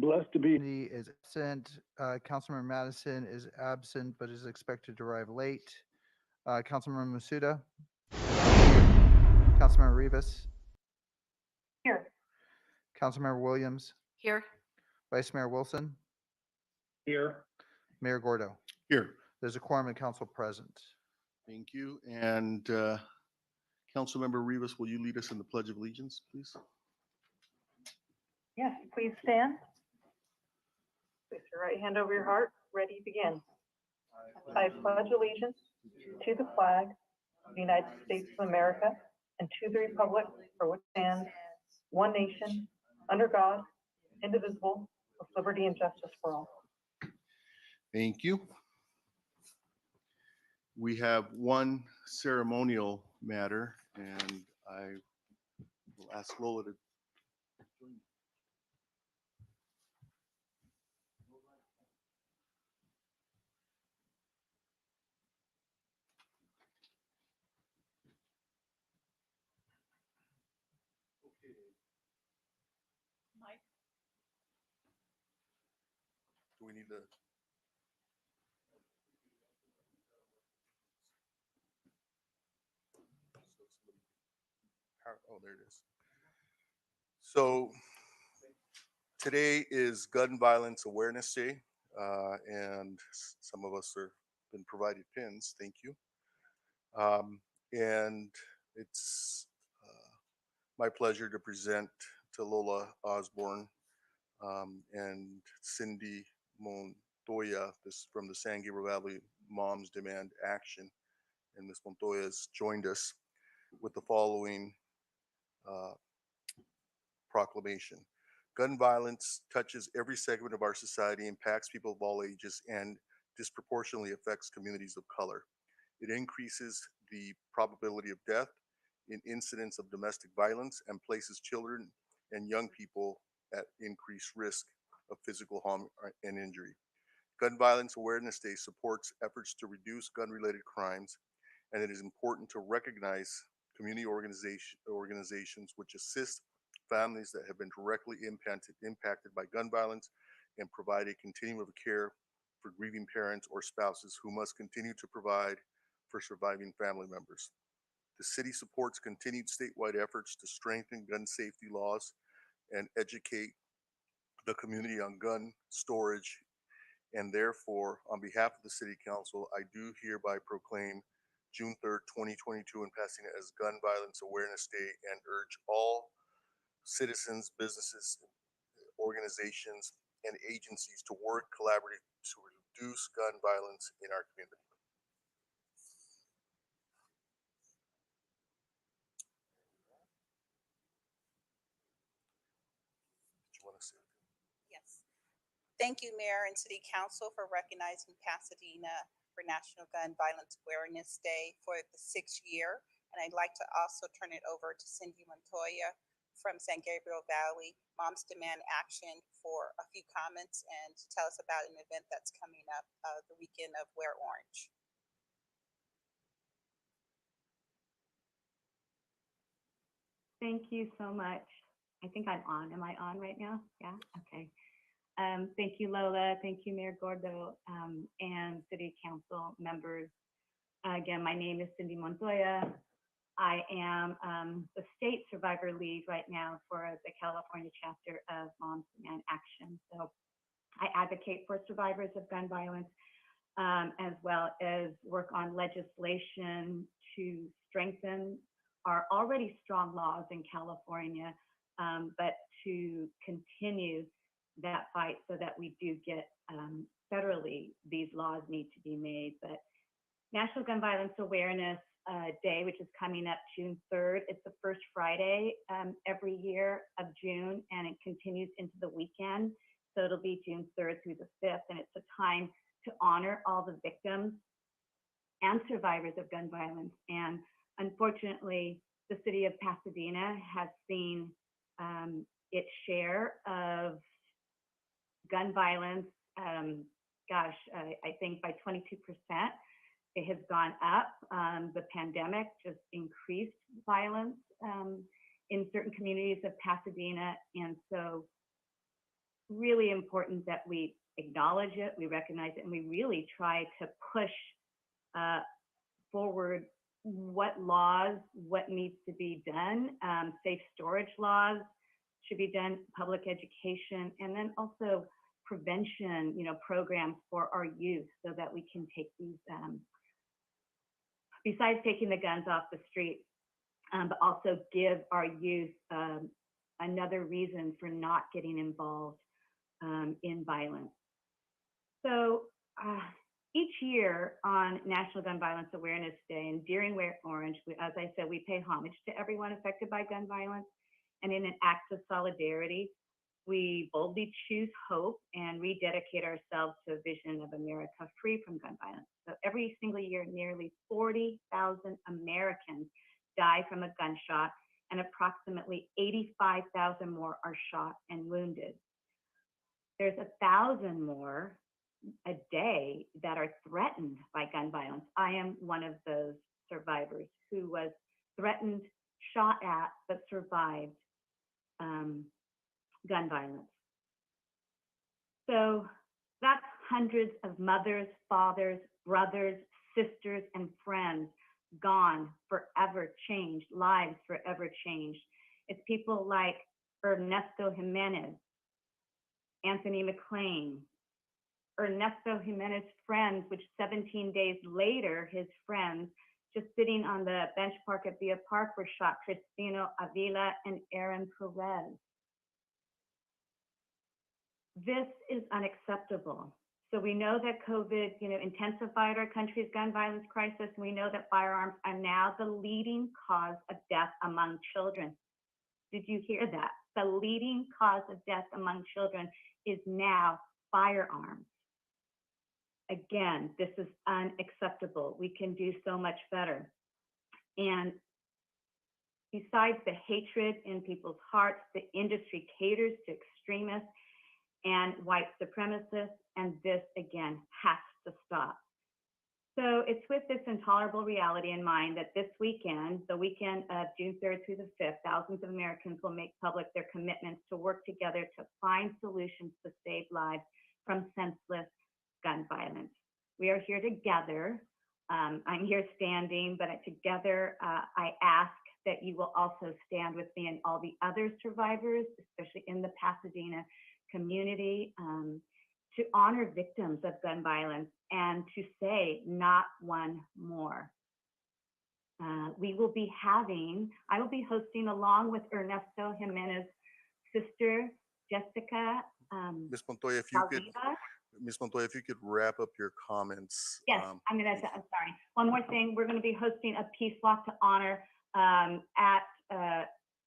Blessed to be. He is absent. Councilmember Madison is absent but is expected to arrive late. Councilmember Masuda, Councilmember Rivas, Here. Councilmember Williams, Here. Vice Mayor Wilson, Here. Mayor Gordo. Here. There's a quorum of council present. Thank you. And Councilmember Rivas, will you lead us in the Pledge of Allegiance, please? Yes, please stand. Place your right hand over your heart. Ready, begin. I pledge allegiance to the flag of the United States of America and to the republic for which it stands, one nation, under God, indivisible, with liberty and justice for all. Thank you. We have one ceremonial matter, and I will ask Lola to join me. Mike. Do we need to? Oh, there it is. So today is Gun Violence Awareness Day, and some of us have been provided pins. Thank you. And it's my pleasure to present to Lola Osborne and Cindy Montoya, this from the San Gabriel Valley Moms Demand Action. And Ms. Montoya has joined us with the following proclamation. Gun violence touches every segment of our society, impacts people of all ages, and disproportionately affects communities of color. It increases the probability of death in incidents of domestic violence and places children and young people at increased risk of physical harm and injury. Gun Violence Awareness Day supports efforts to reduce gun-related crimes, and it is important to recognize community organizations which assist families that have been directly impacted by gun violence and provide a continuum of care for grieving parents or spouses who must continue to provide for surviving family members. The city supports continued statewide efforts to strengthen gun safety laws and educate the community on gun storage, and therefore, on behalf of the City Council, I do hereby proclaim June 3rd, 2022 in Pasadena as Gun Violence Awareness Day and urge all citizens, businesses, organizations, and agencies to work collaboratively to reduce gun violence in our community. Did you want to say anything? Yes. Thank you, Mayor and City Council, for recognizing Pasadena for National Gun Violence Awareness Day for the 6th year. And I'd like to also turn it over to Cindy Montoya from San Gabriel Valley Moms Demand Action for a few comments and to tell us about an event that's coming up the weekend of Wear Orange. Thank you so much. I think I'm on. Am I on right now? Yeah, okay. Thank you, Lola. Thank you, Mayor Gordo, and City Council members. Again, my name is Cindy Montoya. I am the state survivor lead right now for the California chapter of Moms Demand Action. So I advocate for survivors of gun violence, as well as work on legislation to strengthen our already strong laws in California, but to continue that fight so that we do get federally, these laws need to be made. But National Gun Violence Awareness Day, which is coming up June 3rd, it's the first Friday every year of June, and it continues into the weekend. So it'll be June 3rd through the 5th, and it's a time to honor all the victims and survivors of gun violence. And unfortunately, the city of Pasadena has seen its share of gun violence. I think by 22%, it has gone up. The pandemic just increased violence in certain communities of Pasadena. And so really important that we acknowledge it, we recognize it, and we really try to push forward what laws, what needs to be done. Safe storage laws should be done, public education, and then also prevention, programs for our youth so that we can take these, besides taking the guns off the street, but also give our youth another reason for not getting involved in violence. So each year on National Gun Violence Awareness Day and during Wear Orange, as I said, we pay homage to everyone affected by gun violence. And in an act of solidarity, we boldly choose hope and rededicate ourselves to a vision of America free from gun violence. So every single year, nearly 40,000 Americans die from a gunshot, and approximately 85,000 more are shot and wounded. There's 1,000 more a day that are threatened by gun violence. I am one of those survivors who was threatened, shot at, but survived gun violence. So that's hundreds of mothers, fathers, brothers, sisters, and friends gone, forever changed, lives forever changed. It's people like Ernesto Jimenez, Anthony McLean, Ernesto Jimenez's friends, which 17 days later, his friends, just sitting on the bench park at Villa Park, were shot, Cristino Avila and Aaron Perez. This is unacceptable. So we know that COVID, intensified our country's gun violence crisis. We know that firearms are now the leading cause of death among children. Did you hear that? The leading cause of death among children is now firearms. Again, this is unacceptable. We can do so much better. And besides the hatred in people's hearts, the industry caters to extremists and white supremacists, and this, again, has to stop. So it's with this intolerable reality in mind that this weekend, the weekend of June 3rd through the 5th, thousands of Americans will make public their commitments to work together to find solutions to save lives from senseless gun violence. We are here together. I'm here standing, but together I ask that you will also stand with me and all the other survivors, especially in the Pasadena community, to honor victims of gun violence and to say not one more. I will be hosting along with Ernesto Jimenez's sister, Jessica. Ms. Montoya, if you could wrap up your comments. Yes, I'm sorry. One more thing, we're gonna be hosting a peace walk to honor at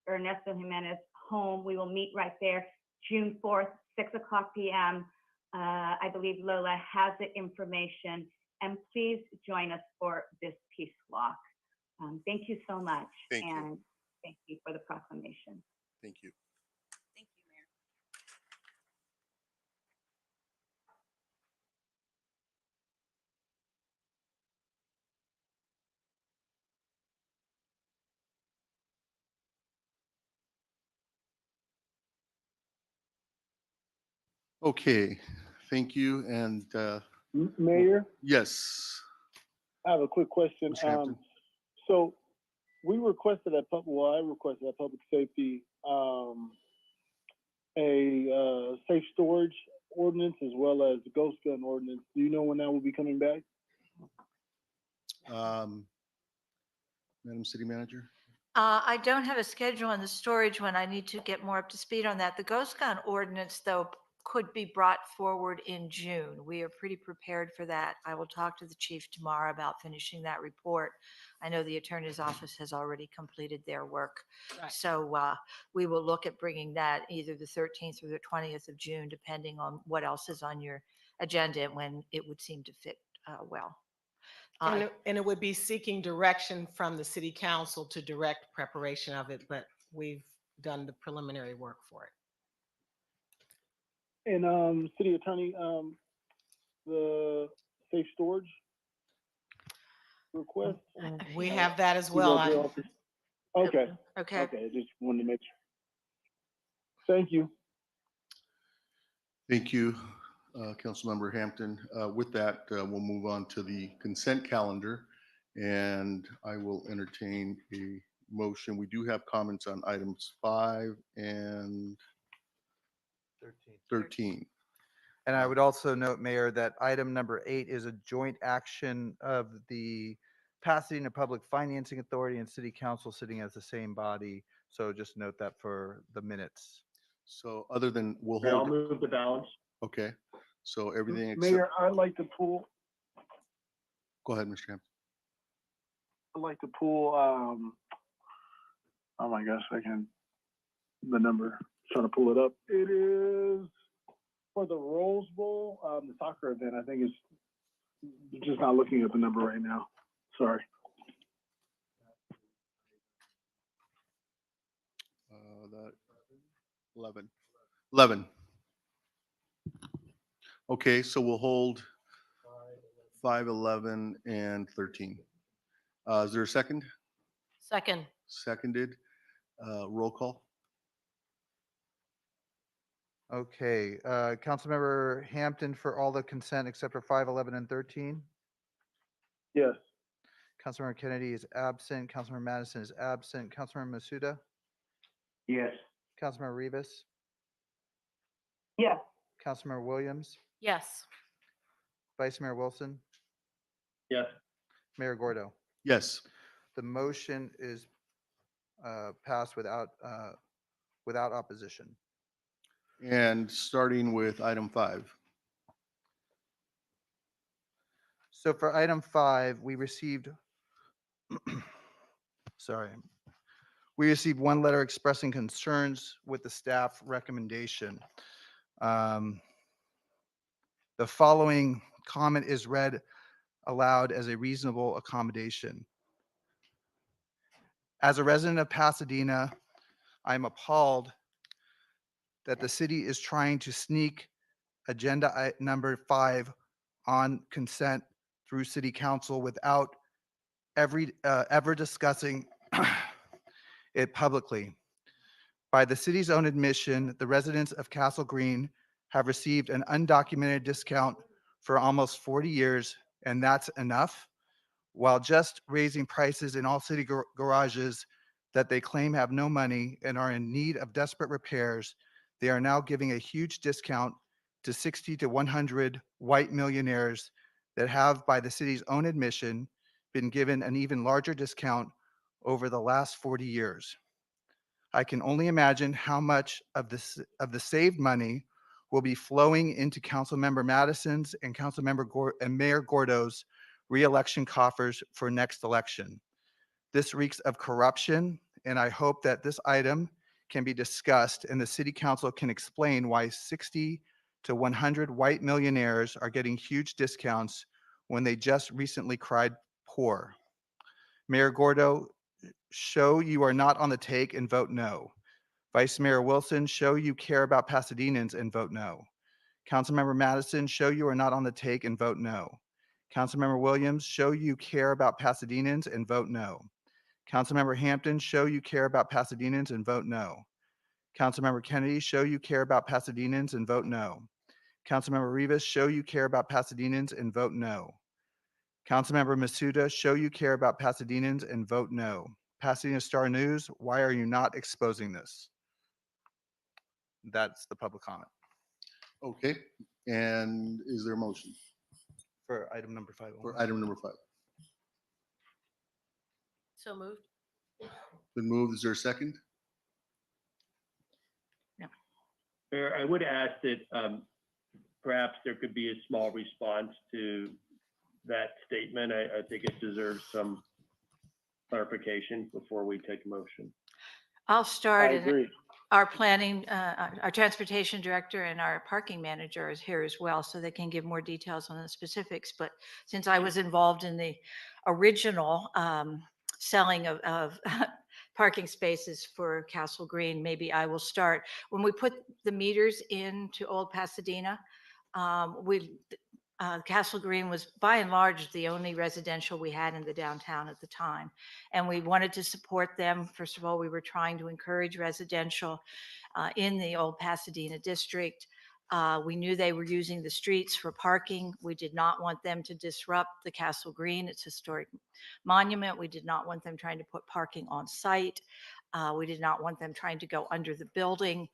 Ernesto Jimenez's home. We will meet right there, June 4th, 6:00 p.m. I believe Lola has the information, and please join us for this peace walk. Thank you so much. Thank you. And thank you for the proclamation. Thank you. Thank you, Mayor. Okay, thank you. And Mayor, yes, I have a quick question. Mr. Hampton. So I requested at public safety, a safe storage ordinance as well as the ghost gun ordinance. Do you know when that will be coming back? Madam City Manager. I don't have a schedule on the storage one. I need to get more up to speed on that. The ghost gun ordinance, though, could be brought forward in June. We are pretty prepared for that. I will talk to the chief tomorrow about finishing that report. I know the attorney's office has already completed their work. Right. So we will look at bringing that either the 13th or the 20th of June, depending on what else is on your agenda and when it would seem to fit well. And it would be seeking direction from the city council to direct preparation of it, but we've done the preliminary work for it. And city attorney, the safe storage request? We have that as You well. guys are all- Okay, Okay. okay, just wanted to make sure. Thank you. Thank you, Councilmember Hampton. With that, we'll move on to the consent calendar, and I will entertain a motion. We do have comments on items 5 and 13. And I would also note, Mayor, that item number 8 is a joint action of the Pasadena Public Financing Authority and City Council sitting as the same body. So just note that for the minutes. So other than, we'll Mayor, I'll hold, move the balance. okay. So everything except, Mayor, I'd like to pull, go ahead, Mr. Hampton. oh my gosh, the number, trying to pull it up. It is for the Rose Bowl, the soccer event. I think it's just not looking at the number right now. Sorry. That 11. Okay, so we'll hold 5, 11, and 13. Is there a second? Second. Seconded. Roll call. Okay, Councilmember Hampton for all the consent except for 5, 11, and 13. Yes. Councilmember Kennedy is absent. Councilmember Madison is absent. Councilmember Masuda. Yes. Councilmember Rivas. Yes. Councilmember Williams. Yes. Vice Mayor Wilson. Yes. Mayor Gordo. Yes. The motion is passed without opposition. And starting with item 5. So for item 5, we received, we received one letter expressing concerns with the staff recommendation. The following comment is read aloud as a reasonable accommodation. As a resident of Pasadena, I'm appalled that the city is trying to sneak agenda number 5 on consent through city council without ever discussing it publicly. By the city's own admission, the residents of Castle Green have received an undocumented discount for almost 40 years, and that's enough. While just raising prices in all city garages that they claim have no money and are in need of desperate repairs, they are now giving a huge discount to 60 to 100 white millionaires that have, by the city's own admission, been given an even larger discount over the last 40 years. I can only imagine how much of the saved money will be flowing into Councilmember Madison's and and Mayor Gordo's re-election coffers for next election. This reeks of corruption, and I hope that this item can be discussed and the city council can explain why 60 to 100 white millionaires are getting huge discounts when they just recently cried poor. Mayor Gordo, show you are not on the take and vote no. Vice Mayor Wilson, show you care about Pasadenans and vote no. Councilmember Madison, show you are not on the take and vote no. Councilmember Williams, show you care about Pasadenans and vote no. Councilmember Hampton, show you care about Pasadenans and vote no. Councilmember Kennedy, show you care about Pasadenans and vote no. Councilmember Rivas, show you care about Pasadenans and vote no. Councilmember Masuda, show you care about Pasadenans and vote no. Pasadena Star News, why are you not exposing this? That's the public comment Okay. And is there a motion for item number 5. for item number 5? So moved. Been moved. Is there a second? Mayor, I would ask that perhaps there could be a small response to that statement. I think it deserves some clarification before we take a motion. I'll start. I and agree. Our planning, our transportation director and our parking manager is here as well, so they can give more details on the specifics. But since I was involved in the original selling of parking spaces for Castle Green, maybe I will start. When we put the meters into Old Pasadena, Castle Green was by and large the only residential we had in the downtown at the time. And we wanted to support them. First of all, we were trying to encourage residential in the Old Pasadena district. We knew they were using the streets for parking. We did not want them to disrupt the Castle Green, its historic monument. We did not want them trying to put parking on site. We did not want them trying to go under the building.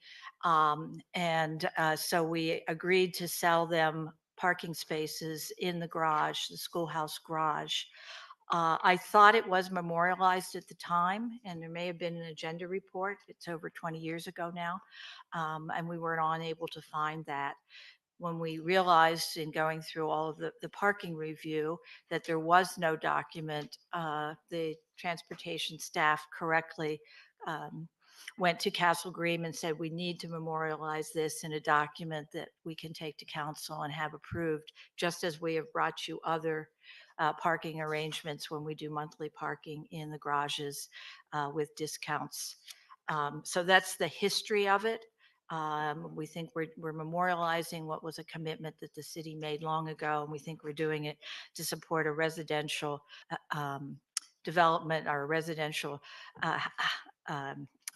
So we agreed to sell them parking spaces in the garage, the schoolhouse garage. I thought it was memorialized at the time, and there may have been an agenda report. It's over 20 years ago now, and we were unable to find that. When we realized in going through all of the parking review that there was no document, the transportation staff correctly went to Castle Green and said, we need to memorialize this in a document that we can take to council and have approved, just as we have brought you other parking arrangements when we do monthly parking in the garages with discounts. So that's the history of it. We think we're memorializing what was a commitment that the city made long ago, and we think we're doing it to support a residential development or a residential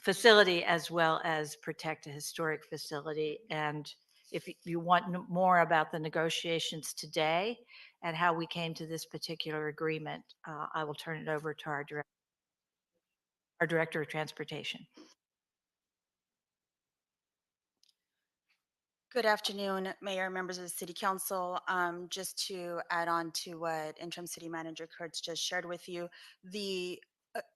facility, as well as protect a historic facility. And if you want more about the negotiations today and how we came to this particular agreement, I will turn it over to our director of transportation. Good afternoon, Mayor, members of the City Council. Just to add on to what Interim City Manager Kurtz just shared with you, the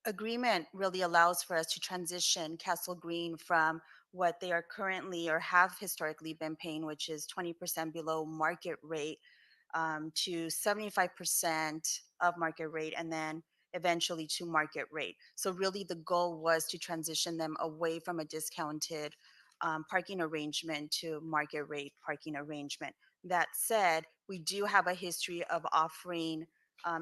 agreement really allows for us to transition Castle Green from what they are currently or have historically been paying, which is 20% below market rate, to 75% of market rate, and then eventually to market rate. So really the goal was to transition them away from a discounted parking arrangement to market rate parking arrangement. That said, we do have a history of offering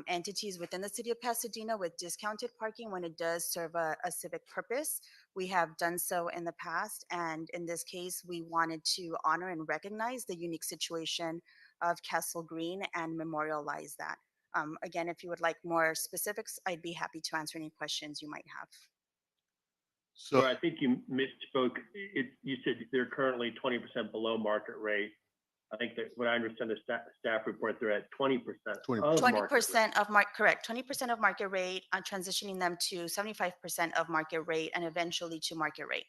entities within the city of Pasadena with discounted parking when it does serve a civic purpose. We have done so in the past, and in this case, we wanted to honor and recognize the unique situation of Castle Green and memorialize that. Again, if you would like more specifics, I'd be happy to answer any questions you might have. So I think you misspoke. You said they're currently 20% below market rate. I think that what I understand the staff report, they're at 20% of 20% of correct. 20% of market rate, transitioning them to 75% of market rate, and eventually to market rate.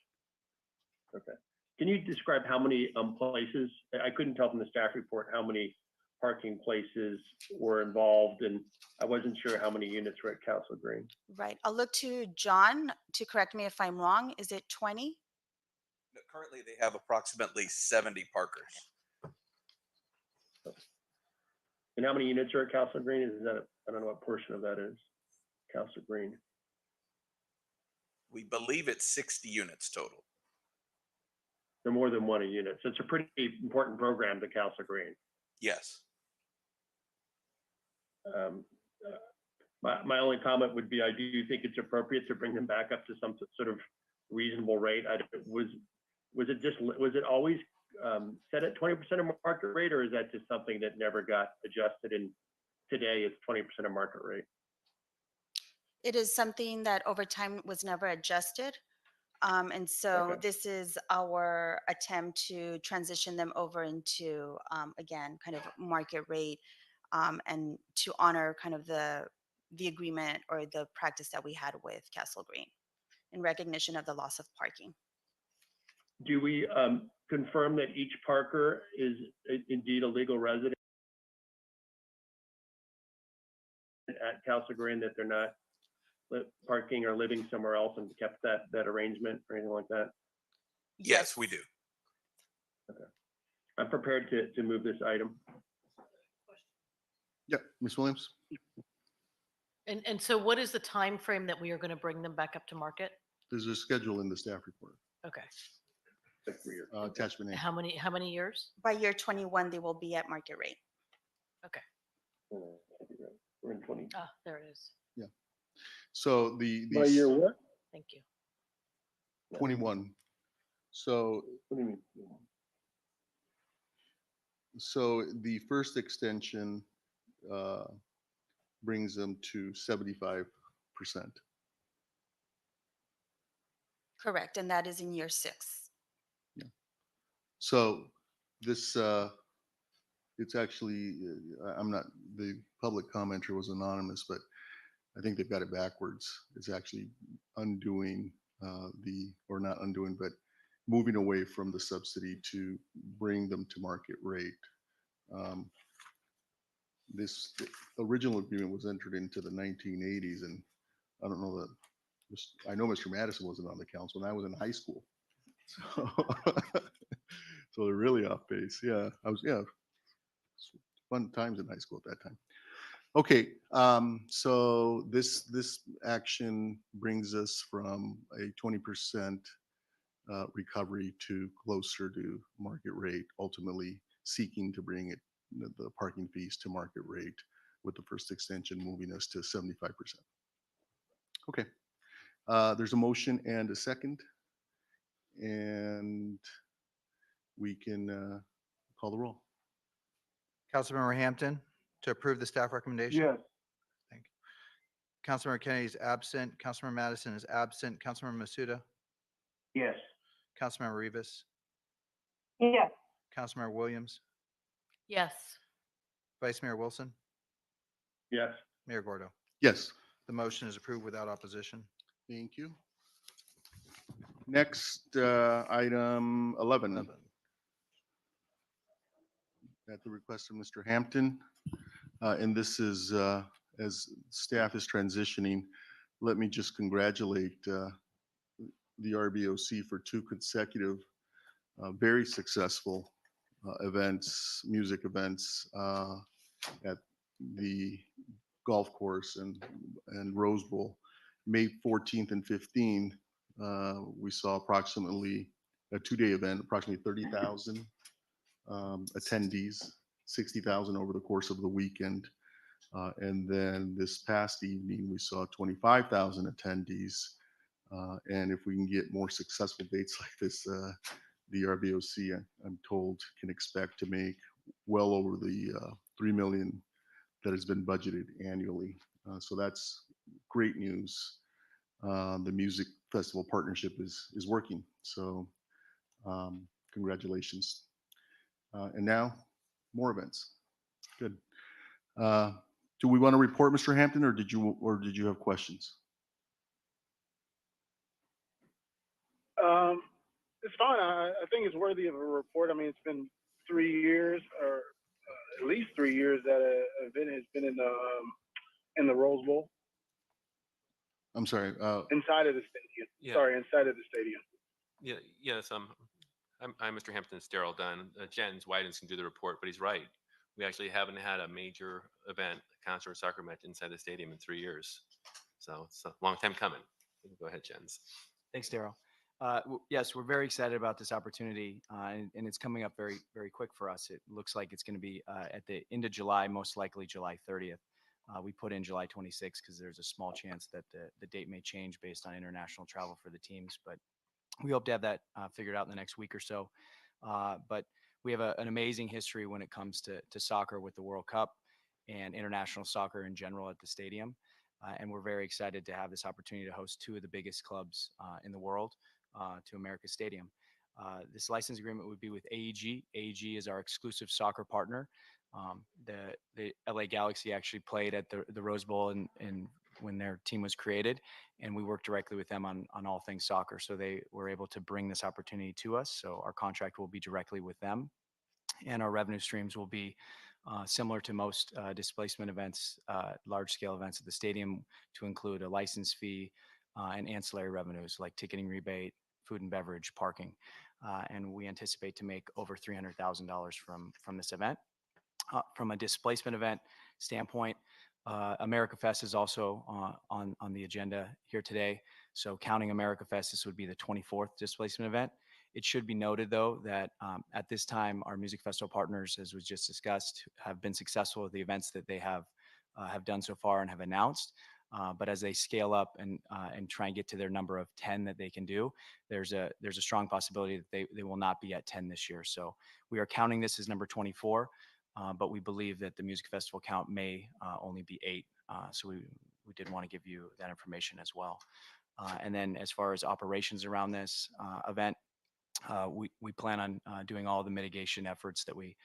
Okay. Can you describe how many places? I couldn't tell from the staff report how many parking places were involved, and I wasn't sure how many units were at Castle Green. Right. I'll look to John to correct me if I'm wrong. Is it 20? No, currently, they have approximately 70 parkers. And how many units are at Castle Green? Is that, I don't know what portion of that is Castle Green. We believe it's 60 units total. They're more than one a unit. So it's a pretty important program to Castle Green. Yes. My only comment would be, I do think it's appropriate to bring them back up to some sort of reasonable rate. Was it always set at 20% of market rate, or is that just something that never got adjusted, and today it's 20% of market rate? It is something that over time was never adjusted. And so Okay. this is our attempt to transition them over into, again, kind of market rate, and to honor kind of the agreement or the practice that we had with Castle Green in recognition of the loss of parking. Do we confirm that each parker is indeed a legal resident at Castle Green, that they're not parking or living somewhere else and kept that arrangement or anything like that? Yes, we do. Okay. I'm prepared to move this item. Yeah, Ms. Williams? And so what is the time frame that we are going to bring them back up to market? There's a schedule in the staff report. Okay. Attachment A. How many years? By year 21, they will be at market rate. Okay. We're in 20. Ah, there it is. Yeah. So the By year what? Thank you. 21. So What do you mean? so the first extension brings them to 75%. Correct. And that is in year 6. Yeah. So this, it's actually, I'm not, the public commenter was anonymous, but I think they've got it backwards. It's actually undoing or not undoing, but moving away from the subsidy to bring them to market rate. Um, This the original agreement was entered into the 1980s, and I don't know that, I know Mr. Madison wasn't on the council, and I was in high school. So, so they're really off base. Yeah, yeah, fun times in high school at that time. Okay, so this action brings us from a 20% recovery to closer to market rate, ultimately seeking to bring the parking fees to market rate, with the first extension moving us to 75%. Okay, there's a motion and a second, and we can call the roll. Councilmember Hampton, to approve the staff recommendation? Yes. Thank you. Councilmember Kennedy is absent. Councilmember Madison is absent. Councilmember Masuda? Yes. Councilmember Rivas? Yes. Councilmember Williams? Yes. Vice Mayor Wilson? Yes. Mayor Gordo? Yes. The motion is approved without opposition. Thank you. Next, item 11. At the request of Mr. Hampton, and this is, as staff is transitioning, let me just congratulate the RBOC for 2 consecutive very successful events, music events at the golf course and Rose Bowl. May 14th and 15th, we saw approximately a 2-day event, approximately 30,000 attendees, 60,000 over the course of the weekend. And then this past evening, we saw 25,000 attendees. And if we can get more successful dates like this, the RBOC, I'm told, can expect to make well over the 3 million that has been budgeted annually. So that's great news. The music festival partnership is working. So congratulations. And now more events. Good. Do we want to report, Mr. Hampton, or did you have questions? It's fine. I think it's worthy of a report. I mean, it's been 3 years, or at least 3 years, that an event has been in the Rose Bowl, I'm sorry. inside of the stadium. Yeah. Sorry, inside of the stadium. Yeah, yes, I'm Mr. Hampton, it's Daryl Dunn. Jens Whitens can do the report, but he's right. We actually haven't had a major event, a concert or soccer match inside the stadium in 3 years. So it's a long time coming. Go ahead, Jens. Thanks, Daryl. Yes, we're very excited about this opportunity, and it's coming up very, very quick for us. It looks like it's going to be at the end of July, most likely July 30th. We put in July 26th because there's a small chance that the date may change based on international travel for the teams, but we hope to have that figured out in the next week or so. But we have an amazing history when it comes to soccer with the World Cup and international soccer in general at the stadium. And we're very excited to have this opportunity to host 2 of the biggest clubs in the world to America Stadium. This license agreement would be with AEG. AEG is our exclusive soccer partner. The LA Galaxy actually played at the Rose Bowl and when their team was created, and we work directly with them on all things soccer. So they were able to bring this opportunity to us. So our contract will be directly with them, and our revenue streams will be similar to most displacement events, large scale events at the stadium, to include a license fee and ancillary revenues like ticketing rebate, food and beverage, parking. And we anticipate to make over $300,000 from this event. From a displacement event standpoint, America Fest is also on the agenda here today. So counting America Fest, this would be the 24th displacement event. It should be noted, though, that at this time, our music festival partners, as was just discussed, have been successful with the events that they have done so far and have announced. But as they scale up and try and get to their number of 10 that they can do, there's a strong possibility that they will not be at 10 this year. So we are counting this as number 24, but we believe that the music festival count may only be 8. So we did want to give you that information as well. And then as far as operations around this event, we plan on doing all the mitigation efforts that we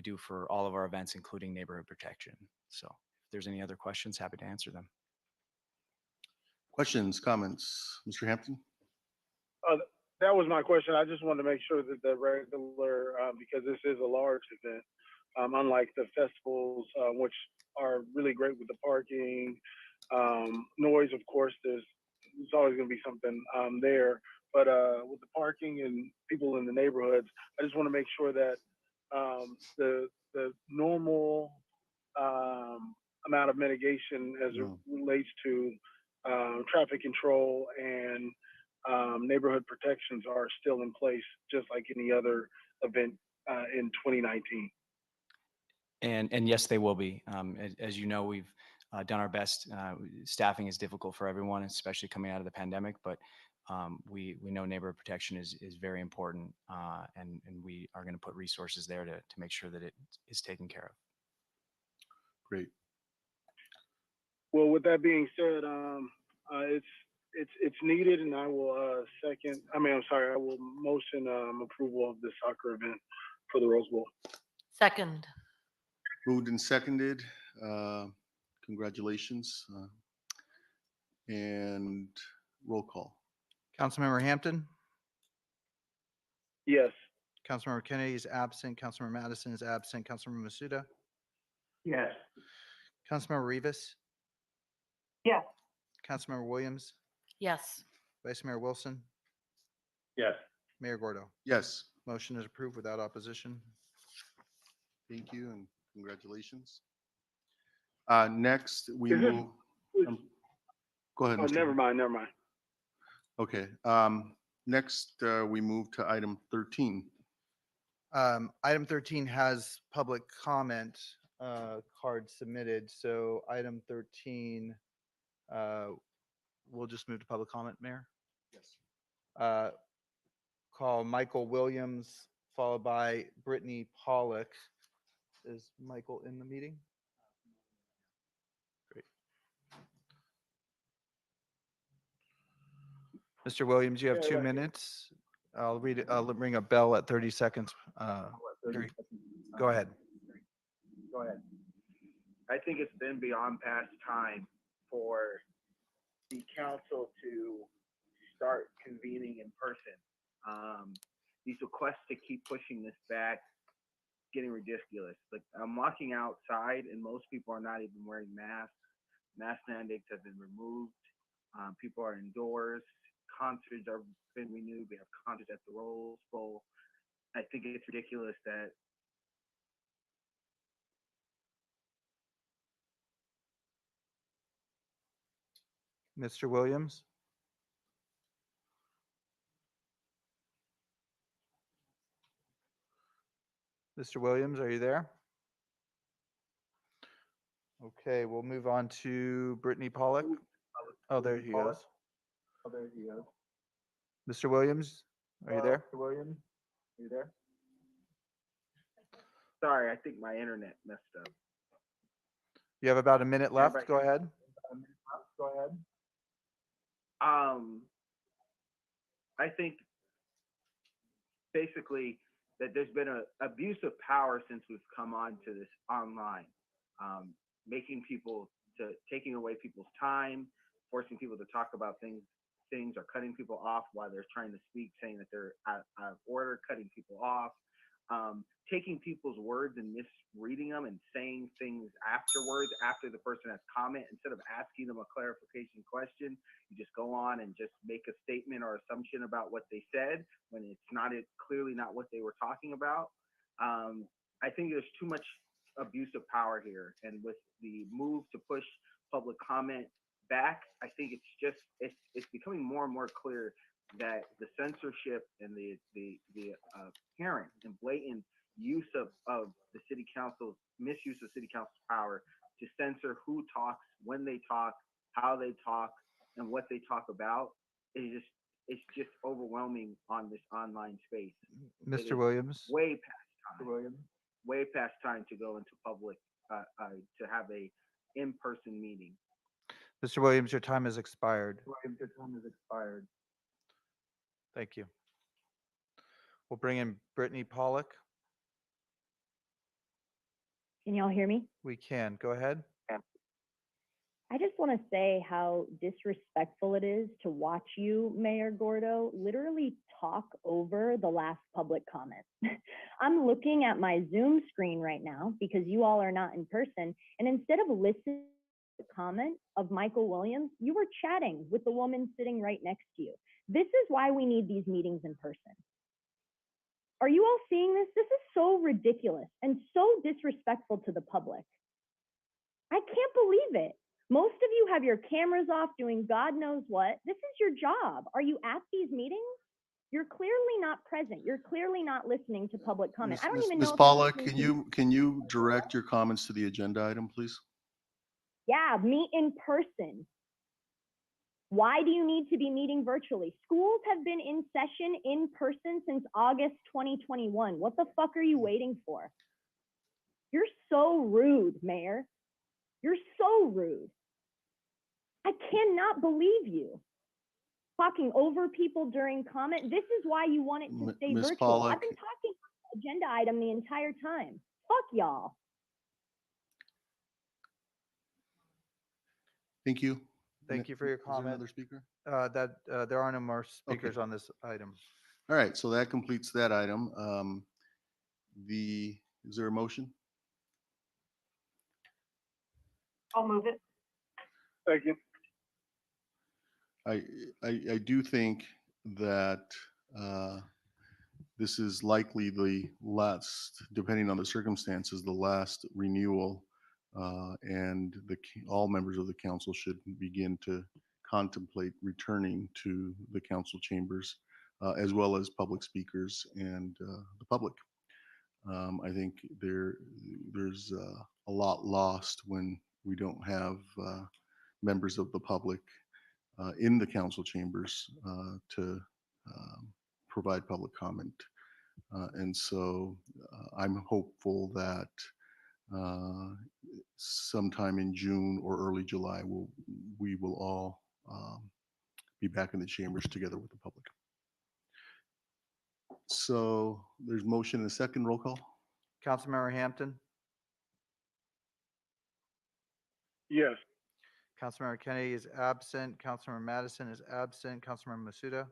do for all of our events, including neighborhood protection. So if there's any other questions, happy to answer them. Questions, comments? Mr. Hampton? That was my question. I just wanted to make sure that the regular, because this is a large event, unlike the festivals, which are really great with the parking, noise, of course, there's always going to be something there. But with the parking and people in the neighborhoods, I just want to make sure that the normal amount of mitigation as it relates to traffic control and neighborhood protections are still in place, just like any other event in 2019. And yes, they will be. As you know, we've done our best. Staffing is difficult for everyone, especially coming out of the pandemic, but we know neighborhood protection is very important, and we are going to put resources there to make sure that it is taken care of. Great. Well, with that being said, it's needed, and I will I will motion approval of the soccer event for the Rose Bowl. Second. Moved and seconded. Congratulations. And roll call. Councilmember Hampton, Yes. Councilmember Kennedy is absent, Councilmember Madison is absent, Councilmember Masuda, Yes. Councilmember Rivas, Yes. Councilmember Williams, Yes. Vice Mayor Wilson, Yes. Mayor Gordo. Yes. Motion is approved without opposition. Thank you and congratulations. Next, we Is it- move. Go ahead. Oh, Mr. never mind. Okay. Next, we move to item 13. Item 13 has public comment card submitted. So item 13, we'll just move to public comment, Mayor. Yes. Call Michael Williams, followed by Brittany Pollock. Is Michael in the meeting? Great. Mr. Williams, you have 2 minutes. I'll read it. I'll ring a bell at 30 seconds. Go ahead. Go ahead. I think it's been beyond past time for the council to start convening in person. These requests to keep pushing this back, getting ridiculous. Like, I'm walking outside and most people are not even wearing masks. Mask mandates have been removed. People are indoors. Concerts have been renewed. We have concerts at the Rose Bowl. I think it's ridiculous that Mr. Williams? Mr. Williams, are you there? Okay, we'll move on to Brittany Pollock. Oh, there he goes. Oh, there he goes. Mr. Williams, are you there? Mr. Williams, are you there? Sorry, I think my internet messed up. You have about a minute left. Everybody- Go ahead. Go ahead. I think basically that there's been an abuse of power since we've come on to this online, taking away people's time, forcing people to talk about things or cutting people off while they're trying to speak, saying that they're out of order, cutting people off, taking people's words and misreading them and saying things afterwards, after the person has comment, instead of asking them a clarification question, you just go on and just make a statement or assumption about what they said when it's clearly not what they were talking about. I think there's too much abuse of power here, and with the move to push public comment back, I think it's becoming more and more clear that the censorship and the apparent and blatant use of the city council's misuse of city council's power to censor who talks, when they talk, how they talk, and what they talk about it's just overwhelming on this online space. Mr. Williams? Way past time. Way past time to go into public to have a in-person meeting. Mr. Williams, your time has expired. Your time has expired. Thank you. We'll bring in Brittany Pollock. Can y'all hear me? We can. Go ahead. I just want to say how disrespectful it is to watch you, Mayor Gordo, literally talk over the last public comment. I'm looking at my Zoom screen right now because you all are not in person. And instead of listening to the comment of Michael Williams, you were chatting with the woman sitting right next to you. This is why we need these meetings in person. Are you all seeing this? This is so ridiculous and so disrespectful to the public. I can't believe it. Most of you have your cameras off doing God knows what. This is your job. Are you at these meetings? You're clearly not present. You're clearly not listening to public comment. I don't even know. Ms. Pollock, can you direct your comments to the agenda item, please? Yeah, meet in person. Why do you need to be meeting virtually? Schools have been in session in person since August 2021. What the fuck are you waiting for? You're so rude, Mayor. You're so rude. I cannot believe you. Talking over people during comment. This is why you want it to stay Ms. virtual. Pollock. I've been talking about the agenda item the entire time. Fuck y'all. Thank you. Thank you for your Is there comment. another speaker? There are no more speakers on this item. All right, so that completes that item. Is there a motion? I'll move it. Thank you. I do think that this is likely the last, depending on the circumstances, the last renewal, and all members of the council should begin to contemplate returning to the council chambers, as well as public speakers and the public. I think there's a lot lost when we don't have members of the public in the council chambers to provide public comment. And so I'm hopeful that sometime in June or early July, we will all be back in the chambers together with the public. So there's motion and a second. Roll call. Councilmember Hampton, Yes. Councilmember Kennedy is absent. Councilmember Madison is absent. Councilmember Masuda,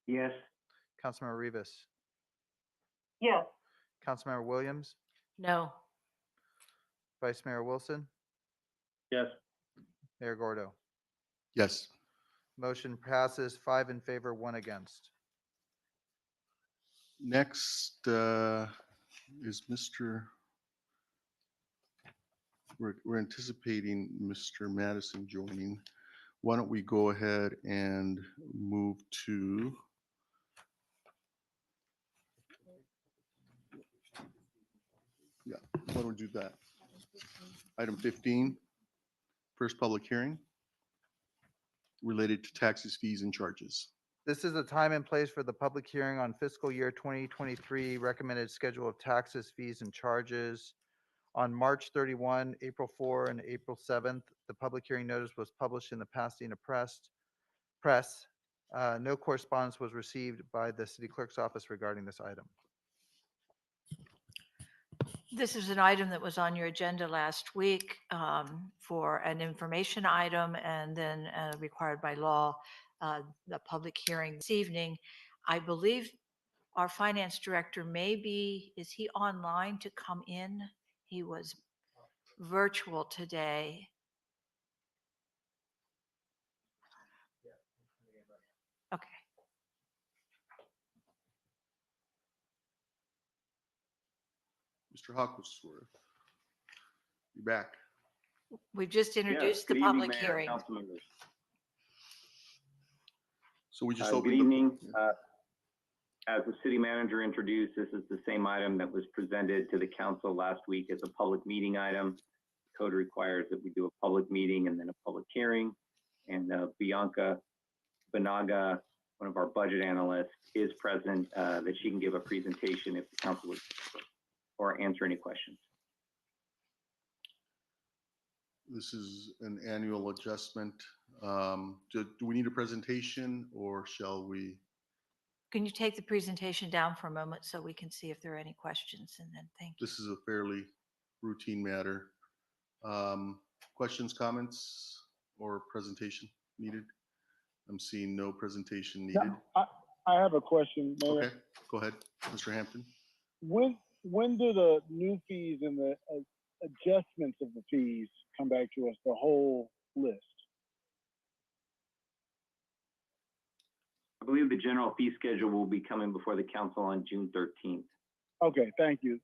Yes. Councilmember Rivas, Yes. Councilmember Williams, No. Vice Mayor Wilson, Yes. Mayor Gordo. Yes. Motion passes 5 in favor, 1 against. Next is we're anticipating Mr. Madison joining. Why don't we go ahead and move to why don't we do that? Item 15, first public hearing related to taxes, fees, and charges. This is the time and place for the public hearing on fiscal year 2023 recommended schedule of taxes, fees, and charges. On March 31, April 4, and April 7th, the public hearing notice was published in the Pasadena Press. No correspondence was received by the city clerk's office regarding this item. This is an item that was on your agenda last week for an information item, and then required by law, the public hearing this evening. I believe our finance director is he online to come in? He was virtual today. Okay. Mr. Hawkesworth, you back. We've just introduced the public hearing. So we just Good opened evening. As the city manager introduced, this is the same item that was presented to the council last week as a public meeting item. Code requires that we do a public meeting and then a public hearing. And Bianca Banaga, one of our budget analysts, is present, that she can give a presentation if the council would, or answer any questions. This is an annual adjustment. Do we need a presentation or shall we? Can you take the presentation down for a moment so we can see if there are any questions, and then thank you. This is a fairly routine matter. Questions, comments, or presentation needed? I'm seeing no presentation needed. I have a question, Mayor. Okay, go ahead, Mr. Hampton. When do the new fees and the adjustments of the fees come back to us, the whole list? I believe the general fee schedule will be coming before the council on June 13th. Okay, thank you.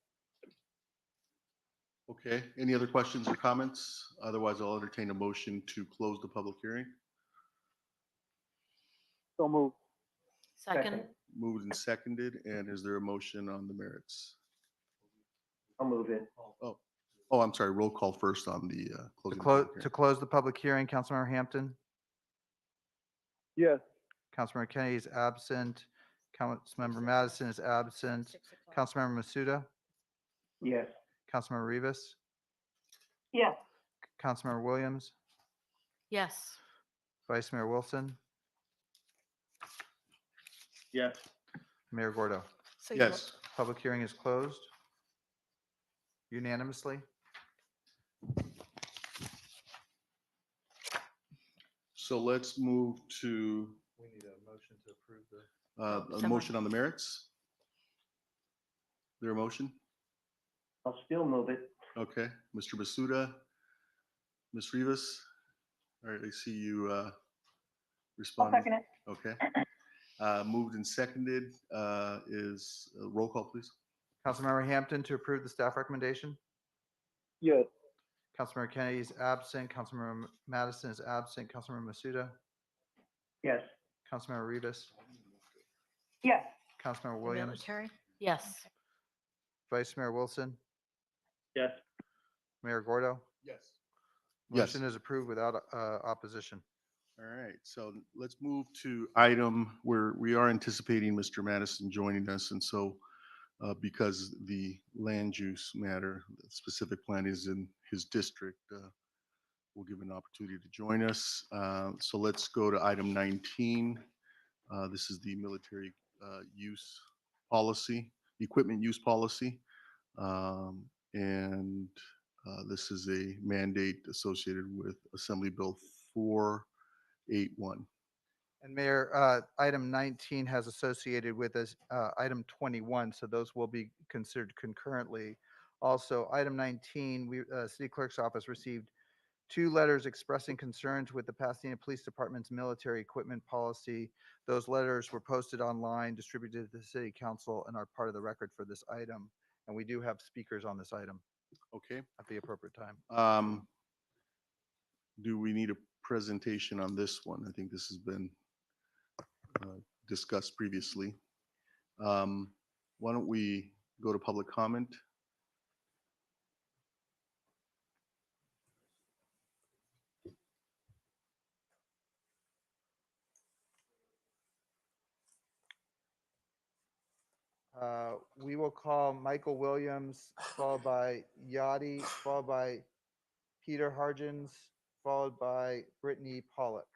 Okay, any other questions or comments? Otherwise, I'll entertain a motion to close the public hearing. So move. Second. Moved and seconded, and is there a motion on the merits? I'll move it. Oh, I'm sorry, roll call first on the To closing. the close, public hearing. to close the public hearing, Councilmember Hampton, Yes. Councilmember Kennedy is absent, Councilmember Madison is absent, Councilmember Masuda, Yes. Councilmember Rivas, Yes. Councilmember Williams, Yes. Vice Mayor Wilson, Yes. Mayor Gordo. Yes, Public hearing is closed unanimously. so let's move to We need a motion to approve the. a motion on the merits. There a motion? I'll still move it. Okay, Mr. Masuda, Ms. Rivas. All right, I see you I'll responding. second it. Okay. Moved and seconded, is roll call, please. Councilmember Hampton to approve the staff recommendation. Yes. Councilmember Kennedy is absent, Councilmember Madison is absent, Councilmember Masuda, Yes. Councilmember Rivas, Yes. Councilmember The Williams, military? Yes. Vice Mayor Wilson, Yes. Mayor Gordo. Yes. Yes. Motion is approved without opposition. All right, so let's move to item where we are anticipating Mr. Madison joining us. And so because the land use matter, the specific plan is in his district, we'll give an opportunity to join us. So let's go to item 19. This is the military use policy, equipment use policy. And this is a mandate associated with Assembly Bill 481. And Mayor, item 19 has associated with us item 21, so those will be considered concurrently. Also, item 19, City Clerk's Office received 2 letters expressing concerns with the Pasadena Police Department's military equipment policy. Those letters were posted online, distributed to the City Council, and are part of the record for this item. And we do have speakers on this item. Okay. At the appropriate time. Do we need a presentation on this one? I think this has been discussed previously. Why don't we go to public comment? We will call Michael Williams, followed by Yachty, followed by Peter Hargens, followed by Brittany Pollock.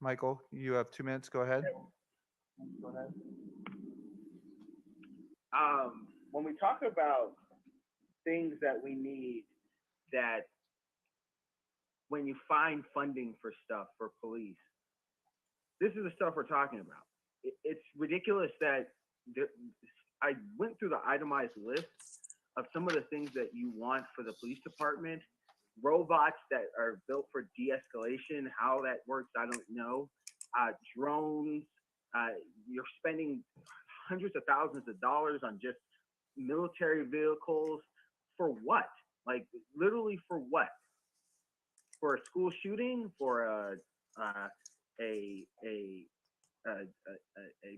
Michael, you have 2 minutes. Go ahead. Go ahead. When we talk about things that we need, that when you find funding for stuff for police, this is the stuff we're talking about. It's ridiculous that I went through the itemized list of some of the things that you want for the police department. Robots that are built for de-escalation, how that works, I don't know. Drones, you're spending hundreds of thousands of dollars on just military vehicles. For what? Like literally for what? For a school shooting? For a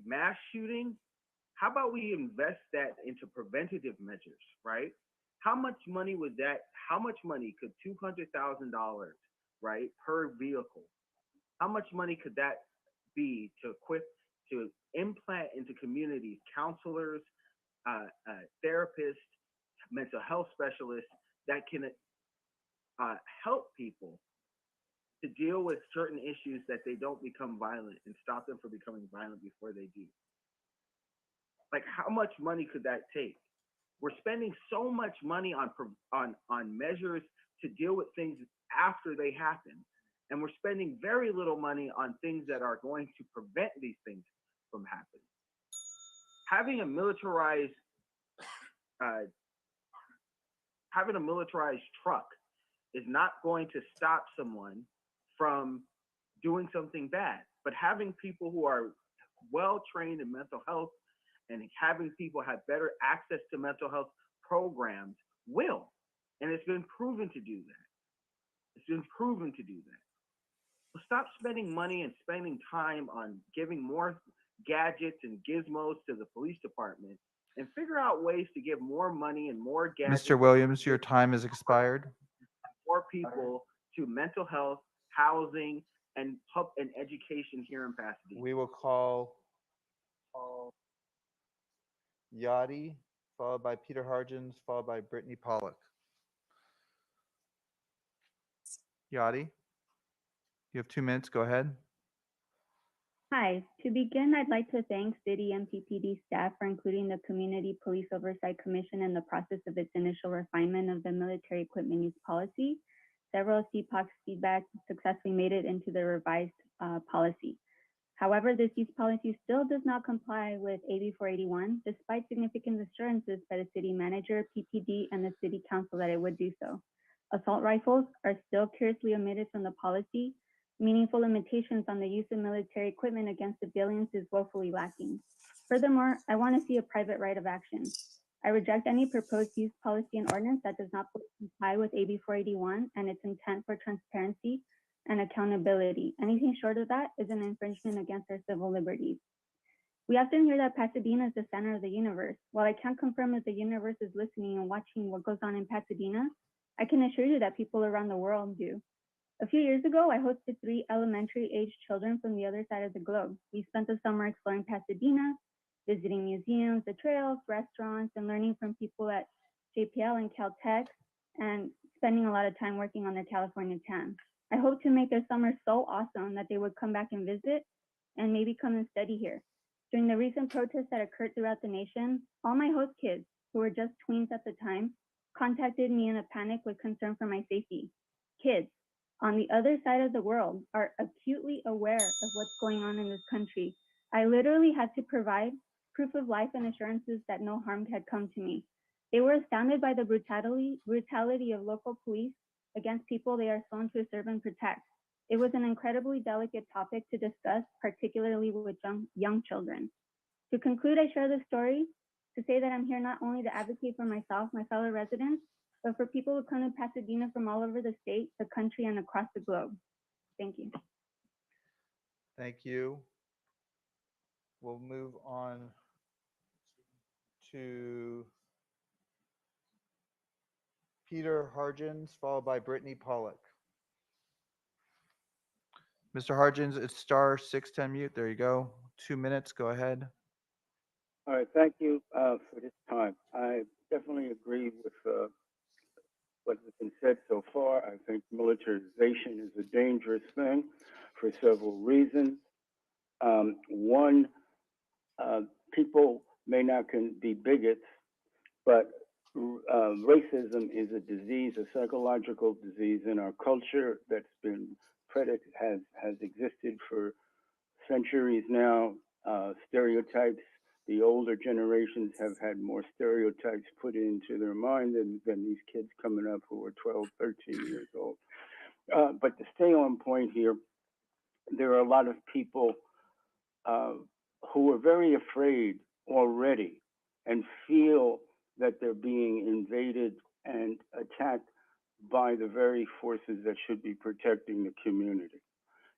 mass shooting? How about we invest that into preventative measures, right? How much money could $200,000, right, per vehicle, how much money could that be to implant into communities, counselors, therapists, mental health specialists, that can help people to deal with certain issues that they don't become violent and stop them from becoming violent before they do. Like, how much money could that take? We're spending so much money on measures to deal with things after they happen, and we're spending very little money on things that are going to prevent these things from happening. Having a militarized truck is not going to stop someone from doing something bad, but having people who are well trained in mental health and having people have better access to mental health programs will. And it's been proven to do that. It's been proven to do that. So stop spending money and spending time on giving more gadgets and gizmos to the police department, and figure out ways to give more money and more gadgets. Mr. Williams, your time has expired. More people to mental health, housing, and education here in Pasadena. We will call Yachty, followed by Peter Hargens, followed by Brittany Pollock. Yachty, you have 2 minutes. Go ahead. Hi. To begin, I'd like to thank City MPPD staff for including the Community Police Oversight Commission in the process of its initial refinement of the military equipment use policy. Several CPOC's feedback successfully made it into the revised policy. However, this use policy still does not comply with AB 481, despite significant assurances by the city manager, PPD, and the city council that it would do so. Assault rifles are still curiously omitted from the policy. Meaningful limitations on the use of military equipment against civilians is woefully lacking. Furthermore, I want to see a private right of action. I reject any proposed use policy and ordinance that does not comply with AB 481 and its intent for transparency and accountability. Anything short of that is an infringement against our civil liberties. We often hear that Pasadena is the center of the universe. While I can't confirm if the universe is listening and watching what goes on in Pasadena, I can assure you that people around the world do. A few years ago, I hosted 3 elementary-aged children from the other side of the globe. We spent the summer exploring Pasadena, visiting museums, the trails, restaurants, and learning from people at JPL and Caltech, and spending a lot of time working on their California tan. I hope to make their summer so awesome that they would come back and visit and maybe come and study here. During the recent protests that occurred throughout the nation, all my host kids, who were just tweens at the time, contacted me in a panic with concern for my safety. Kids on the other side of the world are acutely aware of what's going on in this country. I literally had to provide proof of life and assurances that no harm had come to me. They were astounded by the brutality of local police against people they are sworn to serve and protect. It was an incredibly delicate topic to discuss, particularly with young children. To conclude, I share this story to say that I'm here not only to advocate for myself, my fellow residents, but for people who come to Pasadena from all over the state, the country, and across the globe. Thank you. Thank you. We'll move on to Peter Hargens, followed by Brittany Pollock. Mr. Hargens, it's *6 to unmute. There you go. 2 minutes. Go ahead. All right, thank you for this time. I definitely agree with what has been said so far. I think militarization is a dangerous thing for several reasons. One, people may not be bigots, but racism is a disease, a psychological disease in our culture that's been has existed for centuries now. Stereotypes, the older generations have had more stereotypes put into their mind than these kids coming up who are 12, 13 years old. But to stay on point here, there are a lot of people who are very afraid already and feel that they're being invaded and attacked by the very forces that should be protecting the community.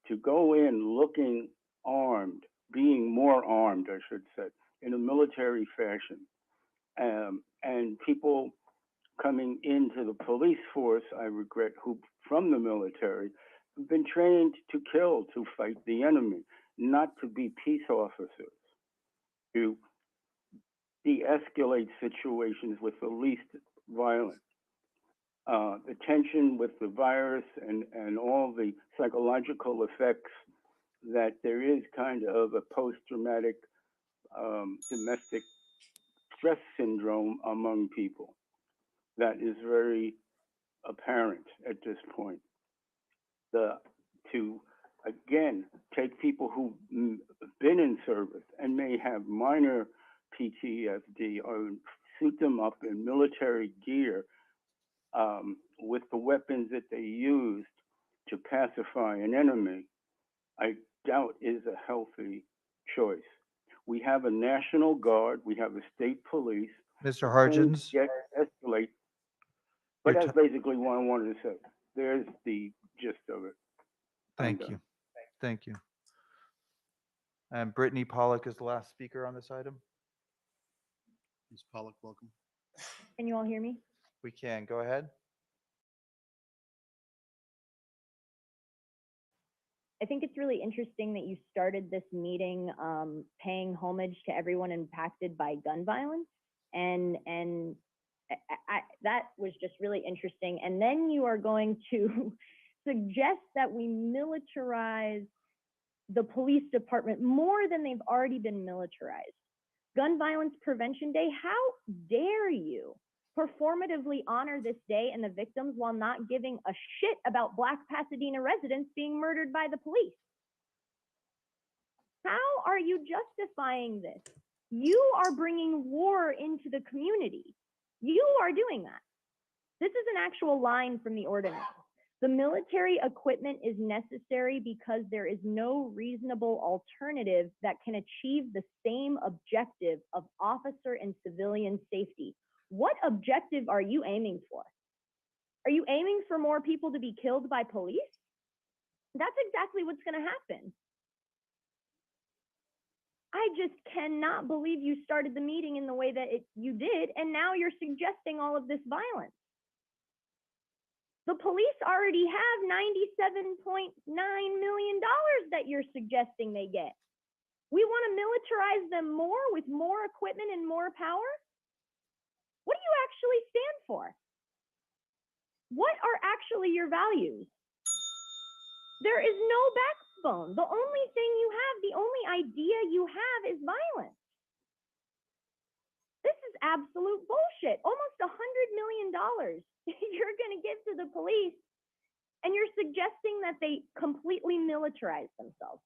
To go in looking armed, being more armed, I should say, in a military fashion, and people coming into the police force, I regret, who from the military have been trained to kill, to fight the enemy, not to be peace officers, to de-escalate situations with the least violence. the tension with the virus and all the psychological effects, that there is kind of a post-traumatic domestic stress syndrome among people that is very apparent at this point. To again take people who've been in service and may have minor PTSD or suit them up in military gear with the weapons that they used to pacify an enemy, I doubt is a healthy choice. We have a National Guard, we have a state police. Mr. Things Hargens, escalate. But Your that's basically what I wanted to say. There's the gist of it. I'm thank done. you. Thank you. And Brittany Pollock is the last speaker on this item. Ms. Pollock, welcome. Can you all hear me? We can go ahead. I think it's really interesting that you started this meeting paying homage to everyone impacted by gun violence, and that was just really interesting. And then you are going to suggest that we militarize the police department more than they've already been militarized. Gun Violence Prevention Day, how dare you performatively honor this day and the victims while not giving a shit about Black Pasadena residents being murdered by the police? How are you justifying this? You are bringing war into the community. You are doing that. This is an actual line from the ordinance. The military equipment is necessary because there is no reasonable alternative that can achieve the same objective of officer and civilian safety. What objective are you aiming for? Are you aiming for more people to be killed by police? That's exactly what's going to happen. I just cannot believe you started the meeting in the way that you did, and now you're suggesting all of this violence. The police already have $97.9 million that you're suggesting they get. We want to militarize them more with more equipment and more power? What do you actually stand for? What are actually your values? There is no backbone. The only thing you have, the only idea you have is violence. This is absolute bullshit. Almost $100 million you're going to give to the police, and you're suggesting that they completely militarize themselves.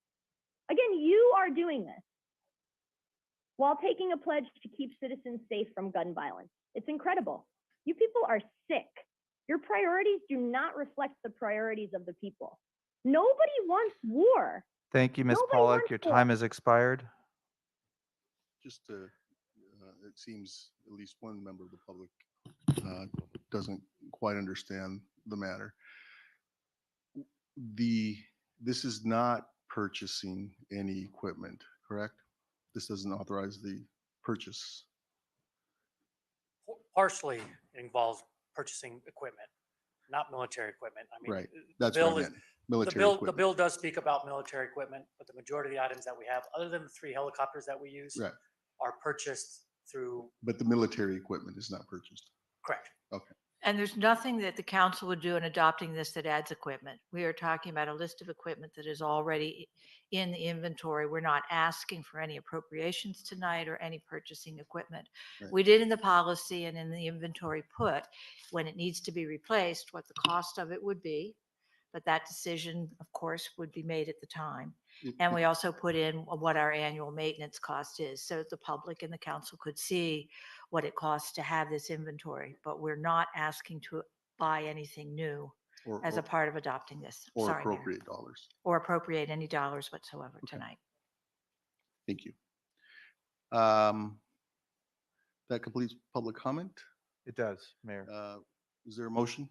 Again, you are doing this while taking a pledge to keep citizens safe from gun violence. It's incredible. You people are sick. Your priorities do not reflect the priorities of the people. Nobody wants war. Thank you, Ms. Nobody Pollock. wants Your war. time has expired. Just to, it seems at least one member of the public doesn't quite understand the matter. This is not purchasing any equipment, correct? This doesn't authorize the purchase. Partially involves purchasing equipment, not military equipment. I mean, Right. the That's bill what I is- meant. Military the equipment. bill does speak about military equipment, but the majority of the items that we have, other than the 3 helicopters that we use, Right. are purchased through, But the military equipment is not purchased. correct. Okay. And there's nothing that the council would do in adopting this that adds equipment. We are talking about a list of equipment that is already in the inventory. We're not asking for any appropriations tonight or any purchasing equipment. Right. We did in the policy and in the inventory put, when it needs to be replaced, what the cost of it would be. But that decision, of course, would be made at the time. And we also put in what our annual maintenance cost is, so that the public and the council could see what it costs to have this inventory. But we're not asking to buy anything new as a part of adopting this. Or Sorry, Mayor. appropriate dollars. Or appropriate any dollars whatsoever tonight. Thank you. That completes public comment. It does, Mayor. Is there a motion?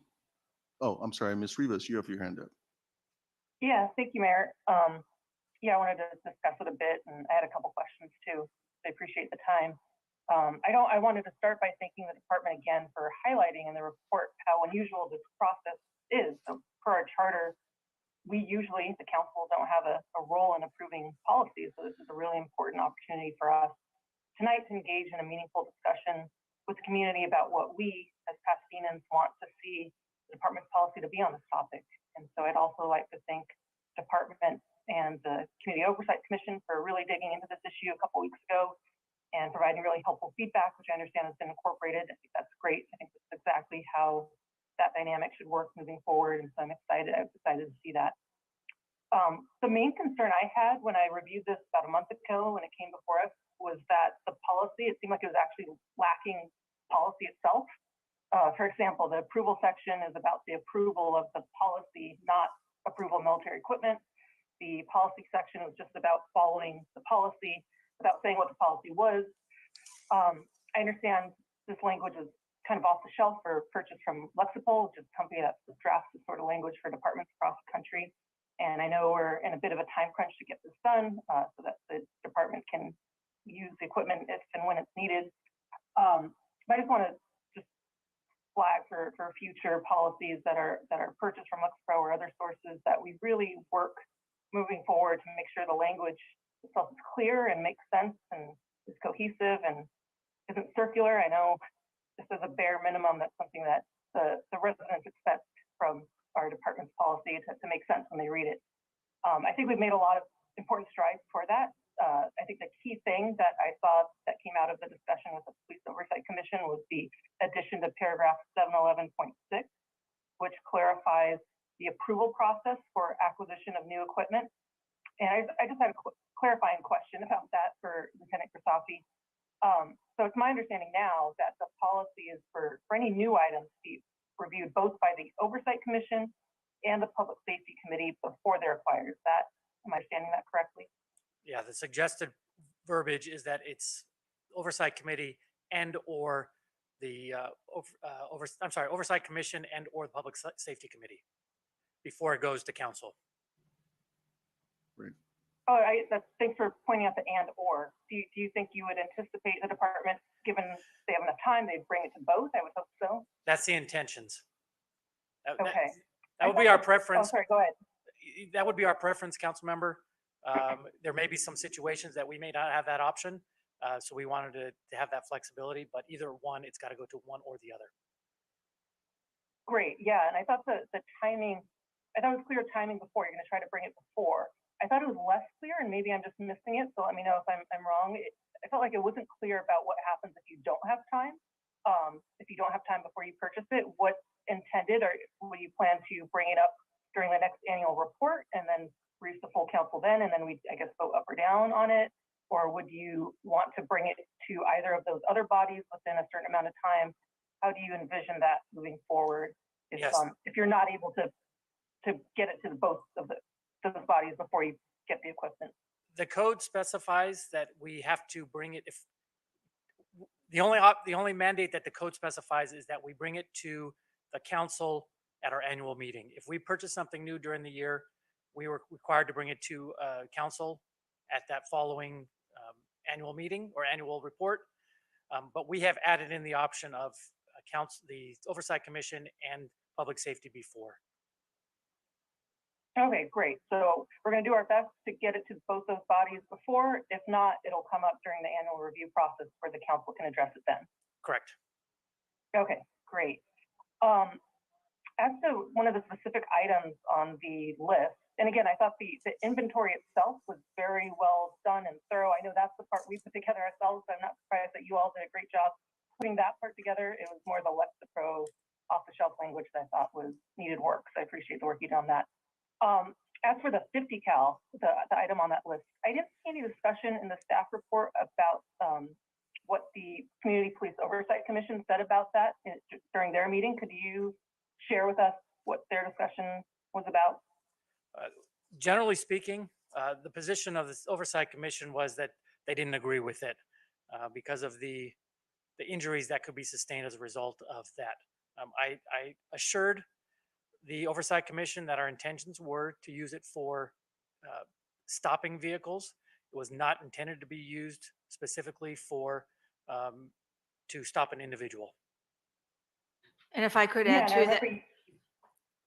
Oh, I'm sorry, Ms. Rivas, you have your hand up. Yeah, thank you, Mayor. Yeah, I wanted to discuss it a bit, and I had a couple questions too. I appreciate the time. I wanted to start by thanking the department again for highlighting in the report how unusual this process is. So per our charter, we usually, the council, don't have a role in approving policies. So this is a really important opportunity for us tonight to engage in a meaningful discussion with the community about what we, as Pasadenans want to see the department's policy to be on this topic. And so I'd also like to thank department and the Community Oversight Commission for really digging into this issue a couple weeks ago and providing really helpful feedback, which I understand has been incorporated. I think that's great. I think that's exactly how that dynamic should work moving forward. And so I'm excited to see that. The main concern I had when I reviewed this about a month ago when it came before us was that the policy, it seemed like it was actually lacking policy itself. For example, the approval section is about the approval of the policy, not approval of military equipment. The policy section was just about following the policy without saying what the policy was. I understand this language is kind of off the shelf for purchase from Lexipol, which is a company that drafts this sort of language for departments across the country. And I know we're in a bit of a time crunch to get this done so that the department can use the equipment if and when it's needed. But I just want to just flag for future policies that are purchased from Lexipro or other sources that we really work moving forward to make sure the language itself is clear and makes sense and is cohesive and isn't circular. I know this is a bare minimum. That's something that the residents expect from our department's policy to make sense when they read it. I think we've made a lot of important strides for that. I think the key thing that I saw that came out of the discussion with the Police Oversight Commission was the addition to paragraph 711.6, which clarifies the approval process for acquisition of new equipment. And I just had a clarifying question about that for Lieutenant Grisafi. So it's my understanding now that the policy is for any new items to be reviewed both by the Oversight Commission and the Public Safety Committee before they're acquired. Am I understanding that correctly? Yeah, the suggested verbiage is that it's Oversight Committee and or the Oversight Commission and or the Public Safety Committee before it goes to council. Right. Oh, thanks for pointing out the and or. Do you think you would anticipate the department, given they have enough time, they'd bring it to both? I would hope so. That's the intentions. Okay. That would be our Oh, preference. sorry, go ahead. That would be our preference, council member. There may be some situations that we may not have that option. So we wanted to have that flexibility, but either one, it's got to go to one or the other. Great, yeah, and I thought the timing, I thought it was clear timing before, you're gonna try to bring it before. I thought it was less clear, and maybe I'm just missing it, so let me know if I'm wrong. I felt like it wasn't clear about what happens if you don't have time. If you don't have time before you purchase it, what intended, or will you plan to bring it up during the next annual report and then brief the full council then, and then we, I guess, vote up or down on it? Or would you want to bring it to either of those other bodies within a certain amount of time? How do you envision that moving forward if, Yes. If you're not able to get it to both of those bodies before you get the equipment? The code specifies that we have to bring it if the only mandate that the code specifies is that we bring it to the council at our annual meeting. If we purchase something new during the year, we were required to bring it to council at that following annual meeting or annual report. But we have added in the option of the Oversight Commission and Public Safety before. Okay, great. So we're going to do our best to get it to both those bodies before. If not, it'll come up during the annual review process where the council can address it then. Correct. Okay, great. As to one of the specific items on the list, and again, I thought the inventory itself was very well done and thorough. I know that's the part we put together ourselves, so I'm not surprised that you all did a great job putting that part together. It was more the Lexipro off-the-shelf language that I thought was needed work, so I appreciate the work you did on that. As for the 50 cal, the item on that list, I didn't see any discussion in the staff report about what the Community Police Oversight Commission said about that during their meeting. Could you share with us what their discussion was about? Generally speaking, the position of the Oversight Commission was that they didn't agree with it because of the injuries that could be sustained as a result of that. I assured the Oversight Commission that our intentions were to use it for stopping vehicles. It was not intended to be used specifically for to stop an individual. And if I could add to that.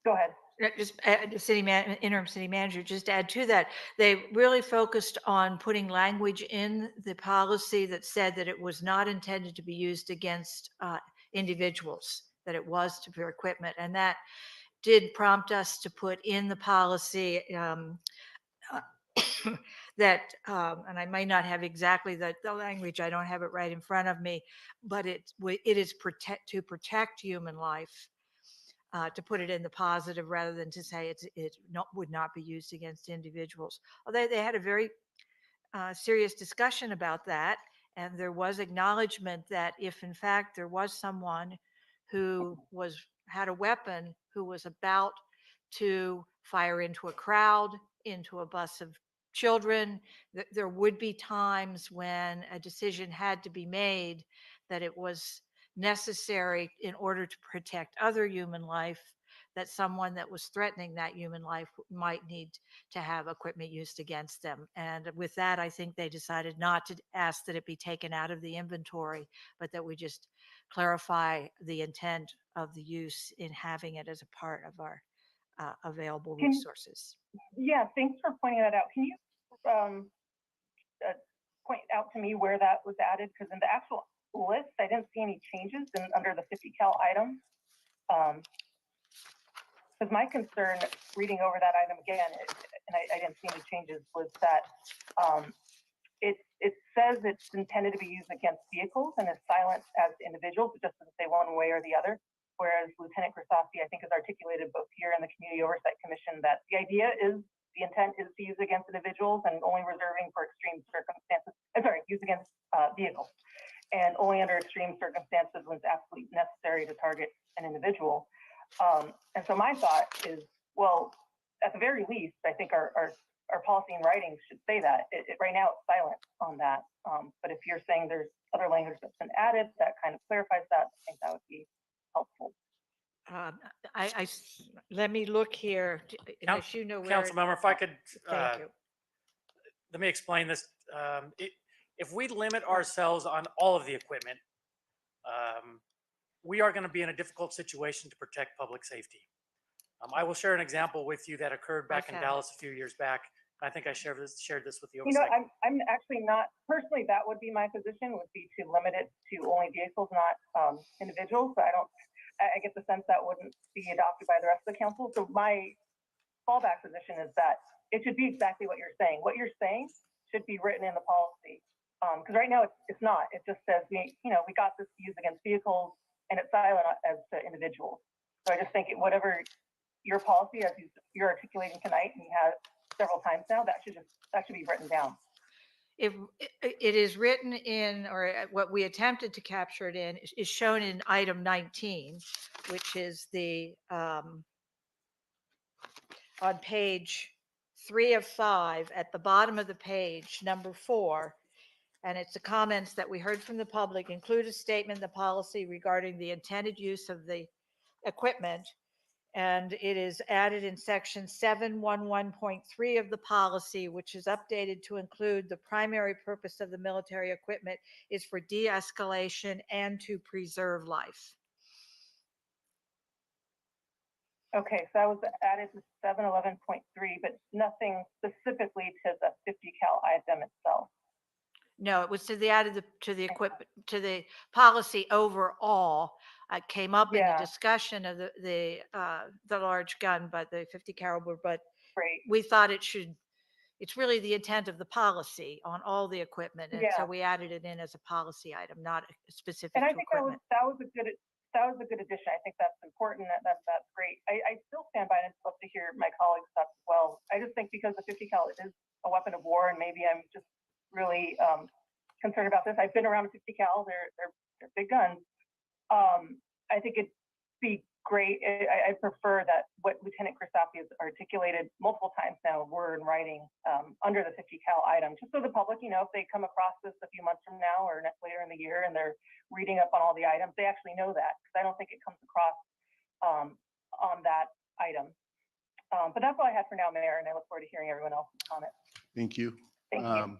Go ahead. Just the interim city manager, just add to that, they really focused on putting language in the policy that said that it was not intended to be used against individuals. that it was for equipment. And that did prompt us to put in the policy that, and I may not have exactly the language, I don't have it right in front of me, but it is to protect human life, to put it in the positive rather than to say would not be used against individuals. Although they had a very serious discussion about that, and there was acknowledgement that if in fact there was someone who had a weapon who was about to fire into a crowd, into a bus of children, there would be times when a decision had to be made that it was necessary in order to protect other human life, that someone that was threatening that human life might need to have equipment used against them. And with that, I think they decided not to ask that it be taken out of the inventory, but that we just clarify the intent of the use in having it as a part of our available resources. Yeah, thanks for pointing that out. Can you point out to me where that was added? Because in the actual list, I didn't see any changes under the 50 cal item. Because my concern reading over that item again, and I didn't see any changes, was that it says it's intended to be used against vehicles and is silent as individuals. It just doesn't say one way or the other. Whereas Lieutenant Grisafi, I think, has articulated both here in the Community Oversight Commission that the intent is to use against individuals and only reserving for extreme circumstances. Use against vehicles, and only under extreme circumstances when it's absolutely necessary to target an individual. And so my thought is, well, at the very least, I think our policy and writing should say that. Right now it's silent on that. But if you're saying there's other language that's been added that kind of clarifies that, I think that would be helpful. Let me look here, unless you know where. Councilmember, if I could, Thank you. let me explain this. If we limit ourselves on all of the equipment, we are going to be in a difficult situation to protect public safety. I will share an example with you that occurred back in Dallas a few years back. I think I shared this with the oversight. I'm actually not, personally, that would be my position, would be to limit it to only vehicles, not individuals. But I get the sense that wouldn't be adopted by the rest of the council. So my fallback position is that it should be exactly what you're saying. What you're saying should be written in the policy. Because right now it's not. It just says we got this to use against vehicles, and it's silent as to individuals. So I just think whatever your policy, as you're articulating tonight, and you have several times now, that should be written down. If it is written in, or what we attempted to capture it in, is shown in item 19, which is the on page 3 of 5 at the bottom of the page, number 4. And it's the comments that we heard from the public include a statement in the policy regarding the intended use of the equipment. And it is added in section 711.3 of the policy, which is updated to include the primary purpose of the military equipment is for de-escalation and to preserve life. Okay, so that was added to 711.3, but nothing specifically to the 50 cal item itself. No, it was to the added to the equipment, to the policy overall. Came up in the discussion of the large gun, but the 50 caliber, but we thought it's really the intent of the policy on all the equipment. And so we added it in as a policy item, not specific and I to think equipment. that was a good addition. I think that's important. That's great. I still stand by, and I'd love to hear my colleagues' thoughts as well. I just think because the 50 cal is a weapon of war, and maybe I'm just really concerned about this. I've been around a 50 cal. They're big guns. I think it'd be great. I prefer that what Lieutenant Grisafi has articulated multiple times now, word and writing, under the 50 cal item, just so the public, if they come across this a few months from now or later in the year and they're reading up on all the items, they actually know that, because I don't think it comes across on that item. But that's all I had for now, Mayor, and I look forward to hearing everyone else's comments. Thank you. Thank you.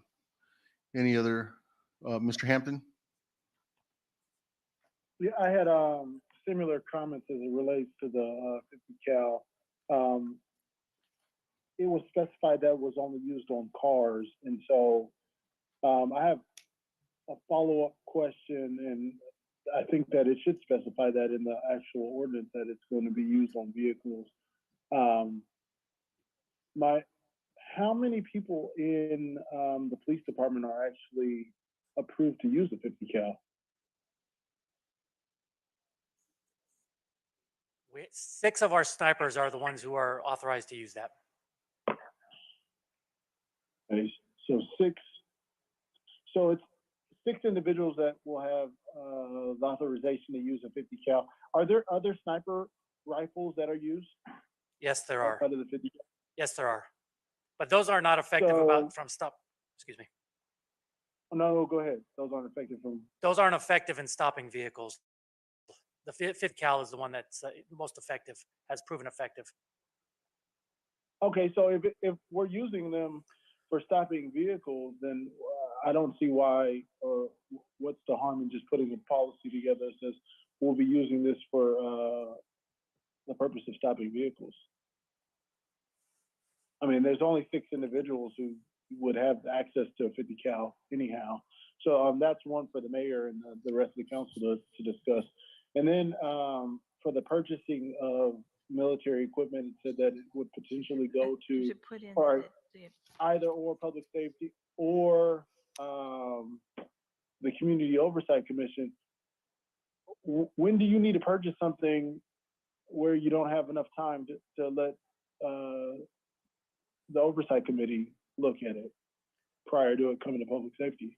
Any other, Mr. Hampton? Yeah, I had similar comments as it relates to the 50 cal. It was specified that it was only used on cars, and so I have a follow-up question, and I think that it should specify that in the actual ordinance that it's going to be used on vehicles. How many people in the police department are actually approved to use a 50 cal? Six of our snipers are the ones who are authorized to use that. Okay, so it's 6 individuals that will have the authorization to use a 50 cal. Are there other sniper rifles that are used? Yes, there are. Outside of the 50 cal? Yes, there are. But those are not effective excuse me. No, go ahead. Those aren't effective from. Those aren't effective in stopping vehicles. The 50 cal is the one that's most effective, has proven effective. Okay, so if we're using them for stopping vehicles, then I don't see why or what's the harm in just putting a policy together that says we'll be using this for the purpose of stopping vehicles. I mean, there's only 6 individuals who would have access to a 50 cal anyhow. So that's one for the mayor and the rest of the council to discuss. And then for the purchasing of military equipment, it said that it would potentially go to or either or public safety or the Community Oversight Commission. When do you need to purchase something where you don't have enough time to let the Oversight Committee look at it prior to it coming to public safety?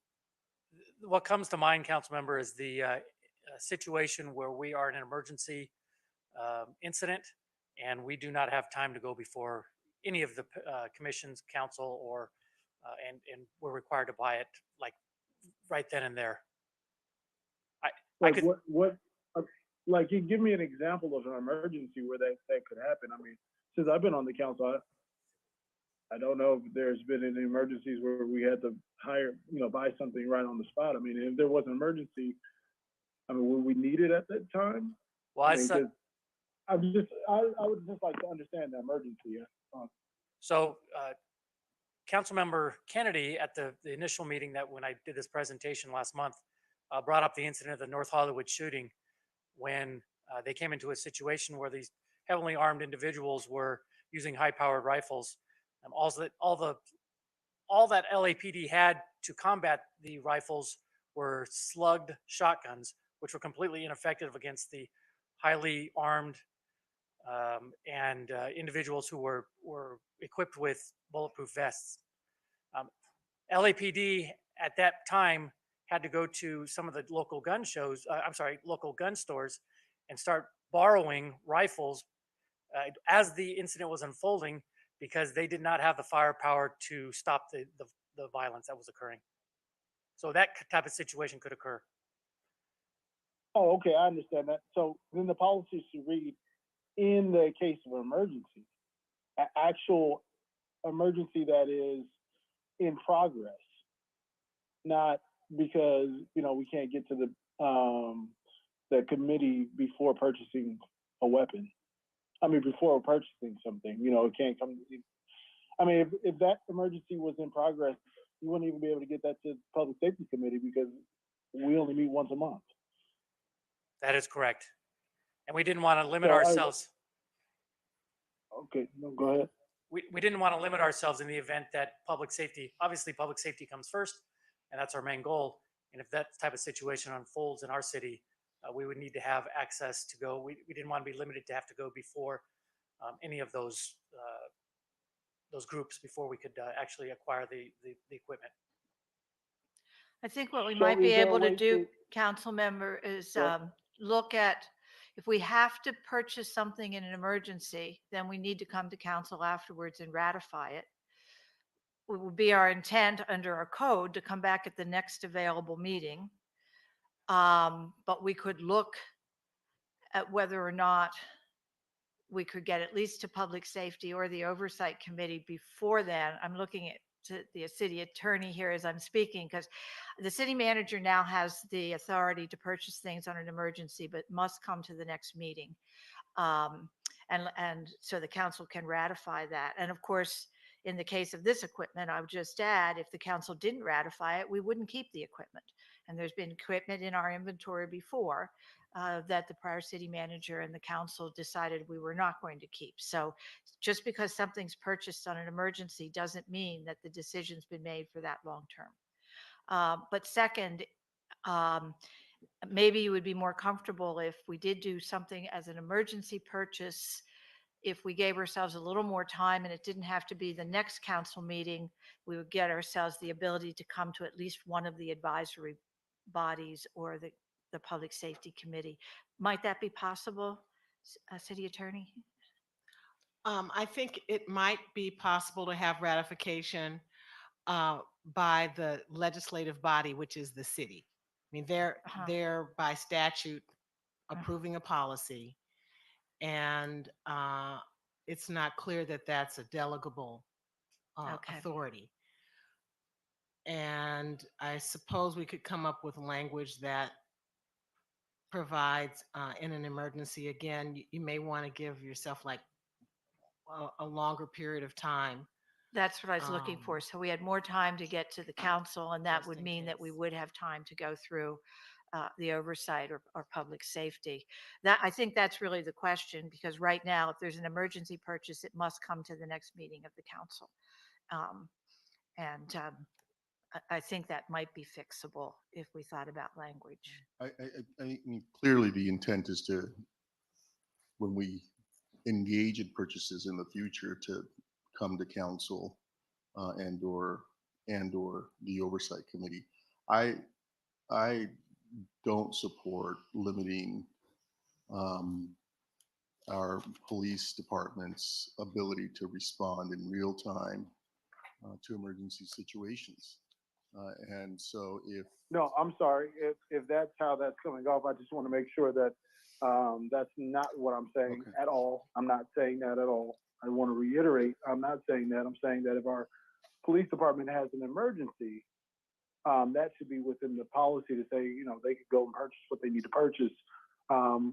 What comes to mind, council member, is the situation where we are in an emergency incident and we do not have time to go before any of the commissions, council, or and we're required to buy it like right then and there. Like like you give me an example of an emergency where that could happen. I mean, since I've been on the council, I don't know if there's been any emergencies where we had to buy something right on the spot. I mean, if there was an emergency, I mean, would we need it at that time? Well, I would just like to understand the emergency. So, Councilmember Kennedy at the initial meeting that when I did this presentation last month brought up the incident of the North Hollywood shooting when they came into a situation where these heavily armed individuals were using high-powered rifles. All that LAPD had to combat the rifles were slugged shotguns, which were completely ineffective against the highly armed and individuals who were equipped with bulletproof vests. LAPD at that time had to go to some of the local gun shows, local gun stores and start borrowing rifles as the incident was unfolding because they did not have the firepower to stop the violence that was occurring. So that type of situation could occur. Oh, okay, I understand that. So then the policy should read, in the case of emergency, actual emergency that is in progress, not because we can't get to the committee before purchasing a weapon. I mean, before purchasing something, it can't come. I mean, if that emergency was in progress, you wouldn't even be able to get that to the Public Safety Committee because we only meet once a month. That is correct. And we didn't want to limit ourselves. Okay, no, go ahead. We didn't want to limit ourselves in the event that obviously public safety comes first, and that's our main goal. And if that type of situation unfolds in our city, we would need to have access to go. We didn't want to be limited to have to go before any of those groups before we could actually acquire the equipment. I think what we So might be is there a able to way do, council member, is look at, if we have to purchase something in an emergency, then we need to come to council afterwards and ratify it. It will be our intent under our code to come back at the next available meeting. But we could look at whether or not we could get at least to public safety or the oversight committee before then. I'm looking at the city attorney here as I'm speaking, because the city manager now has the authority to purchase things on an emergency, but must come to the next meeting. And so the council can ratify that. And of course, in the case of this equipment, I would just add, if the council didn't ratify it, we wouldn't keep the equipment. And there's been equipment in our inventory before that the prior city manager and the council decided we were not going to keep. So just because something's purchased on an emergency doesn't mean that the decision's been made for that long term. But second, um, maybe you would be more comfortable if we did do something as an emergency purchase, if we gave ourselves a little more time and it didn't have to be the next council meeting, we would get ourselves the ability to come to at least one of the advisory bodies or the public safety committee. Might that be possible, city attorney? I think it might be possible to have ratification by the legislative body, which is the city. I mean, they're by statute approving a policy, and it's not clear that that's a delegable authority. And I suppose we could come up with language that provides in an emergency. Again, you may want to give yourself like a longer period of time. That's what I was looking for. So we had more time to get to the council, and that would mean that we would have time to go through the oversight or public safety. That, I think that's really the question, because right now, if there's an emergency purchase, it must come to the next meeting of the council. I think that might be fixable if we thought about language. I mean, clearly the intent is to, when we engage in purchases in the future, to come to council and or the oversight committee. I don't support limiting our police department's ability to respond in real time to emergency situations. And so if No, I'm sorry. If that's how that's coming off, I just want to make sure that that's not what I'm saying at all. I'm not saying that at all. I want to reiterate, I'm not saying that. I'm saying that if our police department has an emergency, that should be within the policy to say, you know, they could go and purchase what they need to purchase,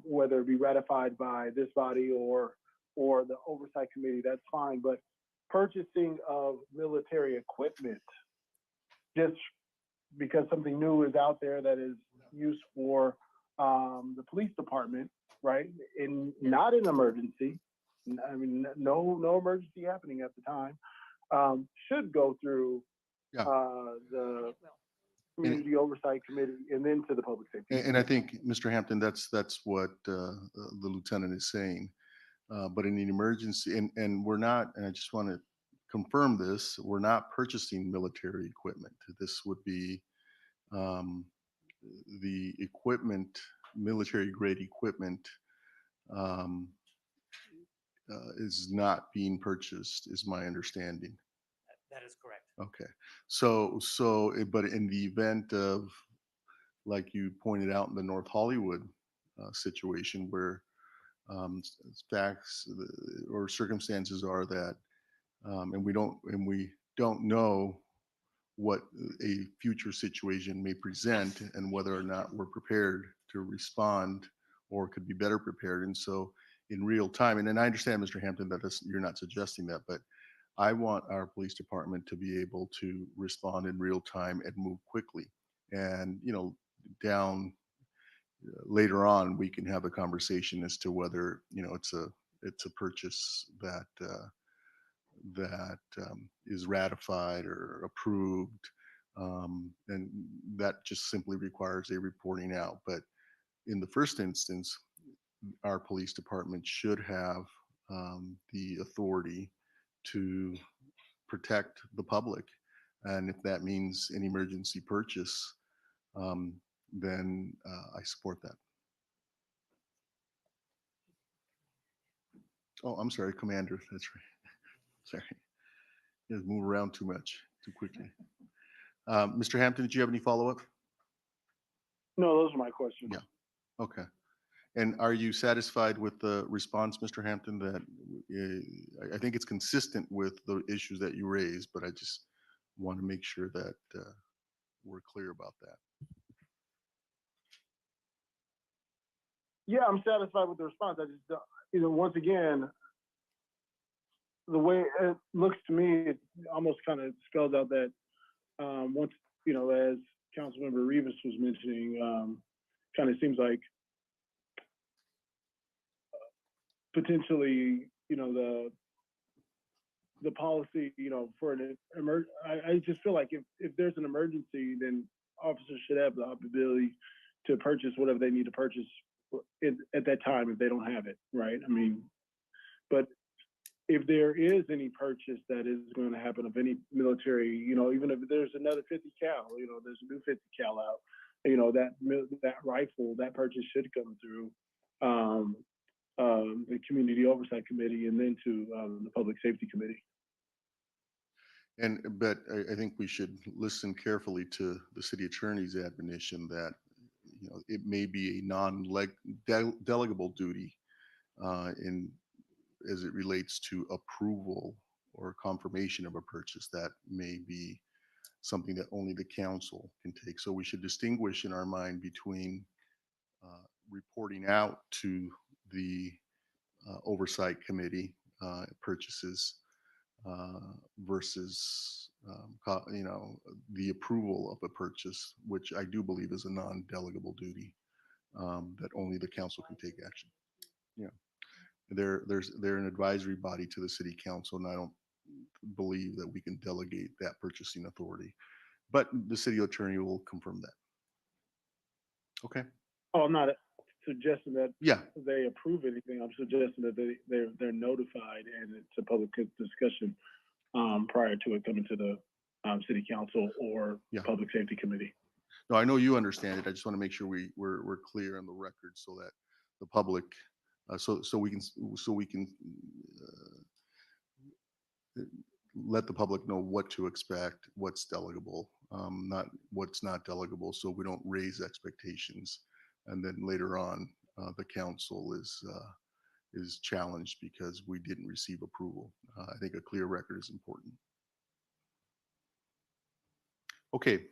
whether it be ratified by this body or the oversight committee, that's fine. But purchasing of military equipment, just because something new is out there that is used for the police department, right? In not an emergency, I mean, no emergency happening at the time, should go through the community oversight committee and then to the public safety. And I think, Mr. Hampton, that's what the lieutenant is saying. But in an emergency, and we're not, and I just want to confirm this, we're not purchasing military equipment. This would be the equipment, military grade equipment is not being purchased, is my understanding. That is correct. Okay. But in the event of, like you pointed out in the North Hollywood situation, where facts or circumstances are that, and we don't know what a future situation may present and whether or not we're prepared to respond or could be better prepared. And so in real time, and I understand, Mr. Hampton, that you're not suggesting that, but I want our police department to be able to respond in real time and move quickly. And, you know, down later on, we can have a conversation as to whether, you know, it's a purchase that is ratified or approved. And that just simply requires a reporting out. But in the first instance, our police department should have the authority to protect the public. And if that means an emergency purchase, then I support that. Oh, I'm sorry, Commander. That's right. Sorry. You guys move around too much, too quickly. Mr. Hampton, did you have any follow-up? No, those are my questions. Yeah. Okay. And are you satisfied with the response, Mr. Hampton, that I think it's consistent with the issues that you raised, but I just want to make sure that we're clear about that. Yeah, I'm satisfied with the response. I just, you know, once again, the way it looks to me, it almost kind of spells out that once, you know, as Councilmember Rivas was mentioning, kind of seems like potentially, the policy, for an I just feel like if there's an emergency, then officers should have the ability to purchase whatever they need to purchase at that time if they don't have it, right? I mean, but if there is any purchase that is going to happen of any military, even if there's another 50 cal, there's a new 50 cal out, that rifle, that purchase should come through the Community Oversight Committee and then to the Public Safety Committee. But I think we should listen carefully to the city attorney's admonition that, it may be a non-delegable duty as it relates to approval or confirmation of a purchase. That may be something that only the council can take. So we should distinguish in our mind between reporting out to the oversight committee purchases versus the approval of a purchase, which I do believe is a non-delegable duty that only the council can take action. Yeah, they're an advisory body to the city council, and I don't believe that we can delegate that purchasing authority. But the city attorney will confirm that. Okay. Oh, I'm not suggesting that Yeah. they approve anything. I'm suggesting that they're notified and it's a public discussion prior to it coming to the city council or public safety committee. No, I know you understand it. I just want to make sure we're clear on the record so that the public, so we can let the public know what to expect, what's delegable, not what's not delegable, so we don't raise expectations, and then later on the council is challenged because we didn't receive approval. I think a clear record is important. Okay,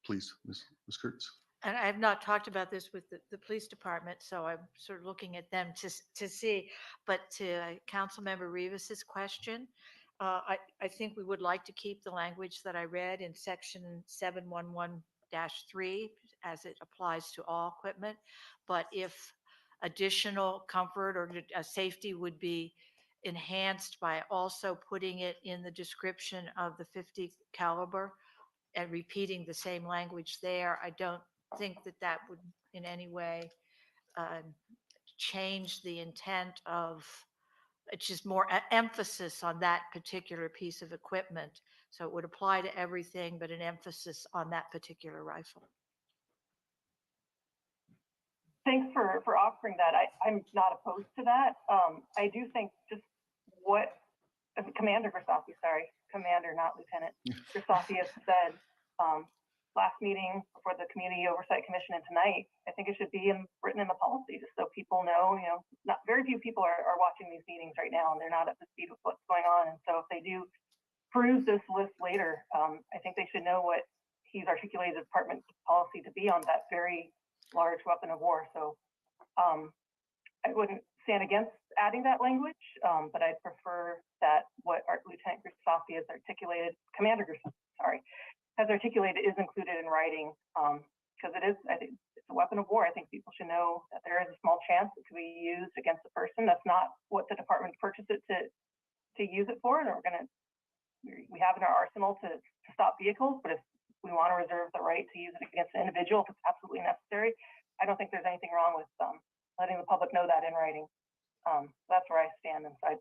please, Ms. Kurtz. And I have not talked about this with the police department, so I'm sort of looking at them to see. But to Councilmember Rivas's question, I think we would like to keep the language that I read in section 711-3 as it applies to all equipment. But if additional comfort or safety would be enhanced by also putting it in the description of the 50 caliber and repeating the same language there, I don't think that would in any way change the intent of, it's just more emphasis on that particular piece of equipment. So it would apply to everything, but an emphasis on that particular rifle. Thanks for offering that. I'm not opposed to that. I do think just what Commander Grisafi, Commander, not Lieutenant Grisafi has said last meeting before the Community Oversight Commission and tonight, I think it should be written in the policy just so people know, not very few people are watching these meetings right now and they're not up to speed with what's going on. And so if they do peruse this list later, I think they should know what he's articulated the department policy to be on that very large weapon of war. So I wouldn't stand against adding that language, but I'd prefer that what our Lieutenant Grisafi has articulated, Commander Grisafi, has articulated is included in writing, because it is, I think it's a weapon of war. I think people should know that there is a small chance it could be used against a person. That's not what the department purchased it to use it for. And we have in our arsenal to stop vehicles, but if we want to reserve the right to use it against an individual if it's absolutely necessary, I don't think there's anything wrong with letting the public know that in writing. That's where I stand. And so I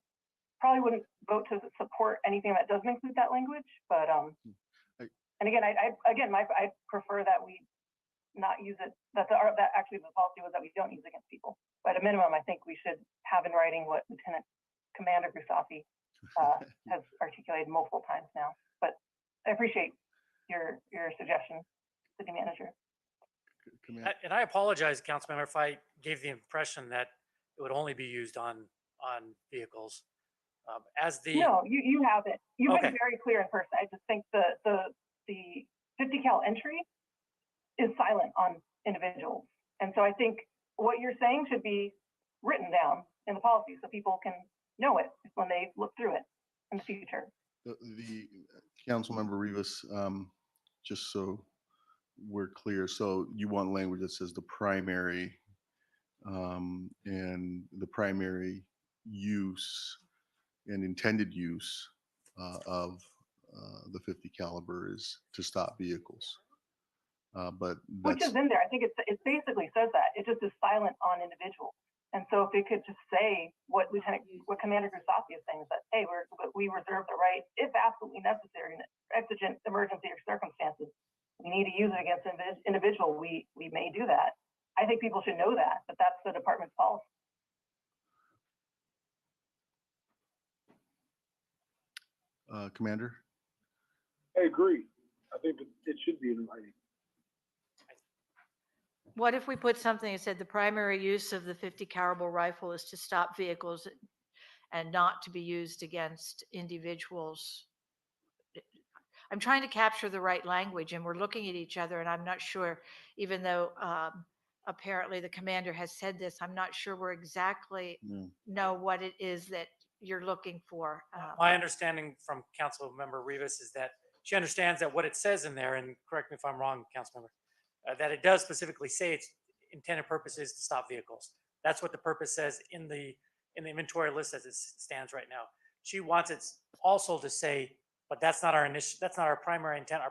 probably wouldn't vote to support anything that doesn't include that language, but and again, I prefer that we not use it. That actually the policy was that we don't use it against people. But at a minimum, I think we should have in writing what Lieutenant Commander Grisafi has articulated multiple times now. But I appreciate your suggestion, City Manager. And I apologize, Councilmember, if I gave the impression that it would only be used on vehicles. No, you haven't. You've Okay. been very clear in person. I just think the 50 cal entry is silent on individuals. And so I think what you're saying should be written down in the policy so people can know it when they look through it in the future. The Councilmember Rivas, just so we're clear. So you want language that says the primary and the primary use and intended use of the 50 caliber is to stop vehicles. But Which that's is in there. I think it basically says that. It just is silent on individuals. And so if it could just say what Commander Grisafi is saying is that, hey, we reserve the right, if absolutely necessary, in exigent emergency or circumstances, we need to use it against an individual, we may do that. I think people should know that, but that's the department's policy. Commander? I agree. I think it should be in writing. What if we put something that said the primary use of the 50 caliber rifle is to stop vehicles and not to be used against individuals? I'm trying to capture the right language, and we're looking at each other, and I'm not sure, even though apparently the commander has said this, I'm not sure we're exactly know what it is that you're looking for. My understanding from Council Member Rivas is that she understands that what it says in there, and correct me if I'm wrong, Council Member, that it does specifically say its intended purpose is to stop vehicles. That's what the purpose says in the inventory list as it stands right now. She wants it also to say, but that's not our that's not our primary intent.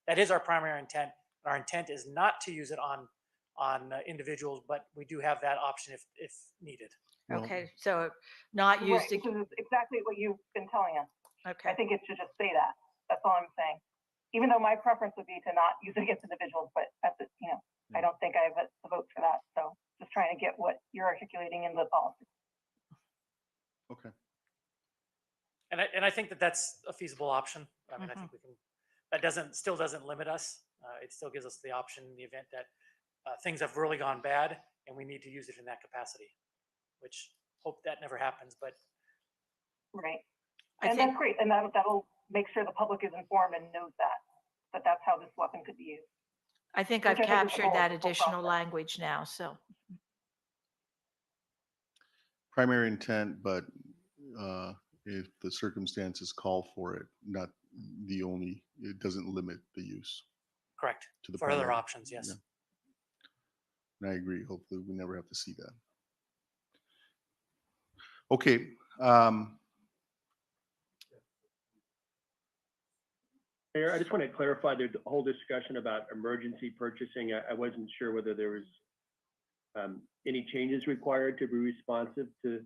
That is our primary intent. Our intent is not to use it on individuals, but we do have that option if needed. Okay, so not used. Right, which is exactly what you've been telling us. Okay. I think it should just say that. That's all I'm saying. Even though my preference would be to not use it against individuals, but that's it, I don't think I have the vote for that. So just trying to get what you're articulating in the policy. Okay. And I think that that's a feasible option. I mean, I think we can. That still doesn't limit us. It still gives us the option in the event that things have really gone bad and we need to use it in that capacity. Which hope that never happens, but right. And that's great, and that'll make sure the public is informed and knows that that's how this weapon could be used. I think I've captured that additional language now. So primary intent, but if the circumstances call for it, not the only, it doesn't limit the use. Correct. To the for primary. Other options, yes. Yeah. And I agree. Hopefully we never have to see that. Okay. Mayor, I just want to clarify the whole discussion about emergency purchasing. I wasn't sure whether there was any changes required to be responsive to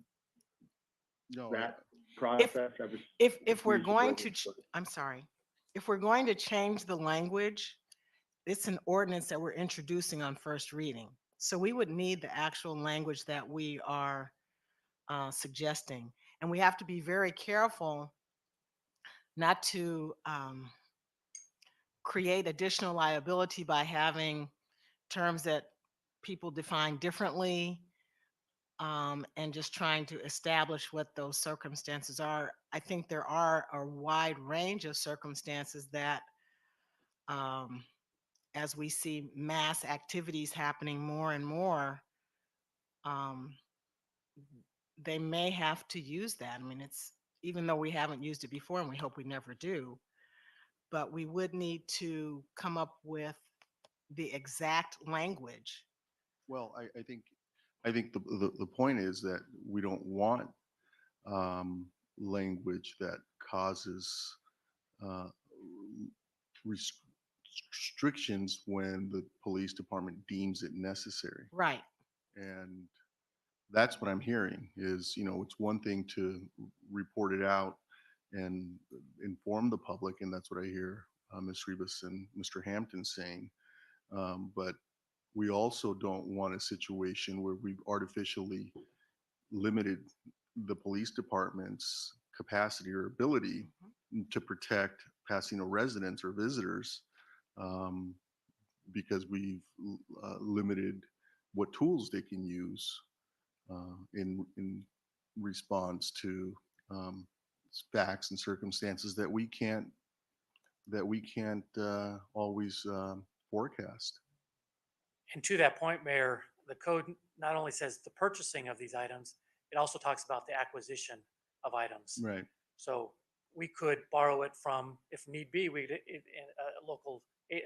that process. If we're going to, I'm sorry, if we're going to change the language, it's an ordinance that we're introducing on first reading. So we would need the actual language that we are suggesting. And we have to be very careful not to create additional liability by having terms that people define differently and just trying to establish what those circumstances are. I think there are a wide range of circumstances that as we see mass activities happening more and more, they may have to use that. I mean, it's, even though we haven't used it before and we hope we never do, but we would need to come up with the exact language. Well, I think the point is that we don't want language that causes restrictions when the police department deems it necessary. Right. And that's what I'm hearing is, it's one thing to report it out and inform the public, and that's what I hear Ms. Rivas and Mr. Hampton saying. But we also don't want a situation where we've artificially limited the police department's capacity or ability to protect Pasadena residents or visitors because we've limited what tools they can use in response to facts and circumstances that we can't always forecast. And to that point, Mayor, the code not only says the purchasing of these items, it also talks about the acquisition of items. Right. So we could borrow it from, if need be,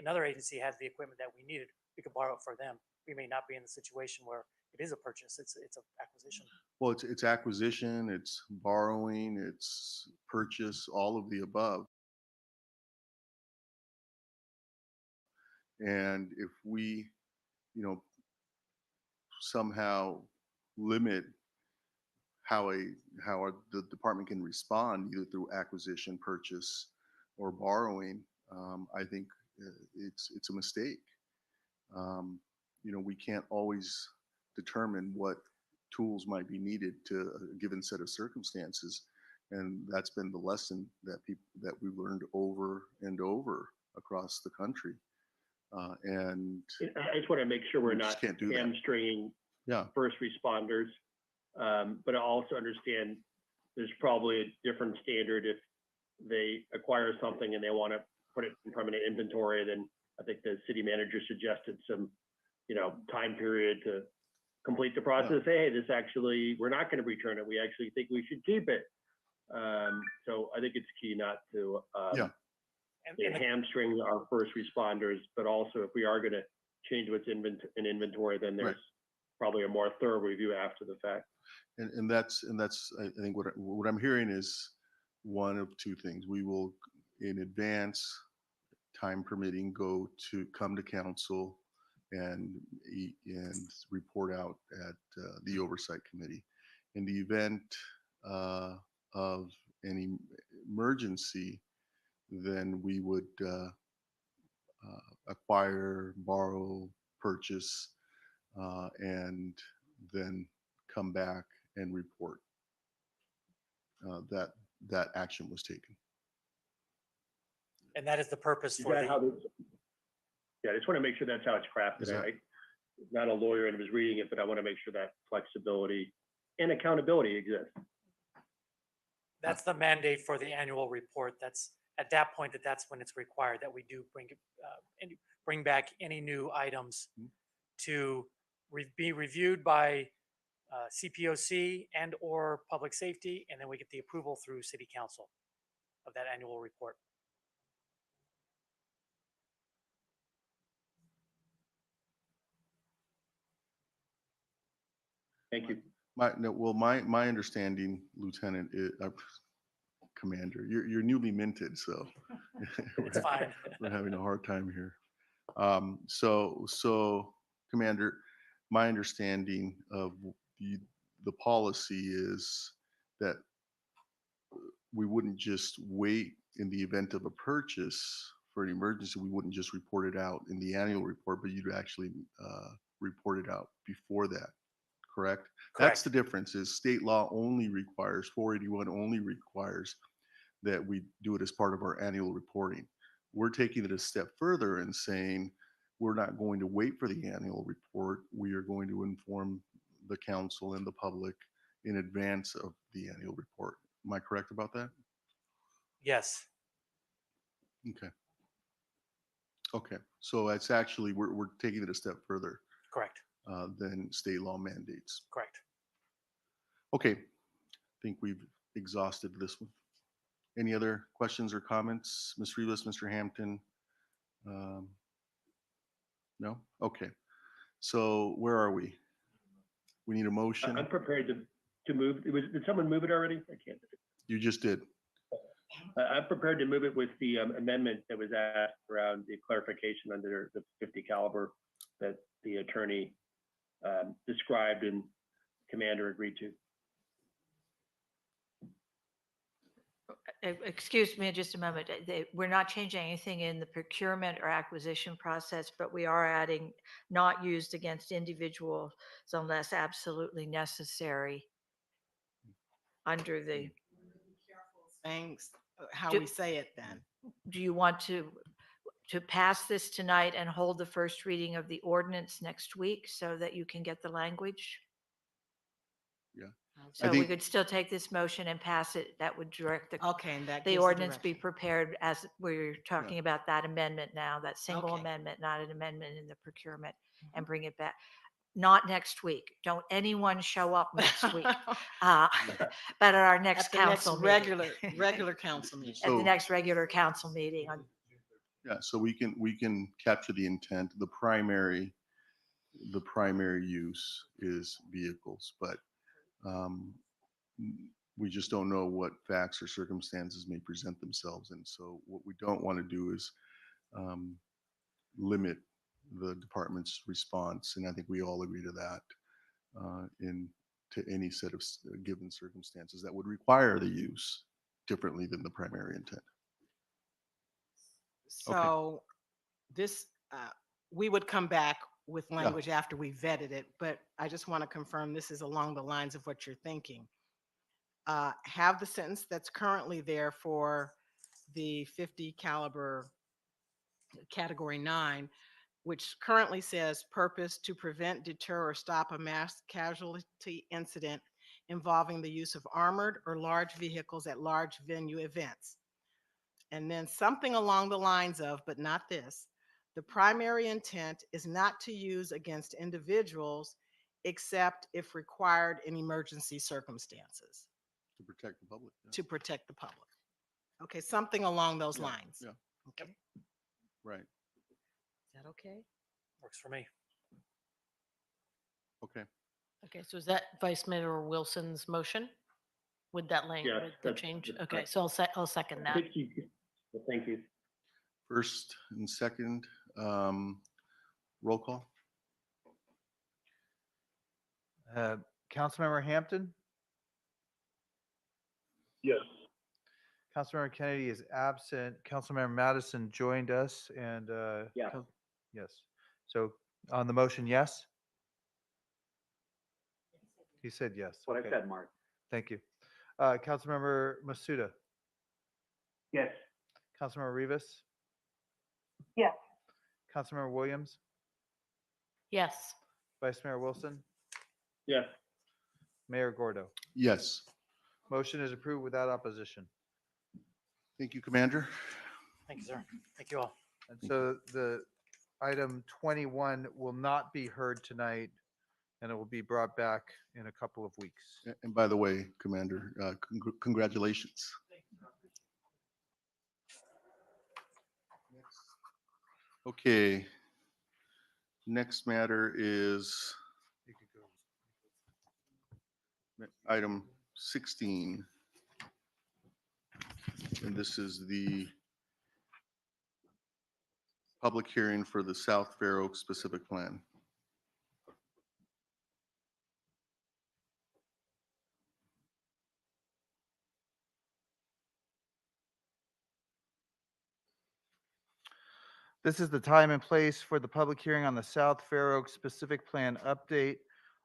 another agency has the equipment that we needed, we could borrow it for them. We may not be in the situation where it is a purchase, it's an acquisition. Well, it's acquisition, it's borrowing, it's purchase, all of the above. And if we, somehow limit how the department can respond, either through acquisition, purchase, or borrowing, I think it's a mistake. We can't always determine what tools might be needed to a given set of circumstances, and that's been the lesson that we've learned over and over across the country. And I just want to make sure we're not can't do that. hamstringing Yeah. first responders. But I also understand there's probably a different standard if they acquire something and they want to put it in permanent inventory. Then I think the city manager suggested some, time period to complete the process. Hey, this actually, we're not going to return it. We actually think we should keep it. So I think it's key not to hamstring our first responders, but also if we are going to change what's in inventory, then there's probably a more thorough review after the fact. And that's I think what I'm hearing is one of two things. We will, in advance, time permitting, come to council and report out at the oversight committee. In the event of any emergency, then we would acquire, borrow, purchase, and then come back and report that action was taken. And that is the purpose Is for that the. how this? Yeah, I just want to make sure that's how it's crafted. I'm not a lawyer and was reading it, but I want to make sure that flexibility and accountability exists. That's the mandate for the annual report. That's at that point that's when it's required that we do bring back any new items to be reviewed by CPOC and or public safety, and then we get the approval through city council of that annual report. Thank you. My understanding, Lieutenant, Commander, you're newly minted, so It's fine. We're having a hard time here. So Commander, my understanding of the policy is that we wouldn't just wait in the event of a purchase for an emergency. We wouldn't just report it out in the annual report, but you'd actually report it out before that. Correct? That's the difference. Is state law only requires, 481 only requires that we do it as part of our annual reporting. We're taking it a step further and saying we're not going to wait for the annual report. We are going to inform the council and the public in advance of the annual report. Am I correct about that? Yes. Okay. Okay. So it's actually, we're taking it a step further. Correct. Than state law mandates. Correct. Okay. I think we've exhausted this one. Any other questions or comments? Ms. Rivas, Mr. Hampton? No? Okay. So where are we? We need a motion. I'm prepared to move. Did someone move it already? I can't. You just did. I'm prepared to move it with the amendment that was asked around the clarification under the 50 caliber that the attorney described and commander agreed to. Excuse me just a moment. We're not changing anything in the procurement or acquisition process, but we are adding not used against individuals unless absolutely necessary under the. Thanks. How Do- we say it then. Do you want to pass this tonight and hold the first reading of the ordinance next week so that you can get the language? Yeah. So we could still take this motion and pass it. That would direct and that the gives ordinance be direction. prepared as we're talking about that amendment now, that single Okay. amendment, not an amendment in the procurement, and bring it back. not next week. Don't anyone show up next week. Uh, But at our next At the next council meeting. regular council meeting. At the So- next regular council meeting on Yeah, so we can capture the intent. The primary use is vehicles, but we just don't know what facts or circumstances may present themselves. And so what we don't want to do is limit the department's response. And I think we all agree to that to any set of given circumstances that would require the use differently than the primary intent. So this, we would come back with language after we vetted it, but I just want to confirm this is along the lines of what you're thinking. Have the sentence that's currently there for the 50 caliber category 9, which currently says purpose to prevent, deter, or stop a mass casualty incident involving the use of armored or large vehicles at large venue events. And then something along the lines of, but not this, the primary intent is not to use against individuals except if required in emergency circumstances. To protect the public. To protect the public. Okay, something along those lines. Yeah. Okay. Right. Is that okay? Works for me. Okay. Okay, so is that Vice Mayor Wilson's motion with that language, Yes, with the that's- change? that's Okay, correct. so I'll second that. Thank you. Well, thank you. First and second, roll call. Councilmember Hampton, Yes. Councilmember Kennedy is absent. Councilmember Madison joined us and, Yeah. yes. So on the motion, yes? He said yes. That's what I Okay. said, Mark. Thank you. Councilmember Masuda, Yes. Councilmember Rivas, Yes. Councilmember Williams, Yes. Vice Mayor Wilson, Yes. Mayor Gordo. Yes. Motion is approved without opposition. Thank you, Commander. Thank you, sir. Thank you all. And so the item 21 will not be heard tonight, and it will be brought back in a couple of weeks. And by the way, Commander, congratulations. Okay. Next matter is item 16. And this is the public hearing for the South Fair Oaks specific plan. This is the time and place for the public hearing on the South Fair Oaks specific plan update.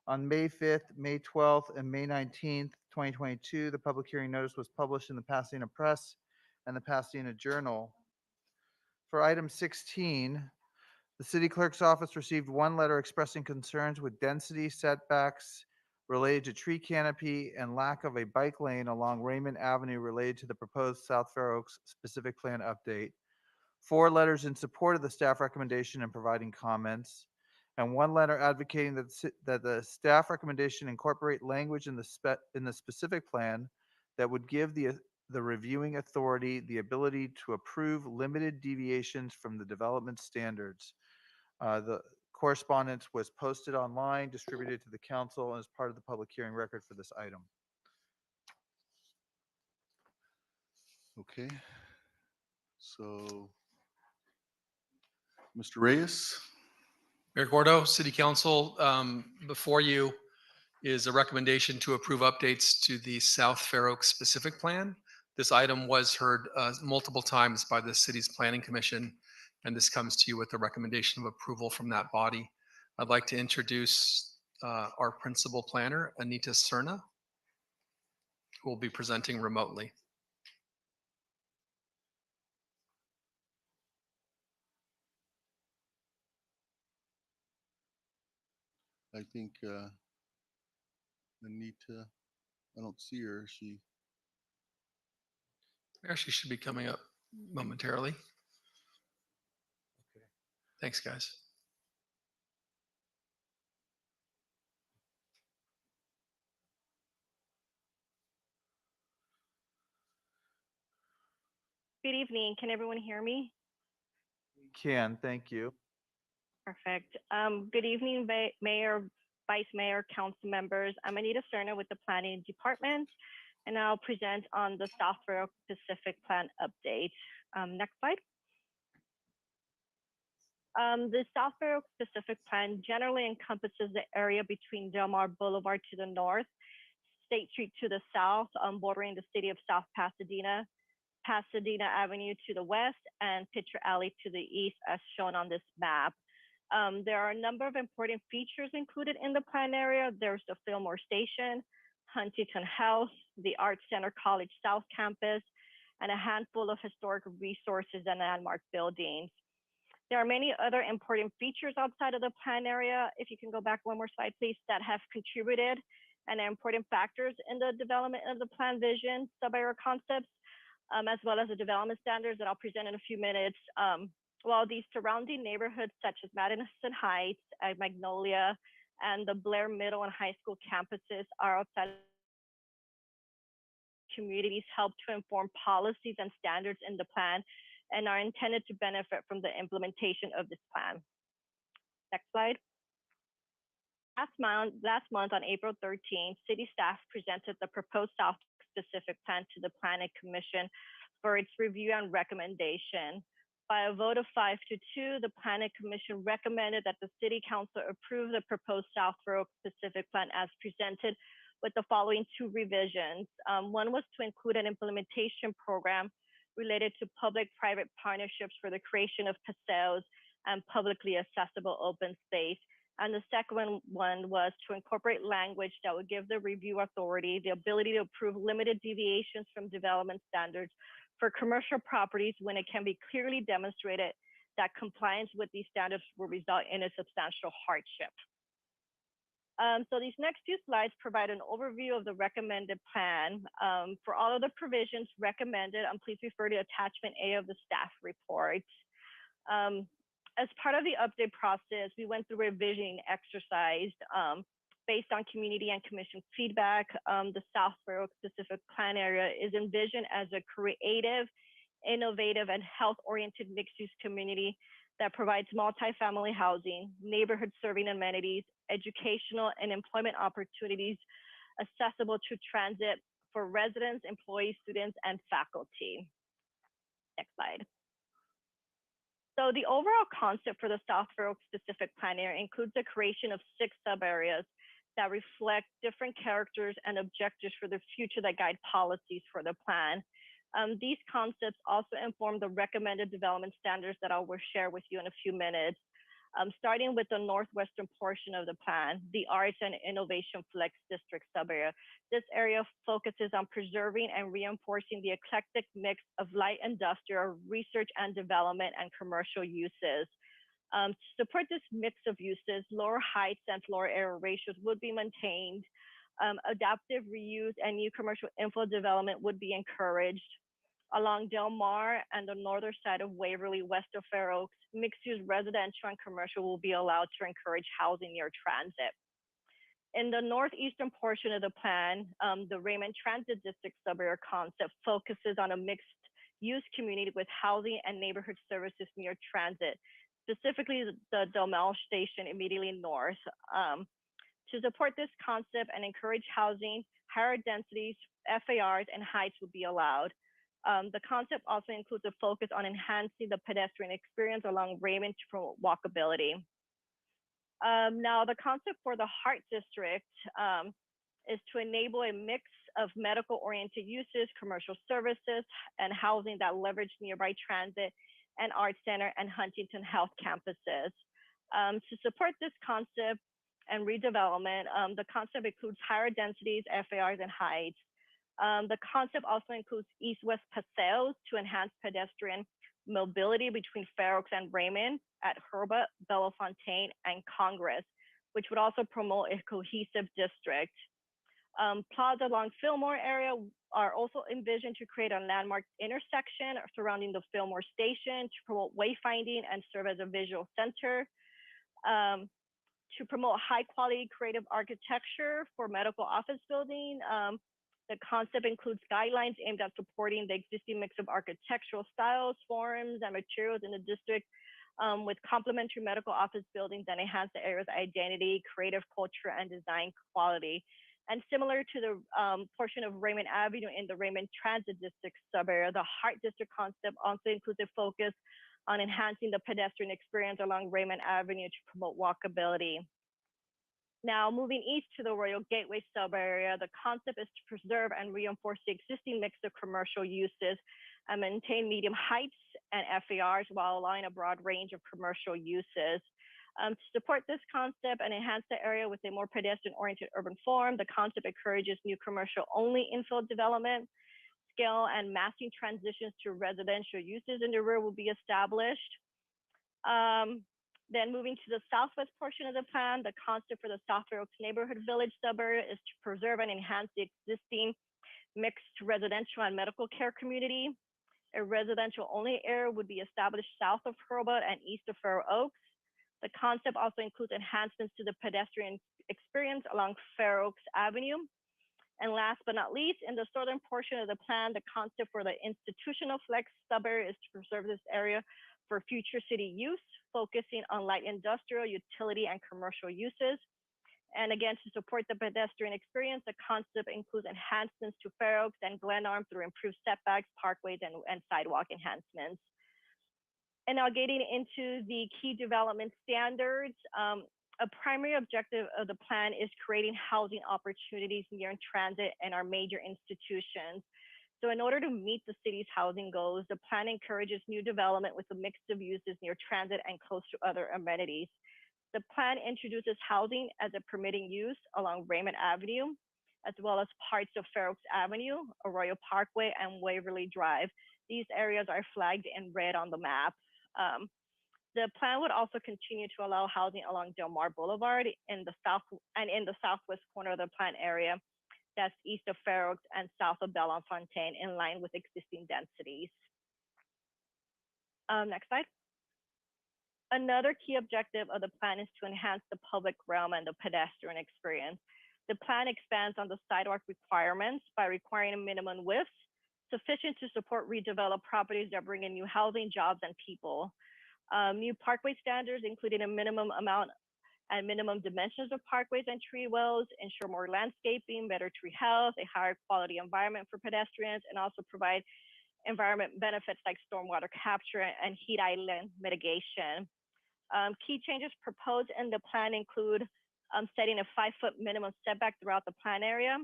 On May 5th, May 12th, and May 19th, 2022, the public hearing notice was published in the Pasadena Press and the Pasadena Journal. For item 16, the city clerk's office received one letter expressing concerns with density setbacks related to tree canopy and lack of a bike lane along Raymond Avenue related to the proposed South Fair Oaks specific plan update. 4 letters in support of the staff recommendation and providing comments, and 1 letter advocating that the staff recommendation incorporate language in the specific plan that would give the reviewing authority the ability to approve limited deviations from the development standards. The correspondence was posted online, distributed to the council, and as part of the public hearing record for this item. Okay. So, Mr. Reyes? Mayor Gordo, City Council, before you is a recommendation to approve updates to the South Fair Oaks specific plan. This item was heard multiple times by the city's planning commission, and this comes to you with a recommendation of approval from that body. I'd like to introduce our principal planner, Anita Cerna, who will be presenting remotely. I think Anita, I don't see her. She should be coming up momentarily. Thanks, guys. Good evening. Can everyone hear me? Can, thank you. Perfect. Good evening, Mayor, Vice Mayor, Council members. I'm Anita Cerna with the Planning Department, and I'll present on the South Fair Oaks Pacific Plan update. Next slide. The South Fair Oaks Pacific Plan generally encompasses the area between Del Mar Boulevard to the north, State Street to the south, bordering the city of South Pasadena, Pasadena Avenue to the west, and Pitcher Alley to the east, as shown on this map. There are a number of important features included in the plan area. There's the Fillmore Station, Huntington House, the Arts Center College South Campus, and a handful of historic resources and landmark buildings. There are many other important features outside of the plan area. If you can go back one more slide, please, that have contributed and are important factors in the development of the plan vision, sub-area concepts, as well as the development standards that I'll present in a few minutes. While these surrounding neighborhoods such as Madison Heights, Magnolia, and the Blair Middle and High School campuses are outside communities help to inform policies and standards in the plan and are intended to benefit from the implementation of this plan. Next slide. Last month on April 13th, city staff presented the proposed South Pacific Plan to the Planning Commission for its review and recommendation. By a vote of 5-2, the Planning Commission recommended that the City Council approve the proposed South Fair Oaks Pacific Plan as presented with the following two revisions. One was to include an implementation program related to public-private partnerships for the creation of paseos and publicly accessible open space. And the second one was to incorporate language that would give the review authority the ability to approve limited deviations from development standards for commercial properties when it can be clearly demonstrated that compliance with these standards will result in a substantial hardship. So these next few slides provide an overview of the recommended plan. For all of the provisions recommended, please refer to attachment A of the staff report. As part of the update process, we went through a revisioning exercise based on community and commission feedback. The South Fair Oaks Pacific Plan area is envisioned as a creative, innovative, and health-oriented mixed-use community that provides multifamily housing, neighborhood serving amenities, educational and employment opportunities accessible to transit for residents, employees, students, and faculty. Next slide. So the overall concept for the South Fair Oaks Pacific Plan area includes the creation of 6 sub-areas that reflect different characters and objectives for the future that guide policies for the plan. These concepts also inform the recommended development standards that I will share with you in a few minutes. Starting with the northwestern portion of the plan, the Arts and Innovation Flex District sub-area. This area focuses on preserving and reinforcing the eclectic mix of light industrial, research and development, and commercial uses. To support this mix of uses, lower heights and floor area ratios would be maintained. Adaptive reuse and new commercial infill development would be encouraged. Along Del Mar and the northern side of Waverly, west of Fair Oaks, mixed-use residential and commercial will be allowed to encourage housing near transit. In the northeastern portion of the plan, the Raymond Transit District sub-area concept focuses on a mixed-use community with housing and neighborhood services near transit, specifically the Del Mar station immediately north. To support this concept and encourage housing, higher densities, FARs, and heights would be allowed. The concept also includes a focus on enhancing the pedestrian experience along Raymond to promote walkability. Now, the concept for the Heart District is to enable a mix of medical-oriented uses, commercial services, and housing that leverage nearby transit and Art Center and Huntington Health campuses. To support this concept and redevelopment, the concept includes higher densities, FARs, and heights. The concept also includes east-west paseos to enhance pedestrian mobility between Fair Oaks and Raymond at Herba, Bellefontaine, and Congress, which would also promote a cohesive district. Plaza along Fillmore area are also envisioned to create a landmark intersection surrounding the Fillmore station to promote wayfinding and serve as a visual center. To promote high-quality creative architecture for medical office building, The concept includes guidelines aimed at supporting the existing mix of architectural styles, forms, and materials in the district, with complementary medical office buildings that enhance the area's identity, creative culture, and design quality. And similar to the portion of Raymond Avenue in the Raymond Transit District sub-area, the Heart District concept also includes a focus on enhancing the pedestrian experience along Raymond Avenue to promote walkability. Now, moving east to the Royal Gateway sub-area, the concept is to preserve and reinforce the existing mix of commercial uses and maintain medium heights and FARs while allowing a broad range of commercial uses. To support this concept and enhance the area with a more pedestrian-oriented urban form, the concept encourages new commercial-only infill development. Scale and massing transitions to residential uses in the rear will be established. Then moving to the southwest portion of the plan, the concept for the South Fair Oaks Neighborhood Village sub-area is to preserve and enhance the existing mixed residential and medical care community. A residential-only area would be established south of Hurlbut and east of Fair Oaks. The concept also includes enhancements to the pedestrian experience along Fair Oaks Avenue. And last but not least, in the southern portion of the plan, the concept for the institutional flex sub-area is to preserve this area for future city use, focusing on light industrial, utility, and commercial uses. And again, to support the pedestrian experience, the concept includes enhancements to Fair Oaks and Glenarm through improved setbacks, parkways, and sidewalk enhancements. And now getting into the key development standards, a primary objective of the plan is creating housing opportunities near transit and our major institutions. So in order to meet the city's housing goals, the plan encourages new development with a mix of uses near transit and close to other amenities. The plan introduces housing as a permitting use along Raymond Avenue, as well as parts of Fair Oaks Avenue, Arroyo Parkway, and Waverly Drive. These areas are flagged in red on the map. The plan would also continue to allow housing along Del Mar Boulevard in the southwest corner of the plan area. That's east of Fair Oaks and south of Bellefontaine, in line with existing densities. Next slide. Another key objective of the plan is to enhance the public realm and the pedestrian experience. The plan expands on the sidewalk requirements by requiring a minimum width sufficient to support redeveloped properties that bring in new housing, jobs, and people. New parkway standards, including a minimum amount and minimum dimensions of parkways and tree wells, ensure more landscaping, better tree health, a higher quality environment for pedestrians, and also provide environment benefits like stormwater capture and heat island mitigation. Key changes proposed in the plan include setting a 5-foot minimum setback throughout the plan area,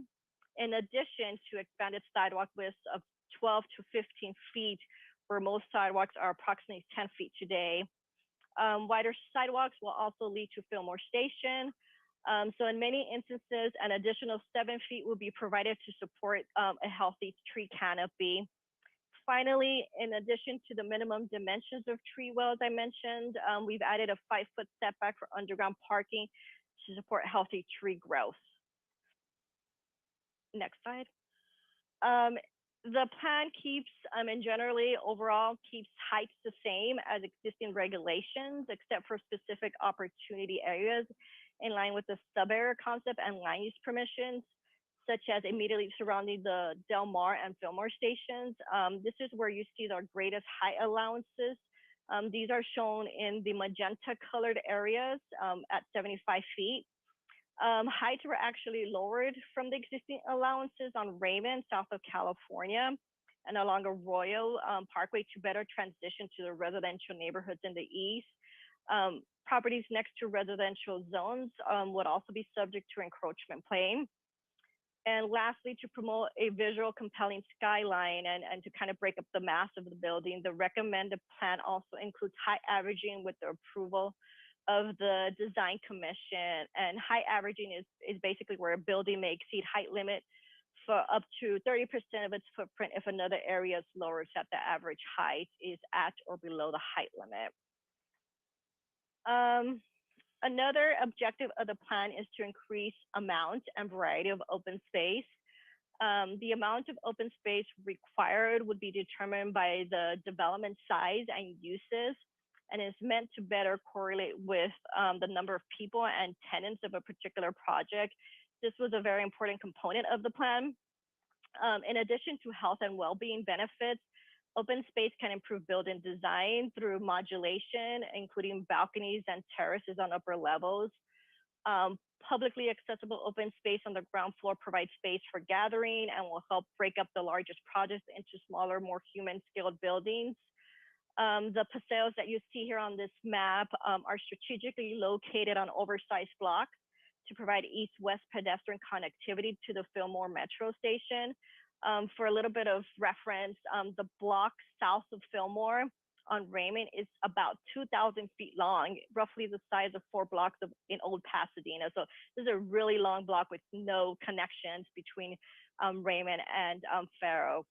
in addition to expanded sidewalk widths of 12 to 15 feet, where most sidewalks are approximately 10 feet today. Wider sidewalks will also lead to Fillmore Station. So in many instances, an additional 7 feet will be provided to support a healthy tree canopy. Finally, in addition to the minimum dimensions of tree wells I mentioned, we've added a 5-foot setback for underground parking to support healthy tree growth. Next slide. The plan keeps, and generally overall keeps heights the same as existing regulations, except for specific opportunity areas in line with the sub-area concept and land use permissions, such as immediately surrounding the Del Mar and Fillmore stations. This is where you see our greatest height allowances. These are shown in the magenta colored areas at 75 feet. Heights were actually lowered from the existing allowances on Raymond, south of California, and along Arroyo Parkway to better transition to the residential neighborhoods in the east. Properties next to residential zones would also be subject to encroachment claim. And lastly, to promote a visual compelling skyline and to kind of break up the mass of the building, the recommended plan also includes height averaging with the approval of the design commission. And height averaging is basically where a building may exceed height limit for up to 30% of its footprint if another area is lower, so that the average height is at or below the height limit. Another objective of the plan is to increase amount and variety of open space. The amount of open space required would be determined by the development size and uses, and is meant to better correlate with the number of people and tenants of a particular project. This was a very important component of the plan. In addition to health and well-being benefits, open space can improve building design through modulation, including balconies and terraces on upper levels. Publicly accessible open space on the ground floor provides space for gathering and will help break up the largest projects into smaller, more human-scaled buildings. The paseos that you see here on this map are strategically located on oversized blocks to provide east-west pedestrian connectivity to the Fillmore Metro Station. For a little bit of reference, the block south of Fillmore on Raymond is about 2,000 feet long, roughly the size of 4 blocks in Old Pasadena. So this is a really long block with no connections between Raymond and Fair Oaks.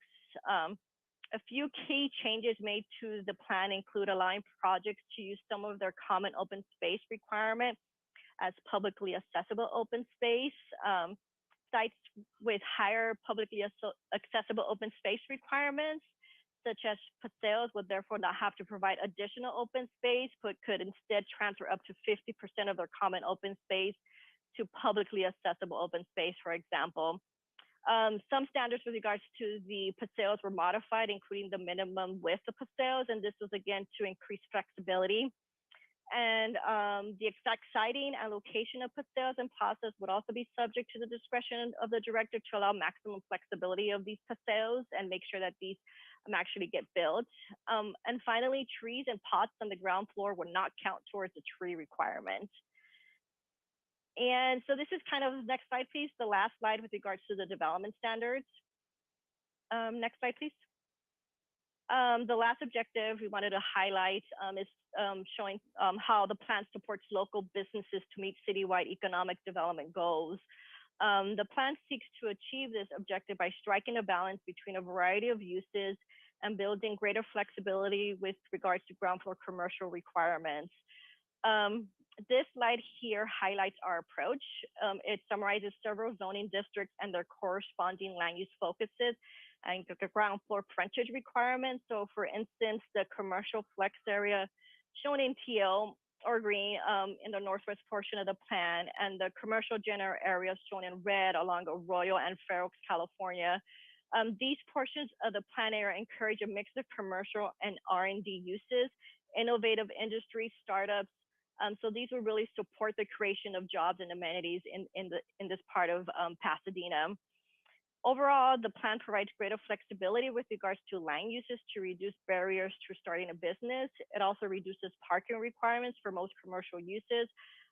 A few key changes made to the plan include allowing projects to use some of their common open space requirement as publicly accessible open space. Sites with higher publicly accessible open space requirements, such as paseos, would therefore not have to provide additional open space, but could instead transfer up to 50% of their common open space to publicly accessible open space, for example. Some standards with regards to the paseos were modified, including the minimum width of paseos, and this was again to increase flexibility. And the exact siting and location of paseos and plazas would also be subject to the discretion of the director to allow maximum flexibility of these paseos and make sure that these actually get built. And finally, trees and pots on the ground floor would not count towards the tree requirement. And so this is kind of, next slide, please, the last slide with regards to the development standards. Next slide, please. The last objective we wanted to highlight is showing how the plan supports local businesses to meet citywide economic development goals. The plan seeks to achieve this objective by striking a balance between a variety of uses and building greater flexibility with regards to ground floor commercial requirements. This slide here highlights our approach. It summarizes several zoning districts and their corresponding land use focuses and the ground floor frontage requirements. So for instance, the commercial flex area shown in teal or green in the northwest portion of the plan, and the commercial general areas shown in red along Arroyo and Fair Oaks, California. These portions of the plan area encourage a mix of commercial and R&D uses, innovative industry startups. So these will really support the creation of jobs and amenities in this part of Pasadena. Overall, the plan provides greater flexibility with regards to land uses to reduce barriers to starting a business. It also reduces parking requirements for most commercial uses,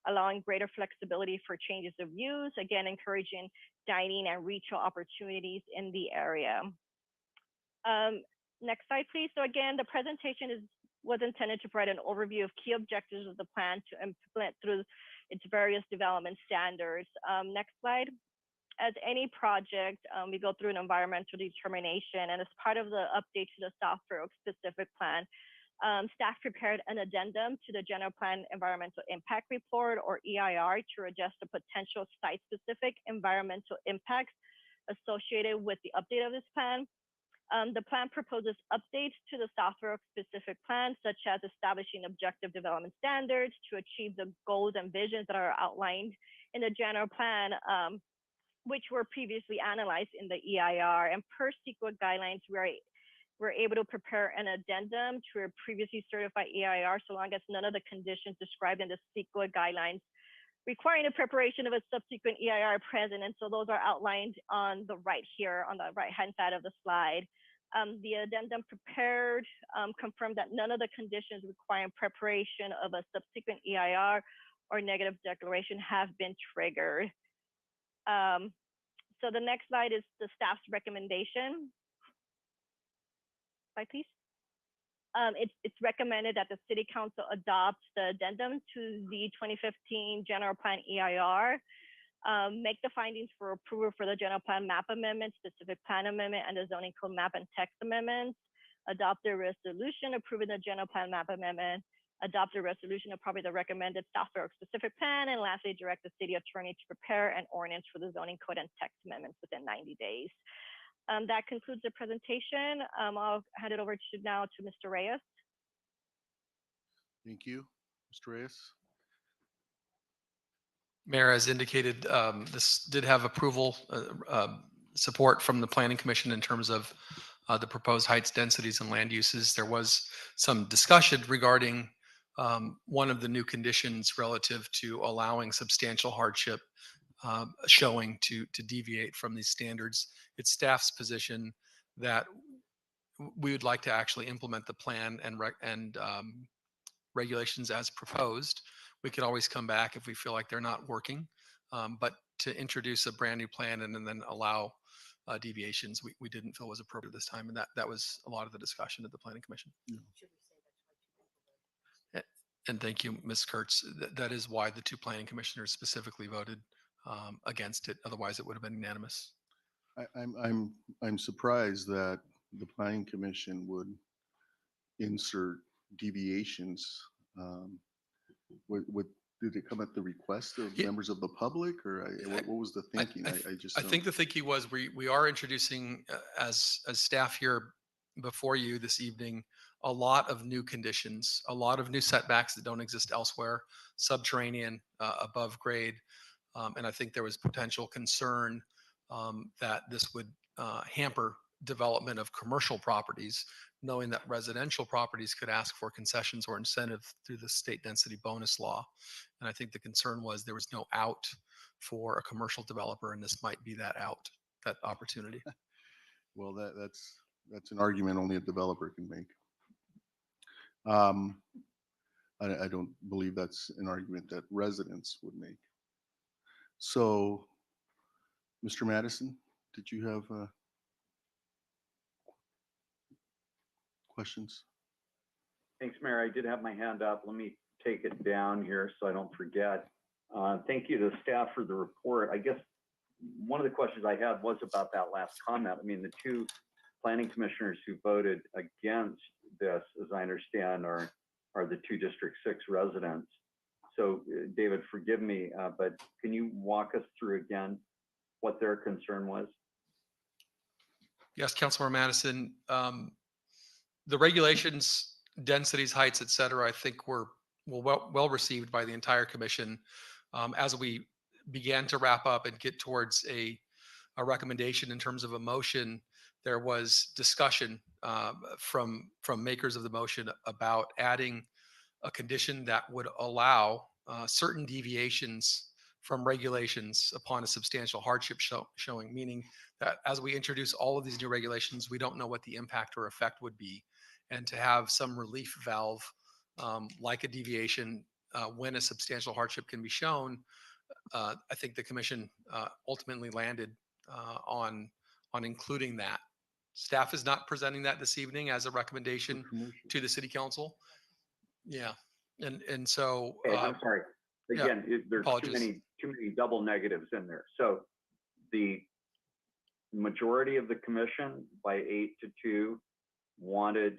allowing greater flexibility for changes of use, again, encouraging dining and retail opportunities in the area. Next slide, please. So again, the presentation was intended to provide an overview of key objectives of the plan to implement through its various development standards. Next slide. As any project, we go through an environmental determination, and as part of the update to the South Fair Oaks specific plan, staff prepared an addendum to the General Plan Environmental Impact Report, or EIR, to address the potential site-specific environmental impacts associated with the update of this plan. The plan proposes updates to the South Fair Oaks specific plan, such as establishing objective development standards to achieve the goals and visions that are outlined in the general plan, which were previously analyzed in the EIR. And per CEQA guidelines, we're able to prepare an addendum to a previously certified EIR so long as none of the conditions described in the CEQA guidelines requiring the preparation of a subsequent EIR are present. And so those are outlined on the right here on the right-hand side of the slide. The addendum prepared confirmed that none of the conditions requiring preparation of a subsequent EIR or negative declaration have been triggered. So the next slide is the staff's recommendation. Slide, please. It's recommended that the City Council adopts the addendum to the 2015 General Plan EIR, make the findings for approval for the General Plan Map Amendment, Specific Plan Amendment, and the Zoning Code Map and Text Amendments, adopt a resolution approving the General Plan Map Amendment, adopt a resolution approving the recommended South Fair Oaks specific plan, and lastly, direct the city attorney to prepare an ordinance for the zoning code and text amendments within 90 days. That concludes the presentation. I'll hand it over now to Mr. Reyes. Thank you. Mr. Reyes. Mayor, as indicated, this did have approval support from the Planning Commission in terms of the proposed heights, densities, and land uses. There was some discussion regarding one of the new conditions relative to allowing substantial hardship showing to deviate from these standards. It's staff's position that we would like to actually implement the plan and regulations as proposed. We could always come back if we feel like they're not working, but to introduce a brand new plan and then allow deviations, we didn't feel was appropriate this time, and that was a lot of the discussion at the Planning Commission. And thank you, Ms. Kurtz. That is why the two planning commissioners specifically voted against it. Otherwise, it would have been unanimous. I'm surprised that the planning commission would insert deviations. Did it come at the request of members of the public, or what was the thinking? I think the thinking was we are introducing as staff here before you this evening a lot of new conditions, a lot of new setbacks that don't exist elsewhere, subterranean, above grade, and I think there was potential concern that this would hamper development of commercial properties, knowing that residential properties could ask for concessions or incentive through the state density bonus law. And I think the concern was there was no out for a commercial developer, and this might be that out, that opportunity. Well, that's an argument only a developer can make. I don't believe that's an argument that residents would make. So, Mr. Madison, did you have questions? Thanks, Mayor. I did have my hand up. Let me take it down here so I don't forget. Thank you to staff for the report. I guess one of the questions I had was about that last comment. I mean, the two planning commissioners who voted against this, as I understand, are the two District 6 residents. So, David, forgive me, but can you walk us through again what their concern was? Yes, Councilmember Madison. The regulations, densities, heights, et cetera, I think were well received by the entire commission. As we began to wrap up and get towards a recommendation in terms of a motion, there was discussion from makers of the motion about adding a condition that would allow certain deviations from regulations upon a substantial hardship showing, meaning that as we introduce all of these new regulations, we don't know what the impact or effect would be. And to have some relief valve like a deviation when a substantial hardship can be shown, I think the commission ultimately landed on including that. Staff is not presenting that this evening as a recommendation to the city council. Yeah, and so. Okay, I'm sorry. Again, yeah, there's too many double negatives in there. So the majority of the commission by 8-2 wanted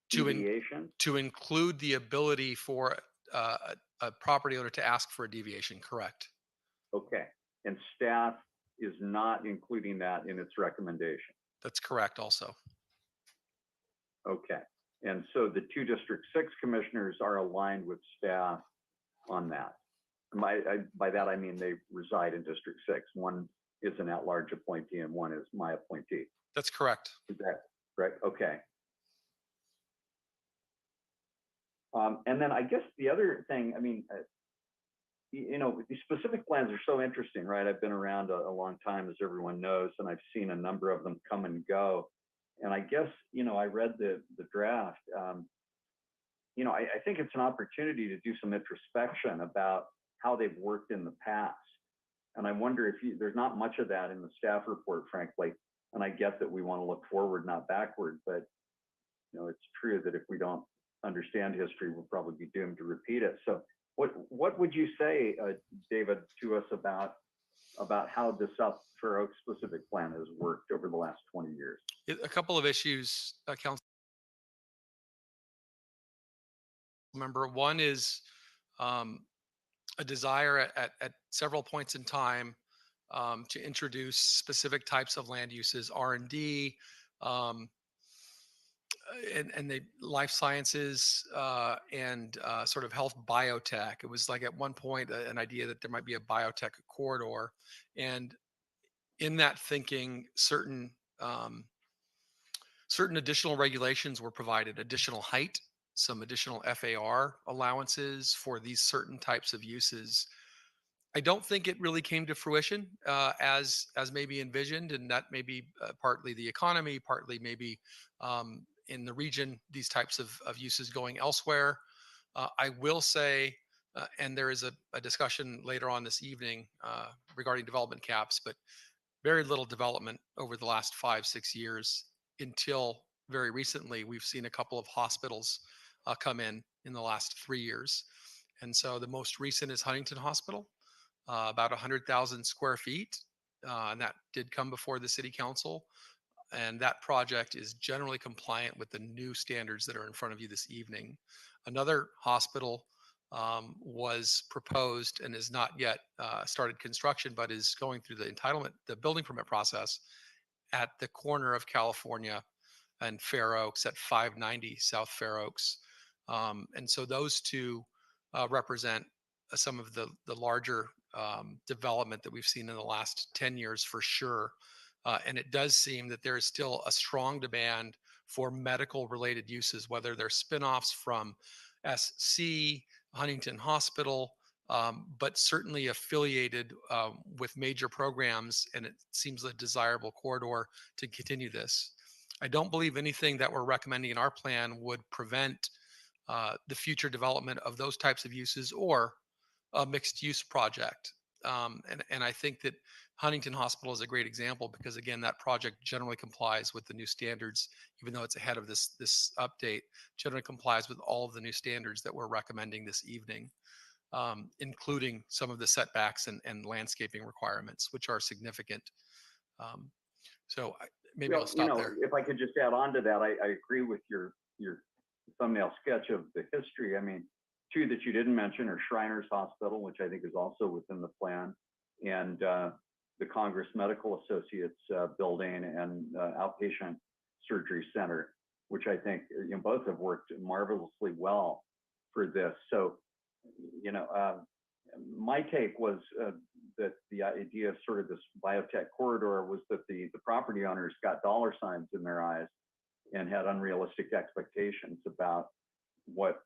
deviation to include the ability for a property owner to ask for a deviation. Correct. Okay, and staff is not including that in its recommendation. That's correct also. Okay, and so the two District 6 commissioners are aligned with staff on that. By that I mean they reside in District 6. One is an at-large appointee and one is my appointee. That's correct. Is that right? Okay. And then I guess the other thing, I mean, you know, these specific plans are so interesting, right? I've been around a long time, as everyone knows, and I've seen a number of them come and go. And I guess, you know, I read the draft. You know, I think it's an opportunity to do some introspection about how they've worked in the past. And I wonder if there's not much of that in the staff report, frankly. And I get that we want to look forward, not backward. But, you know, it's true that if we don't understand history, we'll probably be doomed to repeat it. So what would you say, David, to us about how the South Fair Oaks specific plan has worked over the last 20 years? A couple of issues, Council Member. One is a desire at several points in time to introduce specific types of land uses, R&D, and the life sciences and sort of health biotech. It was like at one point an idea that there might be a biotech corridor, and in that thinking, certain additional regulations were provided, additional height, some additional FAR allowances for these certain types of uses. I don't think it really came to fruition as maybe envisioned, and that may be partly the economy, partly maybe in the region these types of uses going elsewhere. I will say, and there is a discussion later on this evening regarding development caps, but very little development over the last 5, 6 years until very recently. We've seen a couple of hospitals come in the last 3 years. And so the most recent is Huntington Hospital, about 100,000 square feet. And that did come before the city council. And that project is generally compliant with the new standards that are in front of you this evening. Another hospital was proposed and is not yet started construction, but is going through the building permit process at the corner of California and Fair Oaks at 590 South Fair Oaks. And so those two represent some of the larger development that we've seen in the last 10 years for sure. And it does seem that there is still a strong demand for medical related uses, whether they're spinoffs from SC, Huntington Hospital, but certainly affiliated with major programs. And it seems a desirable corridor to continue this. I don't believe anything that we're recommending in our plan would prevent the future development of those types of uses or a mixed use project. And I think that Huntington Hospital is a great example because again, that project generally complies with the new standards, even though it's ahead of this update, generally complies with all of the new standards that we're recommending this evening, including some of the setbacks and landscaping requirements, which are significant. Maybe Well, I'll stop there. If I could just add on to that, I agree with your thumbnail sketch of the history. I mean, two that you didn't mention are Shriners Hospital, which I think is also within the plan, and the Congress Medical Associates building and outpatient surgery center, which I think both have worked marvelously well for this. So, my take was that the idea of sort of this biotech corridor was that the property owners got dollar signs in their eyes and had unrealistic expectations about what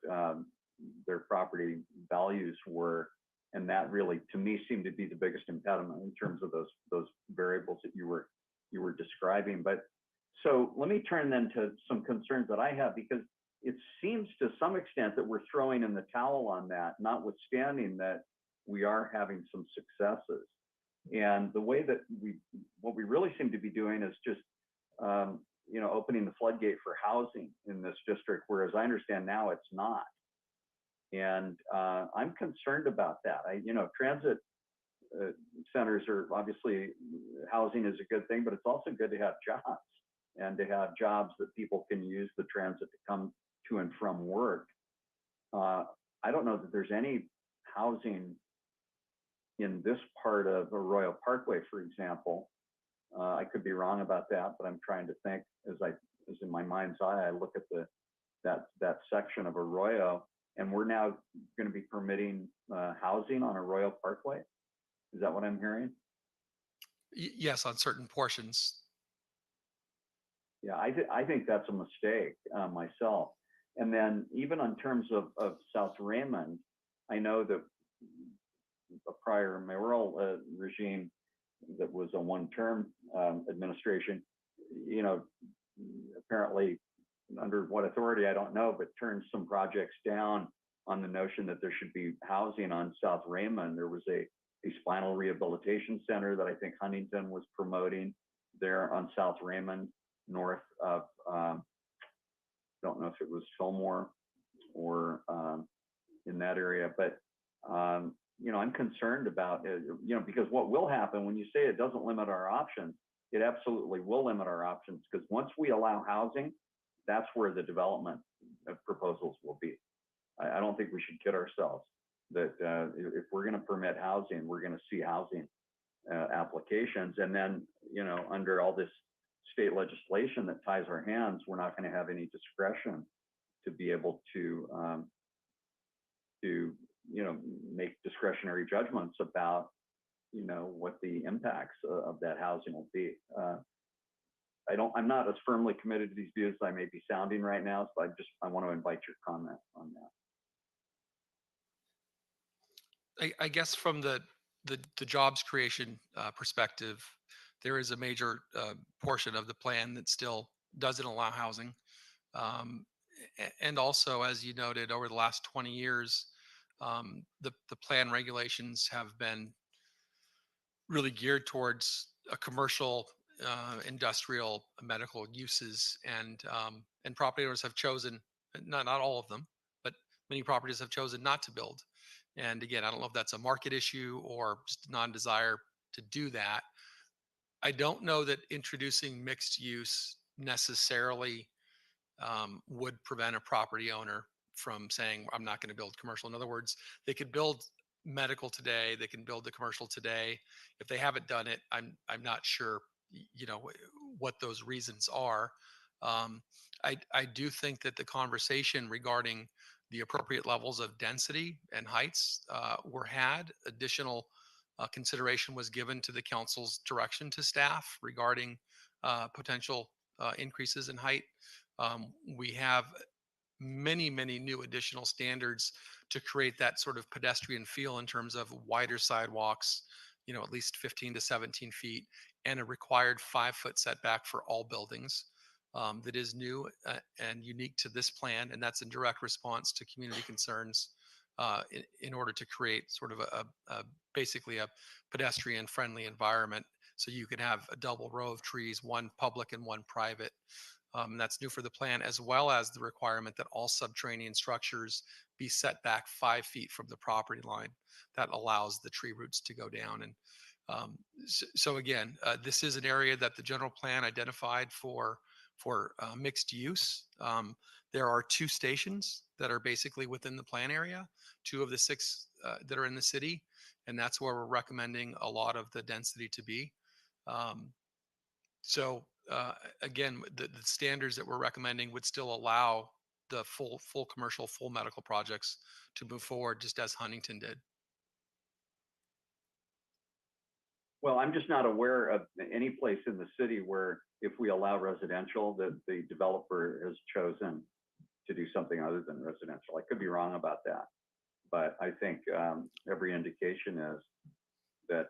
their property values were. And that really, to me, seemed to be the biggest impediment in terms of those variables that you were describing. But so let me turn then to some concerns that I have, because it seems to some extent that we're throwing in the towel on that, notwithstanding that we are having some successes. And the way that what we really seem to be doing is just, opening the floodgate for housing in this district, whereas I understand now it's not. And I'm concerned about that. Transit centers are obviously, housing is a good thing, but it's also good to have jobs and to have jobs that people can use the transit to come to and from work. I don't know that there's any housing in this part of Arroyo Parkway, for example. I could be wrong about that, but I'm trying to think as in my mind's eye, I look at that section of Arroyo, and we're now going to be permitting housing on Arroyo Parkway. Is that what I'm hearing? Yes, on certain portions. Yeah, I think that's a mistake myself. And then even in terms of South Raymond, I know that a prior mayoral regime that was a one-term administration, apparently under what authority, I don't know, but turned some projects down on the notion that there should be housing on South Raymond. There was a spinal rehabilitation center that I think Huntington was promoting there on South Raymond, north of, don't know if it was Fillmore or in that area, but I'm concerned about it, because what will happen when you say it doesn't limit our options, it absolutely will limit our options, because once we allow housing, that's where the development proposals will be. I don't think we should kid ourselves that if we're going to permit housing, we're going to see housing applications. And then, under all this state legislation that ties our hands, we're not going to have any discretion to be able to make discretionary judgments about what the impacts of that housing will be. I'm not as firmly committed to these views as I may be sounding right now, so I want to invite your comment on that. I guess from the jobs creation perspective, there is a major portion of the plan that still doesn't allow housing. And also, as you noted, over the last 20 years, the plan regulations have been really geared towards a commercial, industrial, medical uses, and property owners have chosen, not all of them, but many properties have chosen not to build. And again, I don't know if that's a market issue or just a non-desire to do that. I don't know that introducing mixed use necessarily would prevent a property owner from saying, I'm not going to build commercial. In other words, they could build medical today, they can build the commercial today. If they haven't done it, I'm not sure, what those reasons are. I do think that the conversation regarding the appropriate levels of density and heights were had. Additional consideration was given to the council's direction to staff regarding potential increases in height. We have many, many new additional standards to create that sort of pedestrian feel in terms of wider sidewalks, at least 15 to 17 feet, and a required 5-foot setback for all buildings. That is new and unique to this plan, and that's in direct response to community concerns in order to create sort of basically a pedestrian friendly environment, so you can have a double row of trees, one public and one private. That's new for the plan, as well as the requirement that all subterranean structures be set back 5 feet from the property line. That allows the tree roots to go down. And so again, this is an area that the general plan identified for mixed use. There are 2 stations that are basically within the plan area, 2 of the 6 that are in the city, and that's where we're recommending a lot of the density to be. So again, the standards that we're recommending would still allow the full commercial, full medical projects to move forward, just as Huntington did. Well, I'm just not aware of any place in the city where if we allow residential, that the developer has chosen to do something other than residential. I could be wrong about that, but I think every indication is that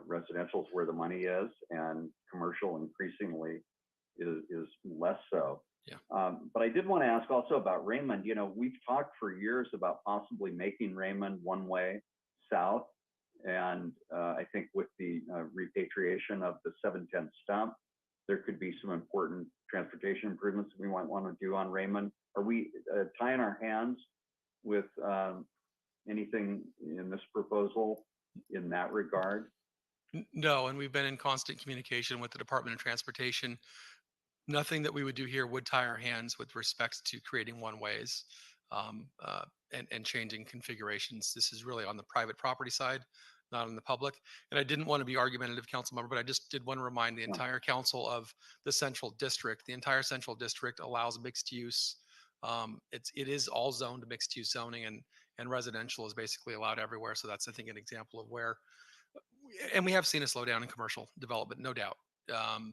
residential is where the money is, and commercial increasingly is less so. Yeah. But I did want to ask also about Raymond. We've talked for years about possibly making Raymond one way south, and I think with the repatriation of the 710 stump, there could be some important transportation improvements that we might want to do on Raymond. Are we tying our hands with anything in this proposal in that regard? No, and we've been in constant communication with the Department of Transportation. Nothing that we would do here would tie our hands with respect to creating one-ways and changing configurations. This is really on the private property side, not on the public. And I didn't want to be argumentative, council member, but I just did want to remind the entire council of the Central District. The entire Central District allows mixed use. It is all zoned mixed use zoning, and residential is basically allowed everywhere. So that's, I think, an example of where, and we have seen a slowdown in commercial development, no doubt,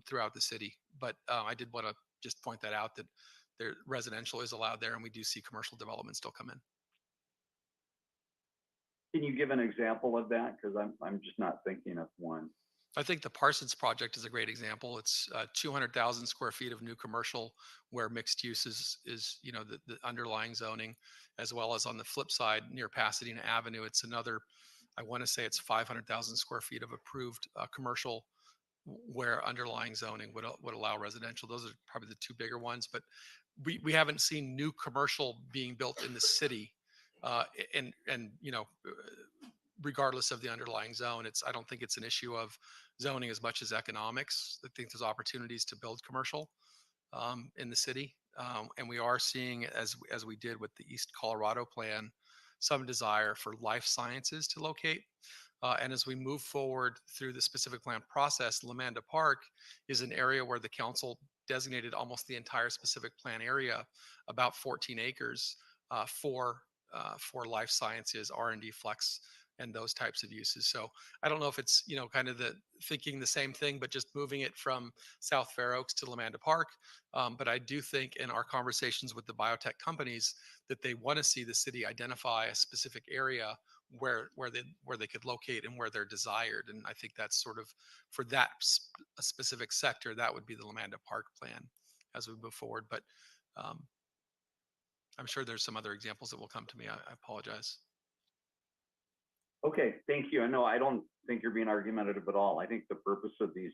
throughout the city. But I did want to just point that out, that there residential is allowed there, and we do see commercial development still come in. Can you give an example of that? Because I'm just not thinking of one. I think the Parsons project is a great example. It's 200,000 square feet of new commercial, where mixed use is the underlying zoning, as well as on the flip side near Pasadena Avenue. It's another, I want to say it's 500,000 square feet of approved commercial, where underlying zoning would allow residential. Those are probably the 2 bigger ones, but we haven't seen new commercial being built in the city, and regardless of the underlying zone. I don't think it's an issue of zoning as much as economics. I think there's opportunities to build commercial in the city, and we are seeing, as we did with the East Colorado plan, some desire for life sciences to locate. And as we move forward through the specific plan process, Lamanda Park is an area where the council designated almost the entire specific plan area, about 14 acres, for life sciences, R&D flex and those types of uses. So I don't know if it's, kind of the thinking the same thing, but just moving it from South Fair Oaks to Lamanda Park. But I do think in our conversations with the biotech companies that they want to see the city identify a specific area where they could locate and where they're desired. And I think that's sort of for that a specific sector, that would be the Lamanda Park plan as we move forward. But I'm sure there's some other examples that will come to me. I apologize. Okay, thank you. I don't think you're being argumentative at all. I think the purpose of these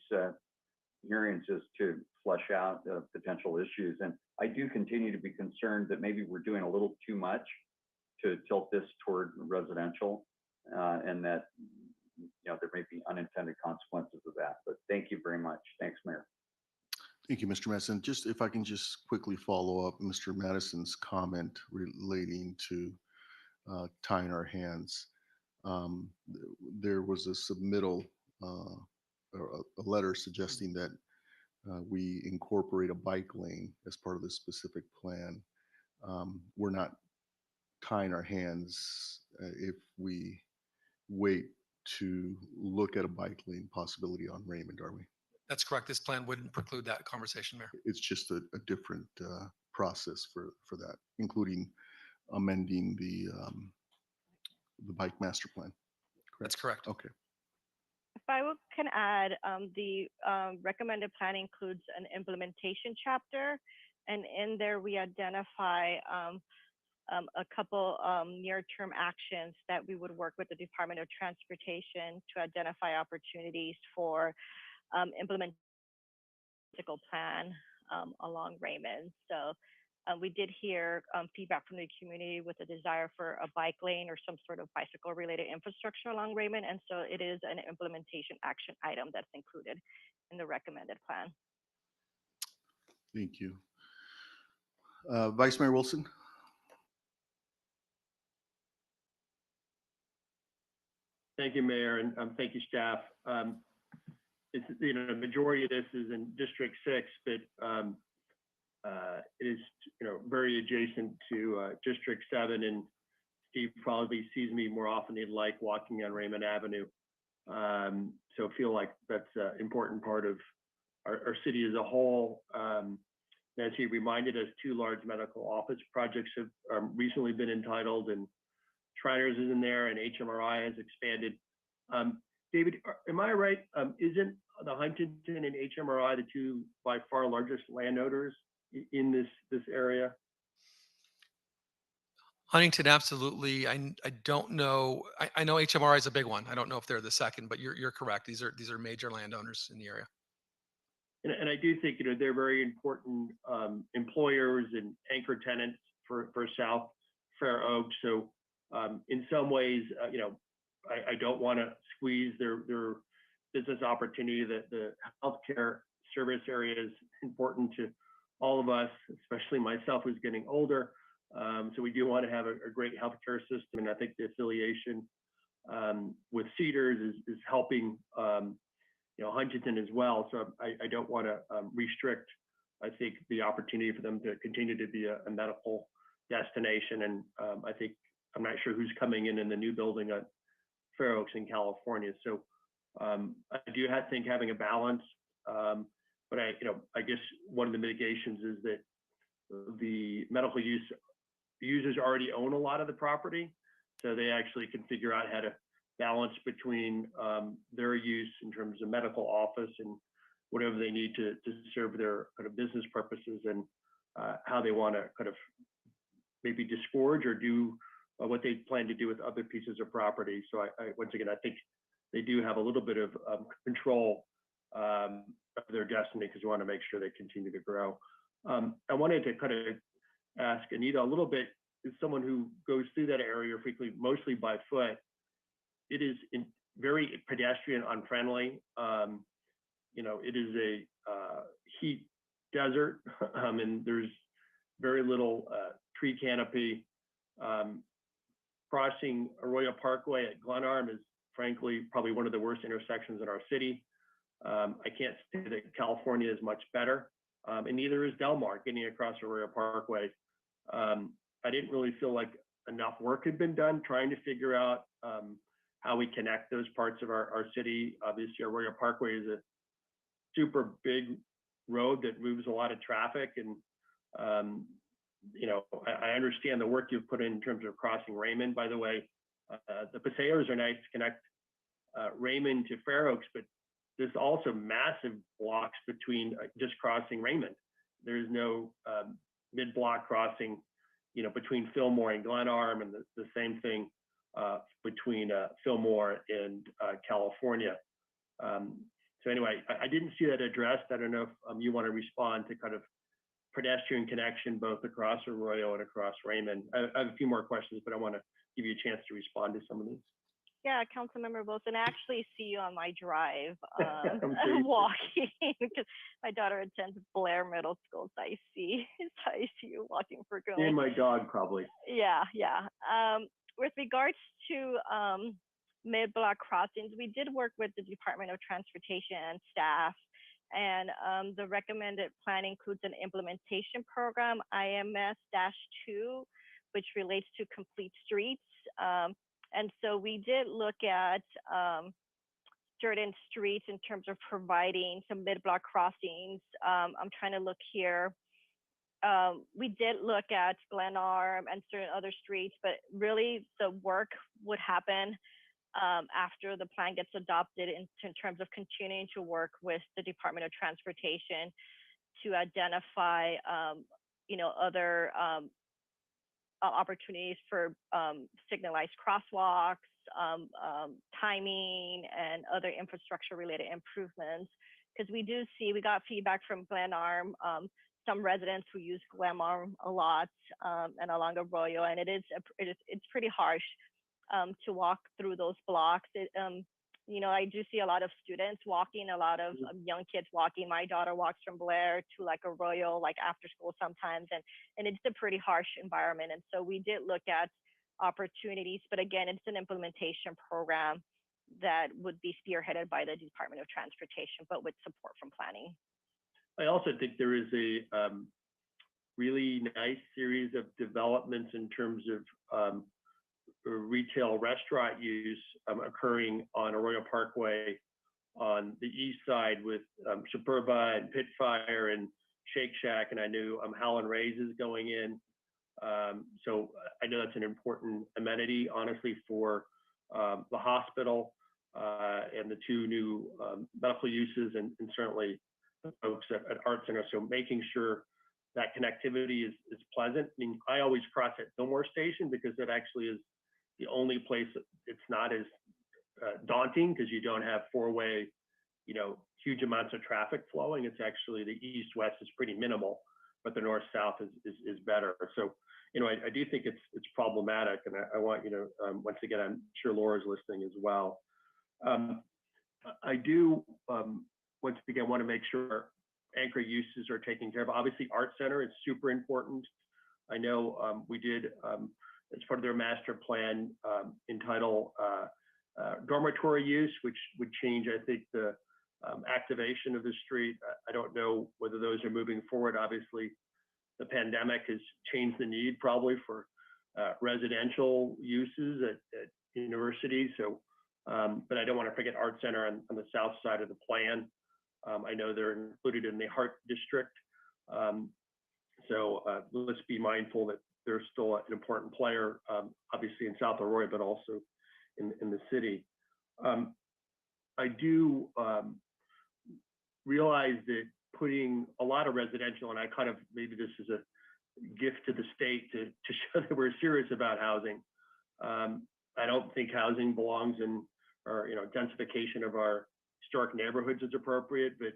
hearings is to flesh out potential issues. And I do continue to be concerned that maybe we're doing a little too much to tilt this toward residential, and that there may be unintended consequences of that. But thank you very much. Thanks, Mayor. Thank you, Mr. Madison. Just if I can just quickly follow up Mr. Madison's comment relating to tying our hands. There was a submittal, or a letter suggesting that we incorporate a bike lane as part of this specific plan. We're not tying our hands if we wait to look at a bike lane possibility on Raymond, are we? That's correct. This plan wouldn't preclude that conversation, Mayor. It's just a different process for that, including amending the bike master plan. That's correct. Okay. If I can add, the recommended plan includes an implementation chapter, and in there we identify a couple near-term actions that we would work with the Department of Transportation to identify opportunities for implementing plan along Raymond. So we did hear feedback from the community with a desire for a bike lane or some sort of bicycle-related infrastructure along Raymond, and so it is an implementation action item that's included in the recommended plan. Thank you. Vice Mayor Wilson. Thank you, Mayor, and thank you, staff. It's, the majority of this is in District 6, but it is, very adjacent to District 7, and Steve probably sees me more often than he'd like walking on Raymond Avenue. So I feel like that's an important part of our city as a whole. As he reminded us, 2 large medical office projects have recently been entitled, and Shriners is in there, and HMRI has expanded. David, am I right? Isn't the Huntington and HMRI the 2 by far largest landowners in this area? Huntington, absolutely. I don't know. I know HMRI is a big one. I don't know if they're the second, but you're correct. These are major landowners in the area. And I do think they're very important employers and anchor tenants for South Fair Oaks. So in some ways, I don't want to squeeze their business opportunity. That the healthcare service area is important to all of us, especially myself, who's getting older. So we do want to have a great healthcare system, and I think the affiliation with Cedars is helping. Huntington as well. So I don't want to restrict, I think, the opportunity for them to continue to be a medical destination. And I think, I'm not sure who's coming in the new building at Fair Oaks in California. So I do think having a balance, but I guess one of the mitigations is that the medical users already own a lot of the property. So they actually can figure out how to balance between their use in terms of medical office and whatever they need to serve their kind of business purposes, and how they want to kind of maybe disgorge or do what they plan to do with other pieces of property. So I once again, I think they do have a little bit of control of their destiny, because we want to make sure they continue to grow. I wanted to kind of ask Anita a little bit, as someone who goes through that area frequently, mostly by foot. It is very pedestrian unfriendly. It is a heat desert, and there's very little tree canopy. Crossing Arroyo Parkway at Glenarm is frankly probably one of the worst intersections in our city. I can't say that California is much better, and neither is Del Mar getting across Arroyo Parkway. I didn't really feel like enough work had been done trying to figure out how we connect those parts of our city. Obviously, Arroyo Parkway is a super big road that moves a lot of traffic, and I understand the work you've put in terms of crossing Raymond. By the way, the paseos are nice to connect Raymond to Fair Oaks, but there's also massive blocks between just crossing Raymond. There's no mid-block crossing, between Fillmore and Glenarm, and the same thing between Fillmore and California. So anyway, I didn't see that addressed. I don't know if you want to respond to kind of pedestrian connection both across Arroyo and across Raymond. I have a few more questions, but I want to give you a chance to respond to some of these. Yeah, Councilmember Wilson, I actually see you on my drive sure walking because my daughter attends Blair Middle School, so I see you walking frequently. And my dog probably. Yeah. With regards to mid-block crossings, we did work with the Department of Transportation and staff, and the recommended plan includes an implementation program, IMS-2, which relates to complete streets. And so we did look at certain streets in terms of providing some mid-block crossings. I'm trying to look here. We did look at Glenarm and certain other streets, but really the work would happen after the plan gets adopted in terms of continuing to work with the Department of Transportation to identify, other opportunities for signalized crosswalks, timing, and other infrastructure related improvements. Because we got feedback from Glenarm, some residents who use Glenarm a lot and along Arroyo, and it's pretty harsh to walk through those blocks. I do see a lot of students walking, a lot of young kids walking. My daughter walks from Blair to Arroyo, after school sometimes, and it's a pretty harsh environment. And so we did look at opportunities, but again, it's an implementation program that would be spearheaded by the Department of Transportation, but with support from planning. I also think there is a really nice series of developments in terms of retail restaurant use occurring on Arroyo Parkway on the east side with Superba and Pitfire and Shake Shack, and I knew Howlin' Ray's is going in. So I know that's an important amenity, honestly, for the hospital and the two new medical uses, and certainly the folks at Art Center. So making sure that connectivity is pleasant. I mean, I always cross at Fillmore Station because that actually is the only place it's not as daunting, because you don't have four-way, huge amounts of traffic flowing. It's actually the east-west is pretty minimal, but the north-south is better. So, I do think it's problematic, and I want once again, I'm sure Laura's listening as well. I do once again want to make sure anchor uses are taken care of. Obviously, Art Center is super important. I know we did. As part of their master plan, entitle dormitory use, which would change, I think, the activation of the street. I don't know whether those are moving forward. Obviously, the pandemic has changed the need probably for residential uses at universities. So, but I don't want to forget Art Center on the south side of the plan. I know they're included in the Heart District. So let's be mindful that they're still an important player, obviously in South Arroyo, but also in the city. I do realize that putting a lot of residential, and I kind of, maybe this is a gift to the state to show that we're serious about housing. I don't think housing belongs in, or densification of our historic neighborhoods is appropriate, but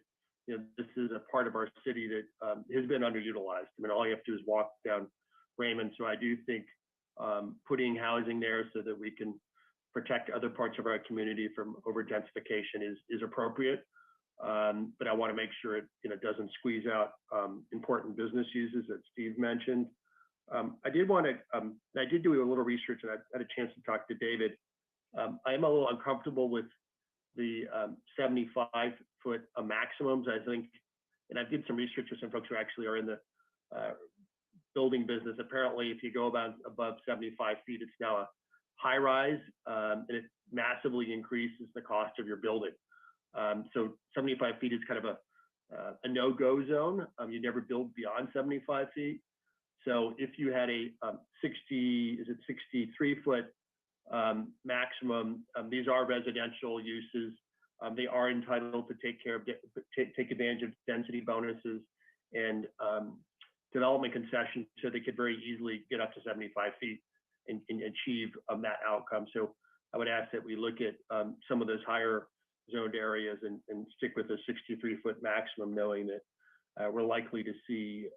this is a part of our city that has been underutilized. I mean, all you have to do is walk down Raymond. So I do think putting housing there so that we can protect other parts of our community from over-densification is appropriate. But I want to make sure it doesn't squeeze out important business uses that Steve mentioned. I did want to, I did do a little research, and I had a chance to talk to David. I am a little uncomfortable with the 75-foot maximums, I think, and I did some research with some folks who actually are in the building business. Apparently, if you go above 75 feet, it's now a high rise, and it massively increases the cost of your building. So 75 feet is kind of a no-go zone. You never build beyond 75 feet. So if you had a 63-foot maximum, these are residential uses. They are entitled to take advantage of density bonuses and development concessions, so they could very easily get up to 75 feet and achieve that outcome. So I would ask that we look at some of those higher zoned areas and stick with a 63-foot maximum, knowing that we're likely to see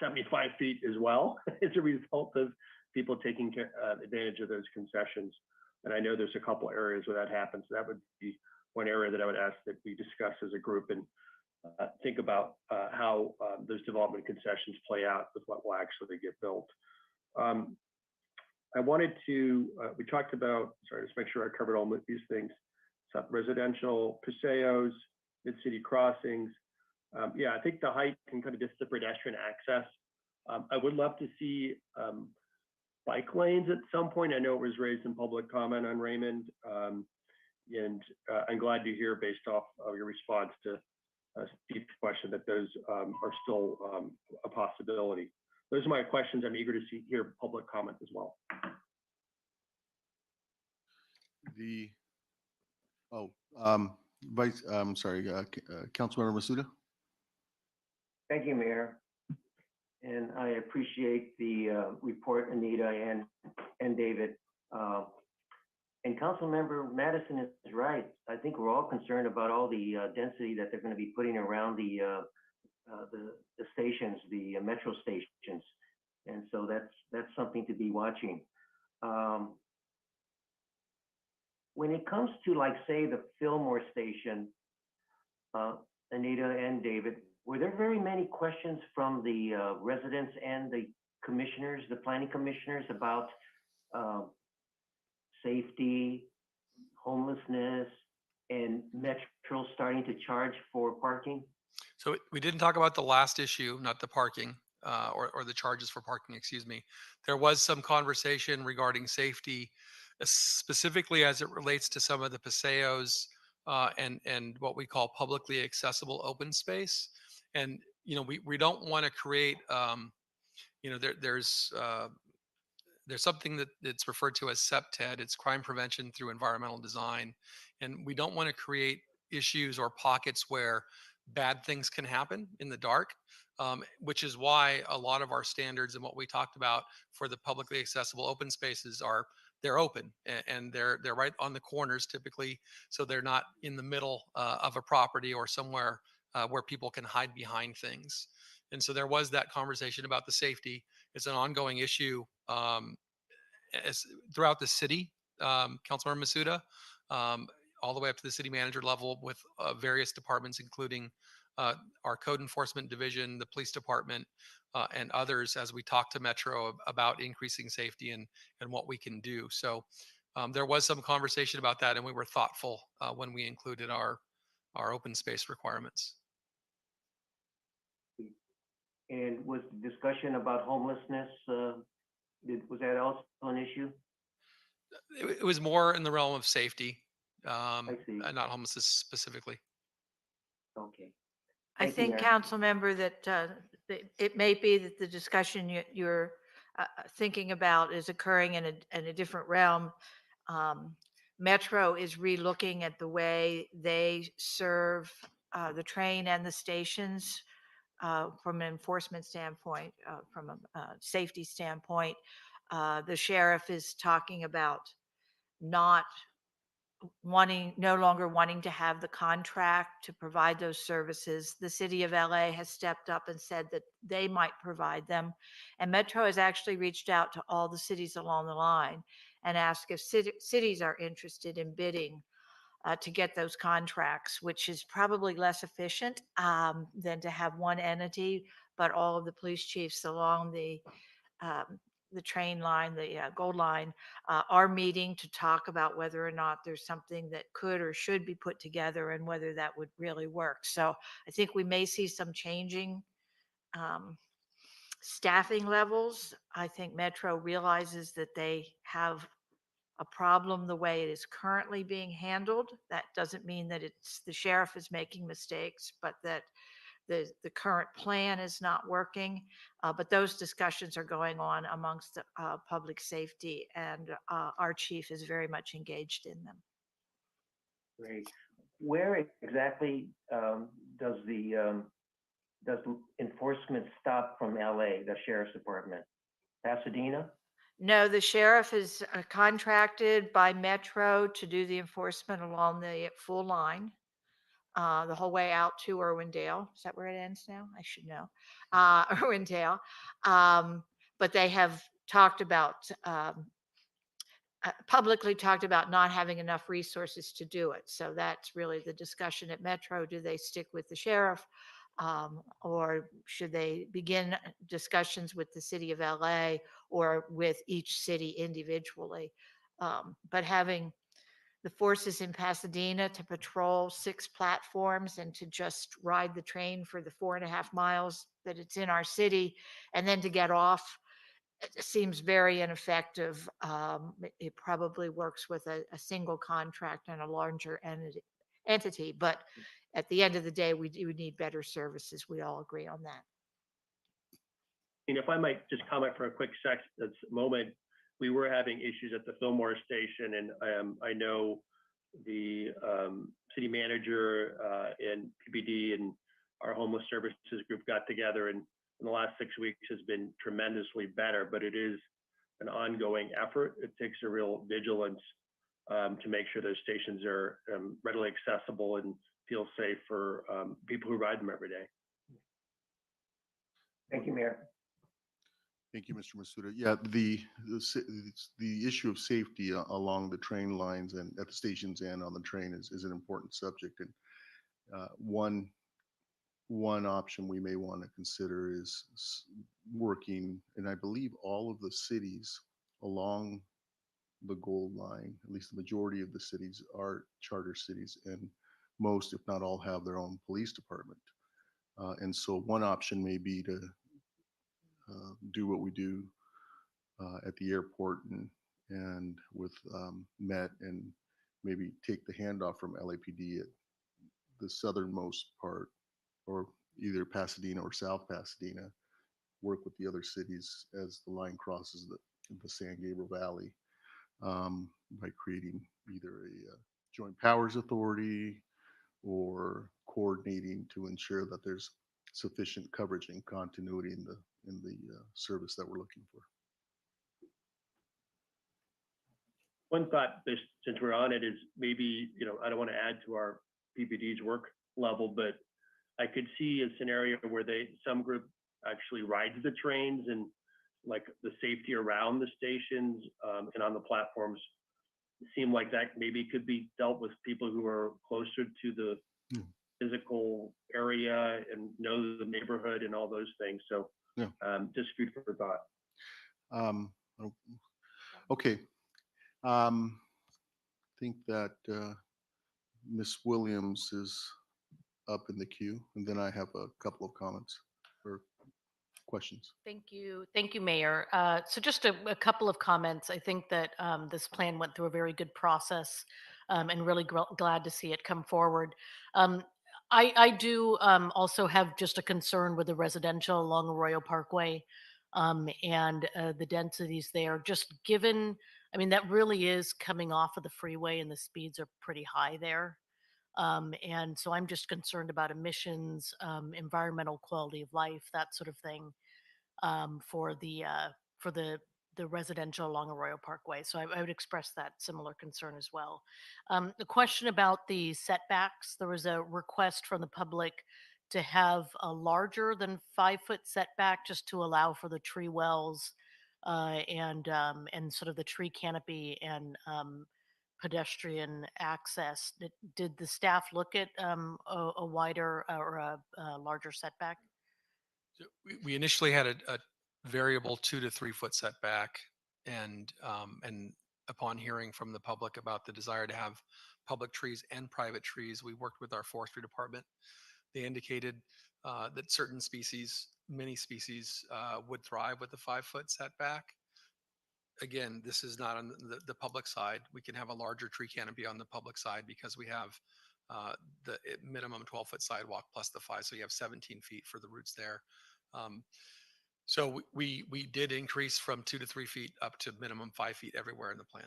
75 feet as well as a result of people taking advantage of those concessions. And I know there's a couple areas where that happens. That would be one area that I would ask that we discuss as a group and think about how those development concessions play out with what will actually get built. I wanted to, we talked about, sorry, just make sure I covered all these things. So residential paseos, mid-city crossings. Yeah, I think the height can kind of just the pedestrian access. I would love to see bike lanes at some point. I know it was raised in public comment on Raymond. And I'm glad to hear, based off of your response to Steve's question, that those are still a possibility. Those are my questions. I'm eager to hear public comment as well. Councilmember Masuda. Thank you, Mayor. And I appreciate the report, Anita and David. And Councilmember Madison is right. I think we're all concerned about all the density that they're going to be putting around the stations, the metro stations, and so that's something to be watching. When it comes to, like, say, the Fillmore station, Anita and David, were there very many questions from the residents and the commissioners, the planning commissioners, about safety, homelessness, and Metro starting to charge for parking? So we didn't talk about the last issue, not the parking, or the charges for parking, excuse me. There was some conversation regarding safety, specifically as it relates to some of the paseos and what we call publicly accessible open space. And, we don't want to create, there's something that's referred to as CPTED. It's crime prevention through environmental design. And we don't want to create issues or pockets where bad things can happen in the dark, which is why a lot of our standards and what we talked about for the publicly accessible open spaces they're open and they're right on the corners typically, so they're not in the middle of a property or somewhere where people can hide behind things. And so there was that conversation about the safety. It's an ongoing issue throughout the city, Councilmember Masuda, all the way up to the city manager level with various departments, including our code enforcement division, the police department, and others, as we talk to Metro about increasing safety and what we can do. So there was some conversation about that, and we were thoughtful when we included our open space requirements. And was the discussion about homelessness, was that also an issue? It was more in the realm of safety, I see. not homelessness specifically. Okay. I Thank you, think, Mayor. council member, that it may be that the discussion you're thinking about is occurring in a different realm. Metro is relooking at the way they serve the train and the stations from an enforcement standpoint, from a safety standpoint. The sheriff is talking about no longer wanting to have the contract to provide those services. The city of LA has stepped up and said that they might provide them. And Metro has actually reached out to all the cities along the line and asked if cities are interested in bidding to get those contracts, which is probably less efficient than to have one entity, but all of the police chiefs along the train line, the Gold Line, are meeting to talk about whether or not there's something that could or should be put together and whether that would really work. So I think we may see some changing staffing levels. I think Metro realizes that they have a problem the way it is currently being handled. That doesn't mean that it's the sheriff is making mistakes, but that the current plan is not working. But those discussions are going on amongst public safety, and our chief is very much engaged in them. Great. Where exactly does the enforcement stop from LA, the sheriff's department? Pasadena? No, the sheriff is contracted by Metro to do the enforcement along the full line, the whole way out to Irwindale. Is that where it ends now? I should know. Irwindale. But they have talked about, publicly talked about not having enough resources to do it. So that's really the discussion at Metro. Do they stick with the sheriff? Or should they begin discussions with the city of LA or with each city individually? But having the forces in Pasadena to patrol 6 platforms and to just ride the train for the 4.5 miles that it's in our city and then to get off, it seems very ineffective. It probably works with a single contract and a larger entity, but at the end of the day, we do need better services. We all agree on that. And if I might just comment for a quick moment, we were having issues at the Fillmore station, and I know the city manager and PPD and our homeless services group got together, and in the last 6 weeks has been tremendously better, but it is an ongoing effort. It takes a real vigilance to make sure those stations are readily accessible and feel safe for people who ride them every day. Thank you, Mayor. Thank you, Mr. Masuda. Yeah, the issue of safety along the train lines and at the stations and on the train is an important subject. And one option we may want to consider is working, and I believe all of the cities along the Gold Line, at least the majority of the cities, are charter cities, and most, if not all, have their own police department. And so one option may be to do what we do at the airport and with Met, and maybe take the handoff from LAPD at the southernmost part, or either Pasadena or South Pasadena, work with the other cities as the line crosses the San Gabriel Valley, by creating either a joint powers authority or coordinating to ensure that there's sufficient coverage and continuity in the service that we're looking for. One thought, since we're on it, is maybe, I don't want to add to our PPD's work level, but I could see a scenario where some group actually rides the trains, and like the safety around the stations and on the platforms seem like that maybe could be dealt with people who are closer to the physical area and know the neighborhood and all those things. So just food for thought. Okay. I think that Ms. Williams is up in the queue, and then I have a couple of comments or questions. Thank you. Thank you, Mayor. So just a couple of comments. I think that this plan went through a very good process, and really glad to see it come forward. I do also have just a concern with the residential along Arroyo Parkway, and the densities there, just given, I mean, that really is coming off of the freeway and the speeds are pretty high there. And so I'm just concerned about emissions, environmental quality of life, that sort of thing, for the residential along Arroyo Parkway. So I would express that similar concern as well. The question about the setbacks, there was a request from the public to have a larger than 5-foot setback just to allow for the tree wells, and sort of the tree canopy and pedestrian access. Did the staff look at a wider or a larger setback? So we initially had a variable 2 to 3 foot setback, and upon hearing from the public about the desire to have public trees and private trees, we worked with our forestry department. They indicated that certain species, many species, would thrive with the 5-foot setback. again, this is not on the public side. We can have a larger tree canopy on the public side because we have the minimum 12-foot sidewalk plus the 5, so you have 17 feet for the roots there. So we did increase from 2 to 3 feet up to minimum 5 feet everywhere in the plan.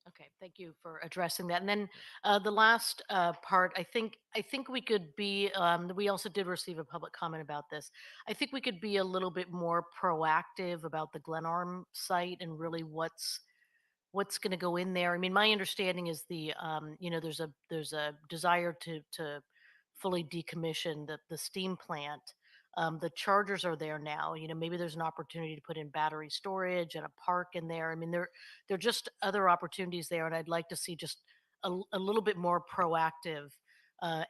Okay, thank you for addressing that. And then the last part, I think we could be. We also did receive a public comment about this. I think we could be a little bit more proactive about the Glenarm site and really what's going to go in there. I mean, my understanding is there's a desire to fully decommission the steam plant. The chargers are there now. Maybe there's an opportunity to put in battery storage and a park in there. I mean, there are just other opportunities there, and I'd like to see just a little bit more proactive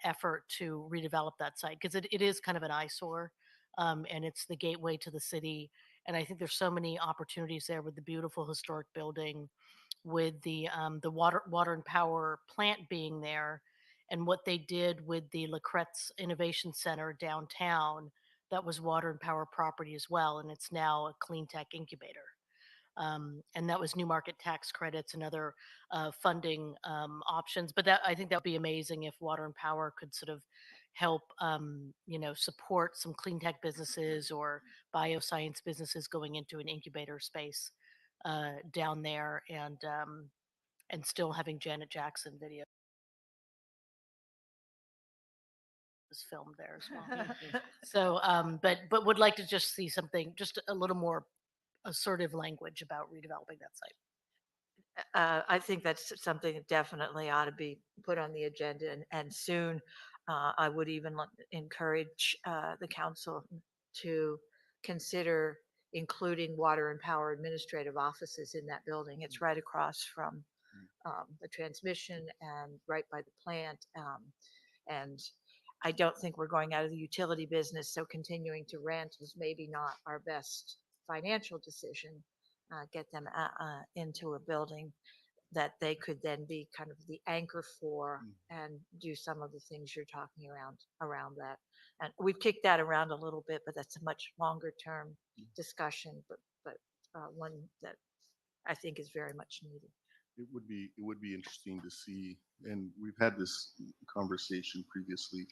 effort to redevelop that site because it is kind of an eyesore, and it's the gateway to the city. And I think there's so many opportunities there with the beautiful historic building, with the water and power plant being there, and what they did with the Lacrette's Innovation Center downtown. That was water and power property as well, and it's now a clean tech incubator. And that was new market tax credits and other funding options. But I think that would be amazing if water and power could sort of help, support some clean tech businesses or bioscience businesses going into an incubator space down there, and still having Janet Jackson video was filmed there as well. So, but would like to just see something, just a little more assertive language about redeveloping that site. I think that's something that definitely ought to be put on the agenda and soon. I would even encourage the council to consider including water and power administrative offices in that building. It's right across from the transmission and right by the plant. And I don't think we're going out of the utility business, so continuing to rent is maybe not our best financial decision. Get them into a building that they could then be kind of the anchor for and do some of the things you're talking around that. And we've kicked that around a little bit, but that's a much longer term discussion, but one that I think is very much needed. It would be interesting to see, and we've had this conversation previously,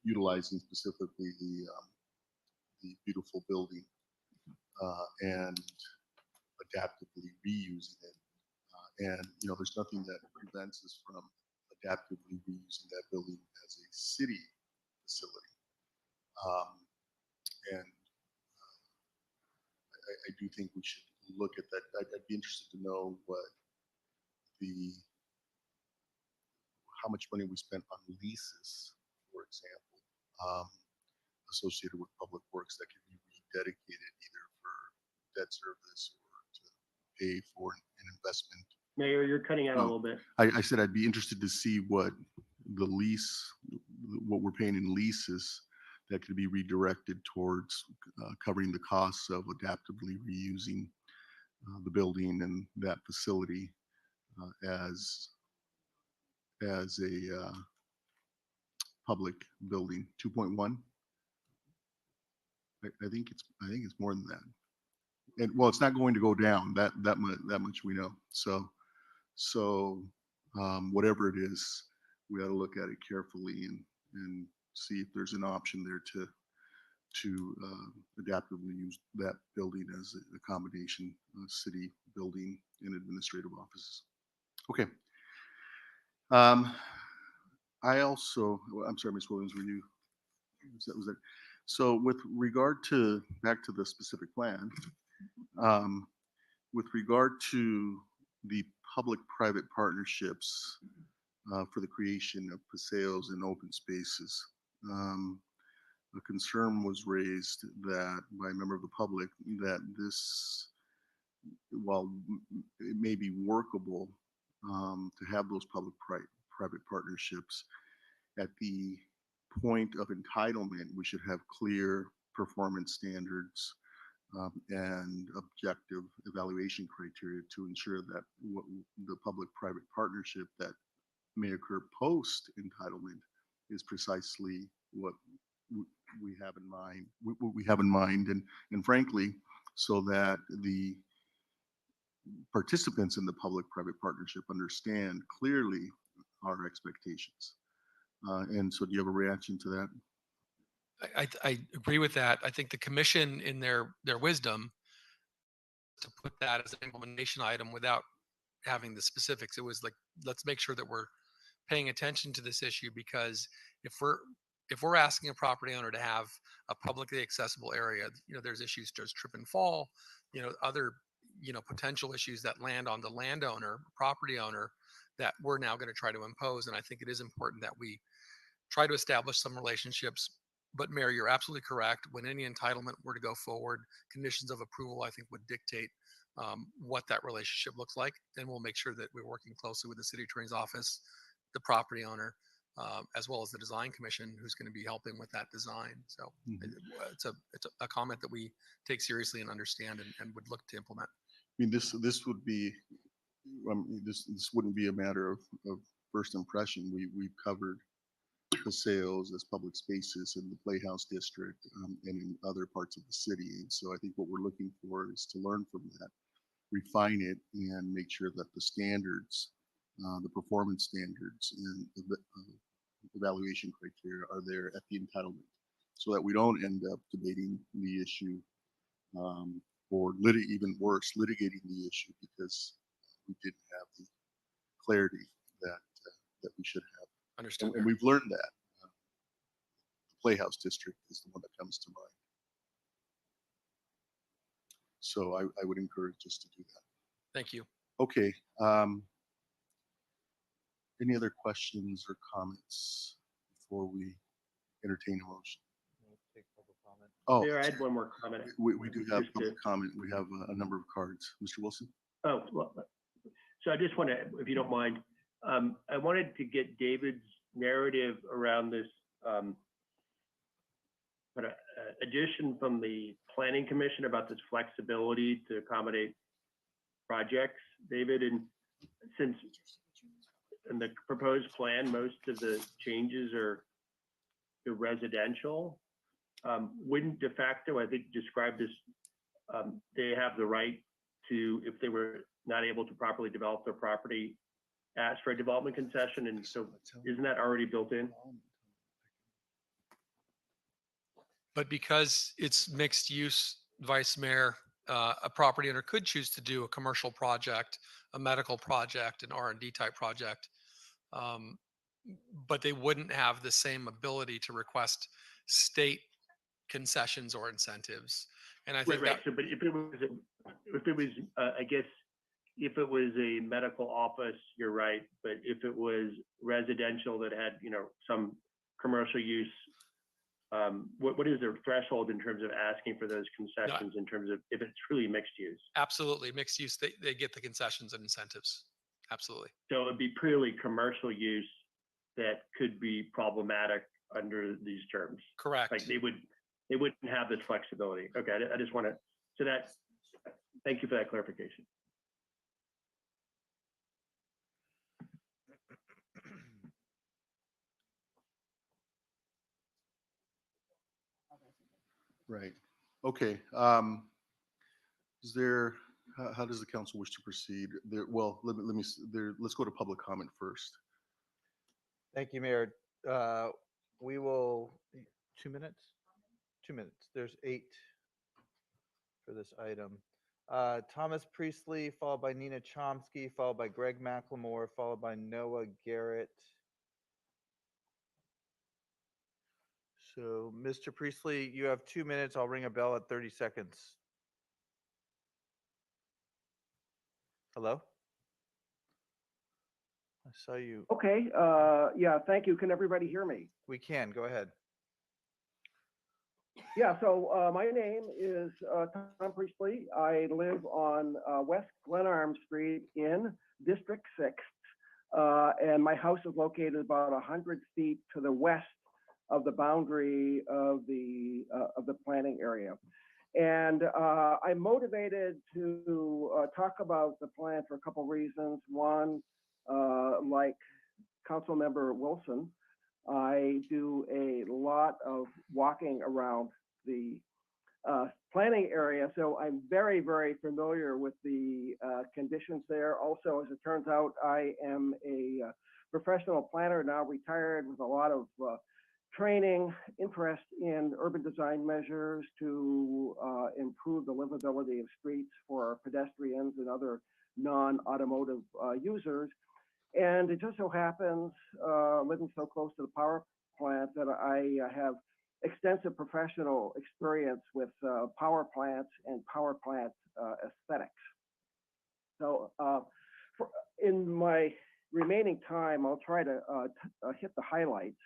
utilizing specifically the beautiful building and adaptively reusing it. And there's nothing that prevents us from adaptively reusing that building as a city facility. And I do think we should look at that. I'd be interested to know how much money we spent on leases, for example, associated with public works that can be rededicated either for debt service or to pay for an investment. Mayor, you're cutting out a little bit. I said I'd be interested to see what we're paying in leases that could be redirected towards covering the costs of adaptively reusing the building and that facility as a public building. 2.1. I think it's more than that. And well, it's not going to go down. That much we know. So whatever it is, we ought to look at it carefully and see if there's an option there to adaptively use that building as a combination city building and administrative offices. Okay. I also, I'm sorry, Ms. Williams, were you, was that? So with regard to, back to the specific plan, with regard to the public-private partnerships for the creation of paseos and open spaces, a concern was raised that by a member of the public that this, while it may be workable to have those public-private partnerships, at the point of entitlement, we should have clear performance standards and objective evaluation criteria to ensure that what the public-private partnership that may occur post entitlement is precisely what we have in mind. And frankly, so that the participants in the public-private partnership understand clearly our expectations. And so do you have a reaction to that? I agree with that. I think the commission, in their wisdom, to put that as an implementation item without having the specifics, it was like, let's make sure that we're paying attention to this issue, because if we're asking a property owner to have a publicly accessible area, there's issues, there's trip and fall, other potential issues that land on the landowner, property owner, that we're now going to try to impose. And I think it is important that we try to establish some relationships. But Mayor, you're absolutely correct. When any entitlement were to go forward, conditions of approval, I think, would dictate what that relationship looks like. And we'll make sure that we're working closely with the city attorney's office, the property owner, as well as the design commission, who's going to be helping with that design. So it's a comment that we take seriously and understand, and would look to implement. I mean, this would be, this wouldn't be a matter of first impression. We've covered the sales as public spaces in the Playhouse District and in other parts of the city. And so I think what we're looking for is to learn from that, refine it, and make sure that the standards, the performance standards and the evaluation criteria are there at the entitlement, so that we don't end up debating the issue or even worse, litigating the issue because we didn't have the clarity that we should have. Understood. And we've learned that. The Playhouse District is the one that comes to mind. So I would encourage us to do that. Thank you. Okay. Any other questions or comments before we entertain a motion? Oh, Mayor, I had one more comment. we do have public comment. We have a number of cards. Mr. Wilson? Oh, well, so I just want to, if you don't mind, I wanted to get David's narrative around this addition from the Planning Commission about this flexibility to accommodate projects, David. And since in the proposed plan, most of the changes are residential, wouldn't de facto, I think, describe this, they have the right to, if they were not able to properly develop their property, ask for a development concession. And so isn't that already built in? But because it's mixed use, Vice Mayor, a property owner could choose to do a commercial project, a medical project, an R&D type project, but they wouldn't have the same ability to request state concessions or incentives. And I think Right. So, but if it was, I guess, if it was a medical office, you're right. But if it was residential that had, some commercial use, what is their threshold in terms of asking for those concessions in terms of if it's truly mixed use? Absolutely. Mixed use, they get the concessions and incentives. Absolutely. So it'd be purely commercial use that could be problematic under these terms. Correct. Like they wouldn't have this flexibility. Okay, I just want to, so that, thank you for that clarification. Right. Okay. Is there, how does the council wish to proceed? Well, let's go to public comment first. Thank you, Mayor. We will, 2 minutes? 2 minutes. There's 8 for this item. Thomas Priestley, followed by Nina Chomsky, followed by Greg McLemore, followed by Noah Garrett. So, Mr. Priestley, you have 2 minutes. I'll ring a bell at 30 seconds. Hello? I saw you. Okay, yeah, thank you. Can everybody hear me? We can. Go ahead. Yeah, so my name is Tom Priestley. I live on West Glenarm Street in District 6, and my house is located about 100 feet to the west of the boundary of the planning area. And I'm motivated to talk about the plan for a couple reasons. One, like Councilmember Wilson, I do a lot of walking around the planning area, so I'm very, very familiar with the conditions there. Also, as it turns out, I am a professional planner, now retired, with a lot of training, interest in urban design measures to improve the livability of streets for pedestrians and other non-automotive users. And it just so happens, living so close to the power plant, that I have extensive professional experience with power plants and power plant aesthetics. So in my remaining time, I'll try to hit the highlights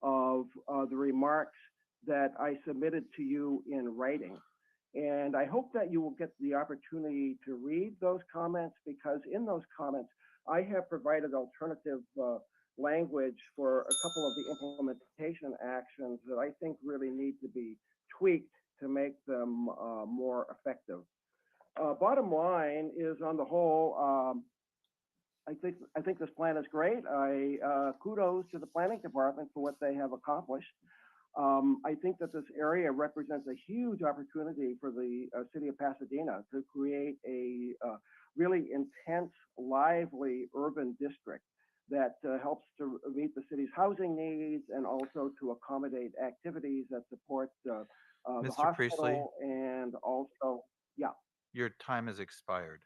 of the remarks that I submitted to you in writing. And I hope that you will get the opportunity to read those comments, because in those comments, I have provided alternative language for a couple of the implementation actions that I think really need to be tweaked to make them more effective. Bottom line is, on the whole, I think this plan is great. Kudos to the planning department for what they have accomplished. I think that this area represents a huge opportunity for the city of Pasadena to create a really intense, lively urban district that helps to meet the city's housing needs and also to accommodate activities that support the Mr. Priestley, hospital, and also, yeah. your time has expired.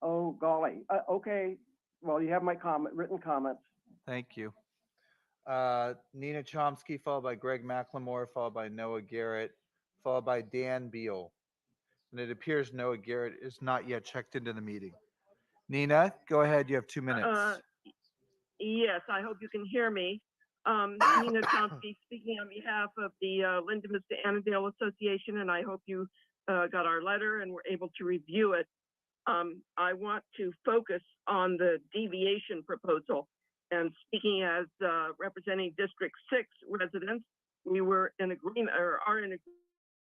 Oh, golly. Okay. Well, you have my written comments. Thank you. Nina Chomsky, followed by Greg McLemore, followed by Noah Garrett, followed by Dan Beal. And it appears Noah Garrett is not yet checked into the meeting. Nina, go ahead. You have 2 minutes. Yes, I hope you can hear me. Nina Chomsky speaking on behalf of the Linda Vista Annandale Association, and I hope you got our letter and were able to review it. I want to focus on the deviation proposal. And speaking as representing District 6 residents, we were in agreement, or are in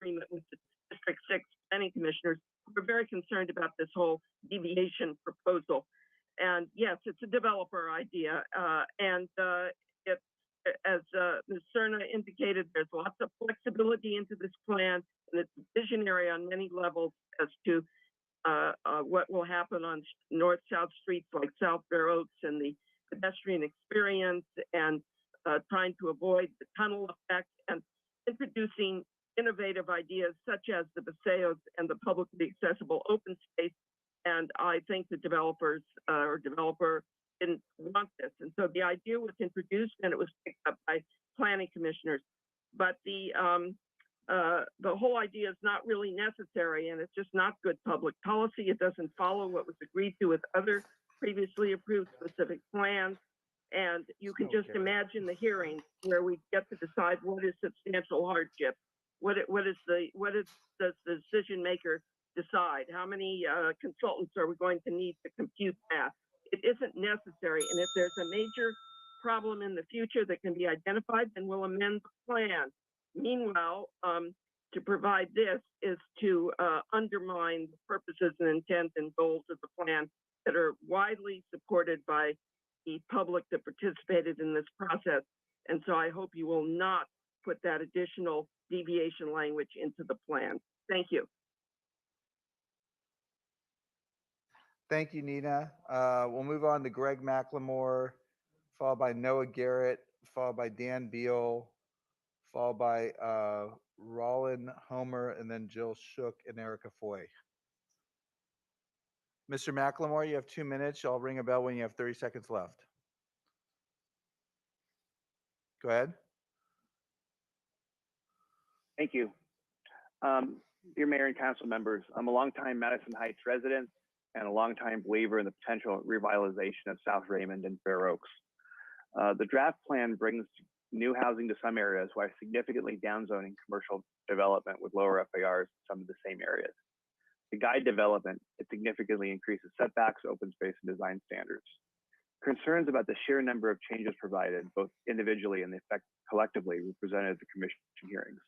agreement with the District 6 planning commissioners. We're very concerned about this whole deviation proposal. And yes, it's a developer idea. As Ms. Cerna indicated, there's lots of flexibility into this plan, and it's visionary on many levels as to what will happen on north-south streets like South Fair Oaks, and the pedestrian experience, and trying to avoid the tunnel effect, and introducing innovative ideas such as the paseos and the publicly accessible open space. And I think the developer didn't want this. And so the idea was introduced and it was picked up by planning commissioners. But the whole idea is not really necessary, and it's just not good public policy. It doesn't follow what was agreed to with other previously approved specific plans. And you can just imagine the hearings where we get to decide what is substantial hardship. What does the decision maker decide? How many consultants are we going to need to compute that? It isn't necessary. And if there's a major problem in the future that can be identified, then we'll amend the plan. Meanwhile, to provide this is to undermine the purposes and intent and goals of the plan that are widely supported by the public that participated in this process. And so I hope you will not put that additional deviation language into the plan. Thank you. Thank you, Nina. We'll move on to Greg McLemore, followed by Noah Garrett, followed by Dan Beal, followed by Rollin Homer, and then Jill Shook and Erica Foy. Mr. McLemore, you have 2 minutes. I'll ring a bell when you have 30 seconds left. Go ahead. Thank you. Dear Mayor and Council members, I'm a longtime Madison Heights resident and a longtime believer in the potential revitalization of South Raymond and Fair Oaks. The draft plan brings new housing to some areas while significantly downzoning commercial development with lower FARs in some of the same areas. To guide development, it significantly increases setbacks, open space, and design standards. Concerns about the sheer number of changes provided, both individually and the effect collectively, were presented at the commission hearings.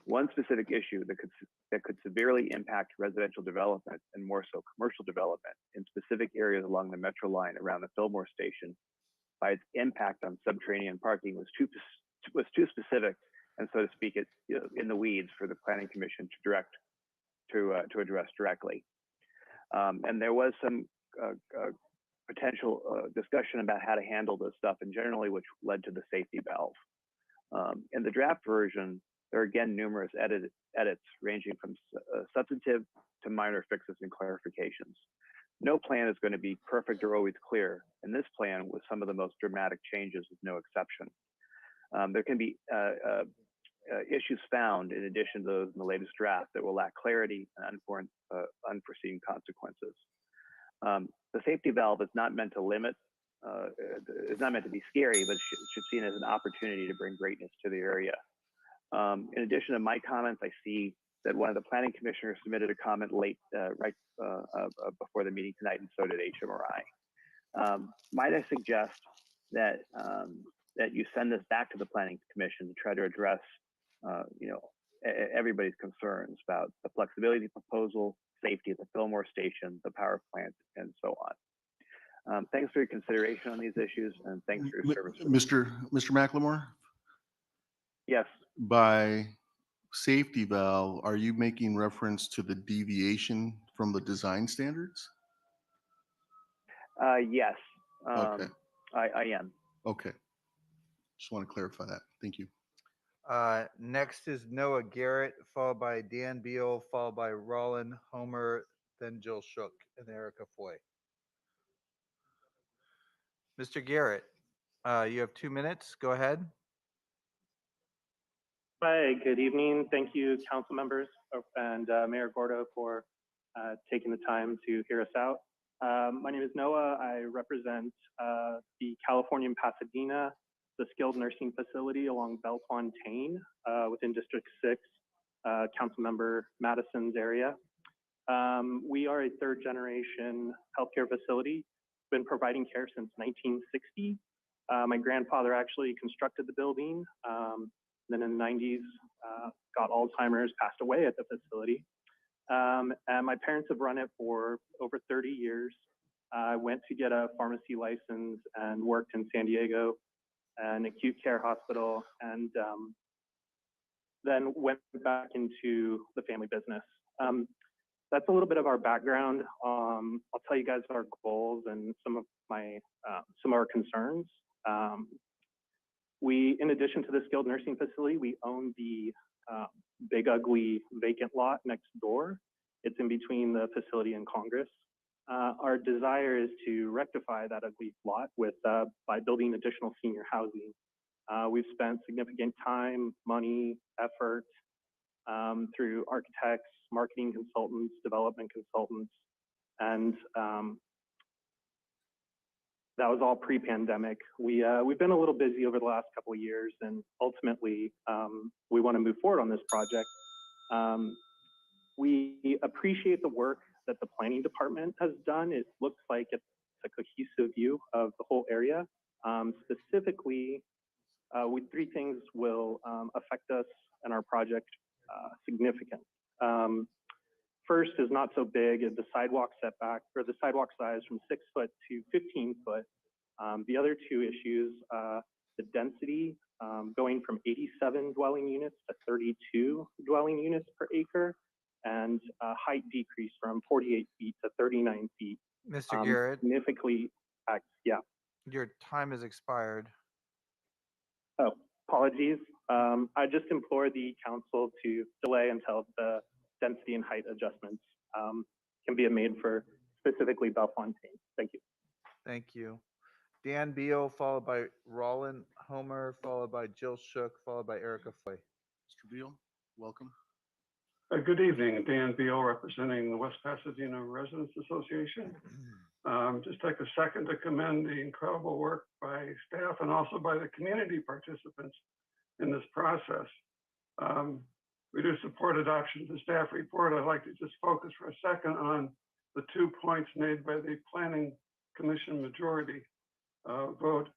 One specific issue that could severely impact residential development, and more so commercial development, in specific areas along the Metro line around the Fillmore station by its impact on subterranean parking was too specific and so to speak, it's in the weeds for the Planning Commission to address directly. And there was some potential discussion about how to handle this stuff, and generally, which led to the safety valve. In the draft version, there are again numerous edits ranging from substantive to minor fixes and clarifications. No plan is going to be perfect or always clear, and this plan, with some of the most dramatic changes, is no exception. There can be issues found in addition to those in the latest draft that will lack clarity and unforeseen consequences. The safety valve is not meant to limit, is not meant to be scary, but should be seen as an opportunity to bring greatness to the area. In addition to my comments, I see that one of the planning commissioners submitted a comment late, right before the meeting tonight, and so did HMRI. Might I suggest that that you send this back to the planning commission to try to address, everybody's concerns about the flexibility of the proposal, safety at the Fillmore station, the power plant, and so on. Thanks for your consideration on these issues, and thanks for your service. Mr. McLemore? Yes. By safety valve, are you making reference to the deviation from the design standards? Yes. Okay. I am. Okay. Just want to clarify that. Thank you. Next is Noah Garrett, followed by Dan Beal, followed by Roland Homer, then Jill Shook, and Erica Foy. Mr. Garrett, you have 2 minutes. Go ahead. Hi, good evening. Thank you, council members and Mayor Gordo for taking the time to hear us out. My name is Noah. I represent the California Pasadena, the skilled nursing facility along Bellefontaine within District 6, council member Madison's area. We are a third generation healthcare facility, been providing care since 1960. My grandfather actually constructed the building. Then in the 90s, got Alzheimer's, passed away at the facility. And my parents have run it for over 30 years. I went to get a pharmacy license and worked in San Diego, an acute care hospital, and then went back into the family business. That's a little bit of our background. I'll tell you guys our goals and some of our concerns. We, in addition to the skilled nursing facility, we own the big ugly vacant lot next door. It's in between the facility and Congress. Our desire is to rectify that ugly lot by building additional senior housing. We've spent significant time, money, effort through architects, marketing consultants, development consultants, and that was all pre-pandemic. We've been a little busy over the last couple of years, and ultimately, we want to move forward on this project. We appreciate the work that the planning department has done. It looks like it's a cohesive view of the whole area. Specifically, three things will affect us and our project significant. First is not so big, is the sidewalk setback, or the sidewalk size from 6 foot to 15 foot. The other two issues, the density going from 87 dwelling units to 32 dwelling units per acre, and height decrease from 48 feet to 39 feet. Mr. Garrett, significantly, yeah. Your time has expired. Oh, apologies. I just implore the council to delay until the density and height adjustments can be made for specifically Bellefontaine. Thank you. Thank you. Dan Beal, followed by Roland Homer, followed by Jill Shook, followed by Erica Foy. Mr. Beal, welcome. Good evening, Dan Beal, representing the West Pasadena Residents Association. Just take a second to commend the incredible work by staff and also by the community participants in this process. We do support adoption of the staff report. I'd like to just focus for a second on the 2 points made by the Planning Commission majority vote.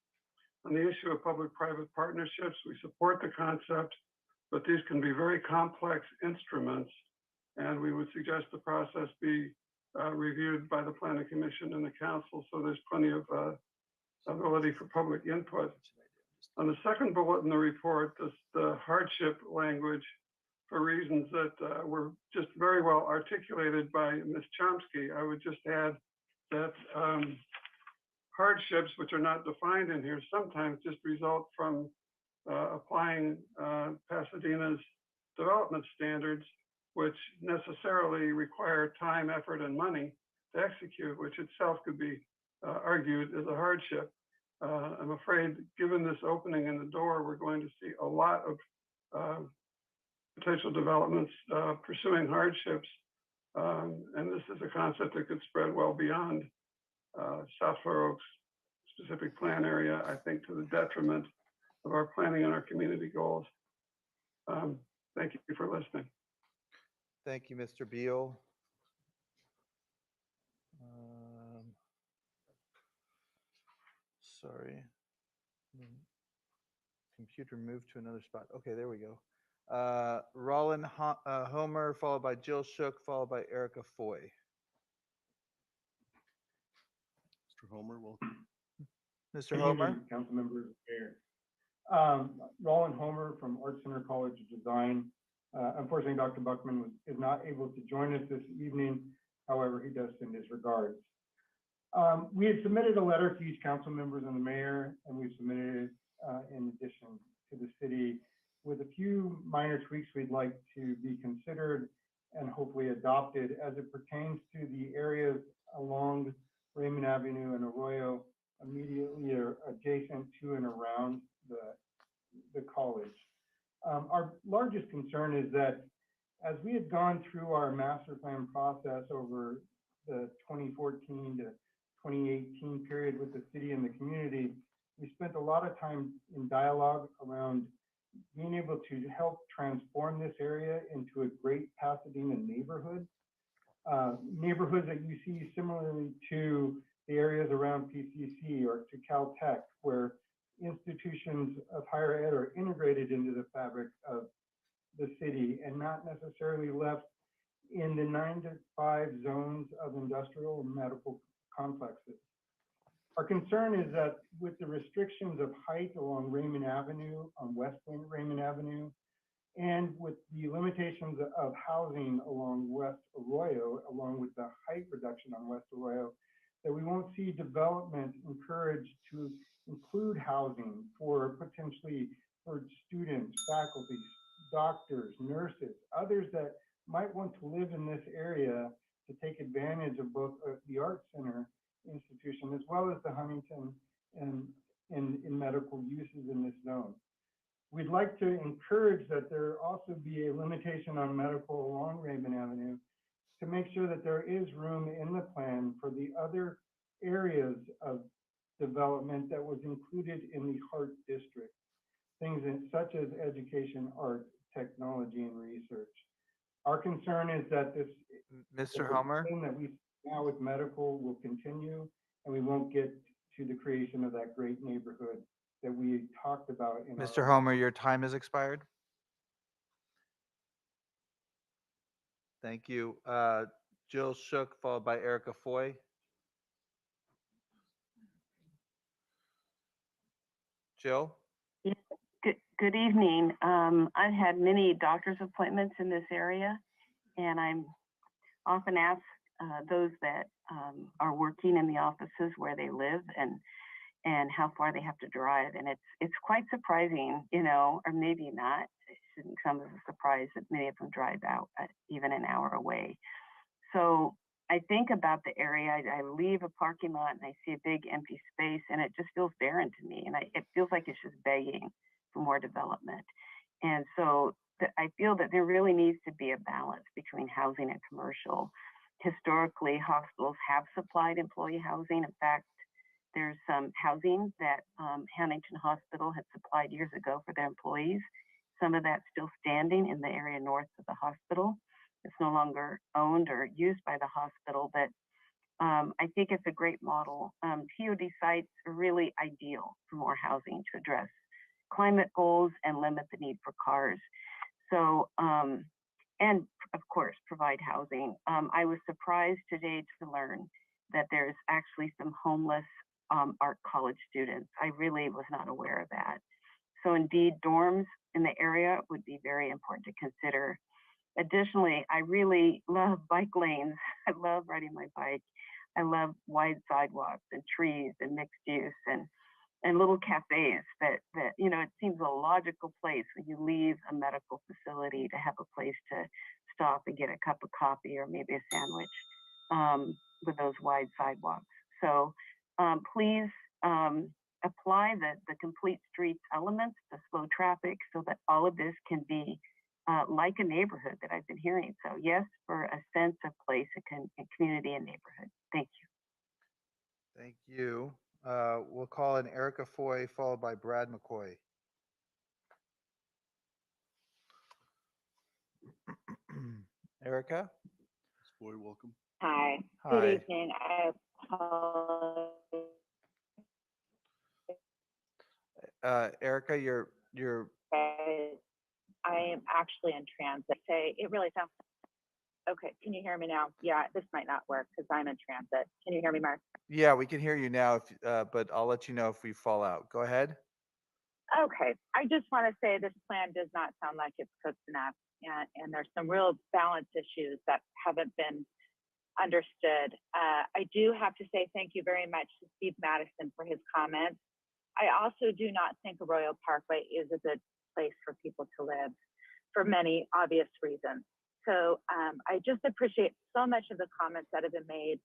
On the issue of public-private partnerships, we support the concept, but these can be very complex instruments, and we would suggest the process be reviewed by the Planning Commission and the Council, so there's plenty of ability for public input. On the second bullet in the report, the hardship language, for reasons that were just very well articulated by Ms. Chomsky, I would just add that hardships, which are not defined in here, sometimes just result from applying Pasadena's development standards, which necessarily require time, effort, and money to execute, which itself could be argued as a hardship. I'm afraid, given this opening in the door, we're going to see a lot of potential developments pursuing hardships. And this is a concept that could spread well beyond South Fair Oaks specific plan area, I think, to the detriment of our planning and our community goals. Thank you for listening. Thank you, Mr. Beal. Sorry. Computer moved to another spot. Okay, there we go. Roland Homer, followed by Jill Shook, followed by Erica Foy. Mr. Homer, welcome. Mr. Good Homer. evening, council members, mayor. Roland Homer from Art Center College of Design. Unfortunately, Dr. Buckman is not able to join us this evening. However, he does send his regards. We had submitted a letter to each council members and the mayor, and we submitted it in addition to the city with a few minor tweaks we'd like to be considered and hopefully adopted as it pertains to the areas along Raymond Avenue and Arroyo immediately adjacent to and around the college. Our largest concern is that as we had gone through our master plan process over the 2014 to 2018 period with the city and the community, we spent a lot of time in dialogue around being able to help transform this area into a great Pasadena neighborhood. Neighborhoods that you see similarly to the areas around PCC or to Caltech, where institutions of higher ed are integrated into the fabric of the city and not necessarily left in the 9 to 5 zones of industrial and medical complexes. Our concern is that with the restrictions of height along Raymond Avenue, on West Raymond Avenue, and with the limitations of housing along West Arroyo, along with the height reduction on West Arroyo, that we won't see development encouraged to include housing for potentially for students, faculty, doctors, nurses, others that might want to live in this area to take advantage of both the Art Center institution as well as the Huntington and in medical uses in this zone. We'd like to encourage that there also be a limitation on medical along Raymond Avenue to make sure that there is room in the plan for the other areas of development that was included in the Heart District, things such as education, art, technology, and research. Our concern is that this Mr. Homer, that we now with medical will continue, and we won't get to the creation of that great neighborhood that we talked about in Mr. Homer, your time has expired. Thank you. Jill Shook, followed by Erica Foy. Jill? Good evening. I've had many doctor's appointments in this area, and I'm often asked those that are working in the offices where they live and how far they have to drive. And it's quite surprising, you know, or maybe not. It shouldn't come as a surprise that many of them drive out even an hour away. So I think about the area. I leave a parking lot and I see a big empty space, and it just feels barren to me. And it feels like it's just begging for more development. And so I feel that there really needs to be a balance between housing and commercial. Historically, hospitals have supplied employee housing. In fact, there's some housing that Huntington Hospital had supplied years ago for their employees. Some of that's still standing in the area north of the hospital. It's no longer owned or used by the hospital, but I think it's a great model. TOD sites are really ideal for more housing to address climate goals and limit the need for cars. So, and of course, provide housing. I was surprised today to learn that there's actually some homeless art college students. I really was not aware of that. So indeed, dorms in the area would be very important to consider. Additionally, I really love bike lanes. I love riding my bike. I love wide sidewalks and trees and mixed use and little cafes that, it seems a logical place when you leave a medical facility to have a place to stop and get a cup of coffee or maybe a sandwich with those wide sidewalks. So please apply the complete streets elements to slow traffic so that all of this can be like a neighborhood that I've been hearing. So yes, for a sense of place and community and neighborhood. Thank you. Thank you. We'll call in Erica Foy, followed by Brad McCoy. Erica? Boy, welcome. Hi. Hi. Good evening. I apologize. Erica, you're I am actually in transit. Say it really sounds okay. Can you hear me now? Yeah, this might not work because I'm in transit. Can you hear me, Mark? yeah, we can hear you now, but I'll let you know if we fall out. Go ahead. Okay. I just want to say this plan does not sound like it's cooked enough, and there's some real balance issues that haven't been understood. I do have to say thank you very much to Steve Madison for his comments. I also do not think Arroyo Parkway is a good place for people to live for many obvious reasons. So I just appreciate so much of the comments that have been made,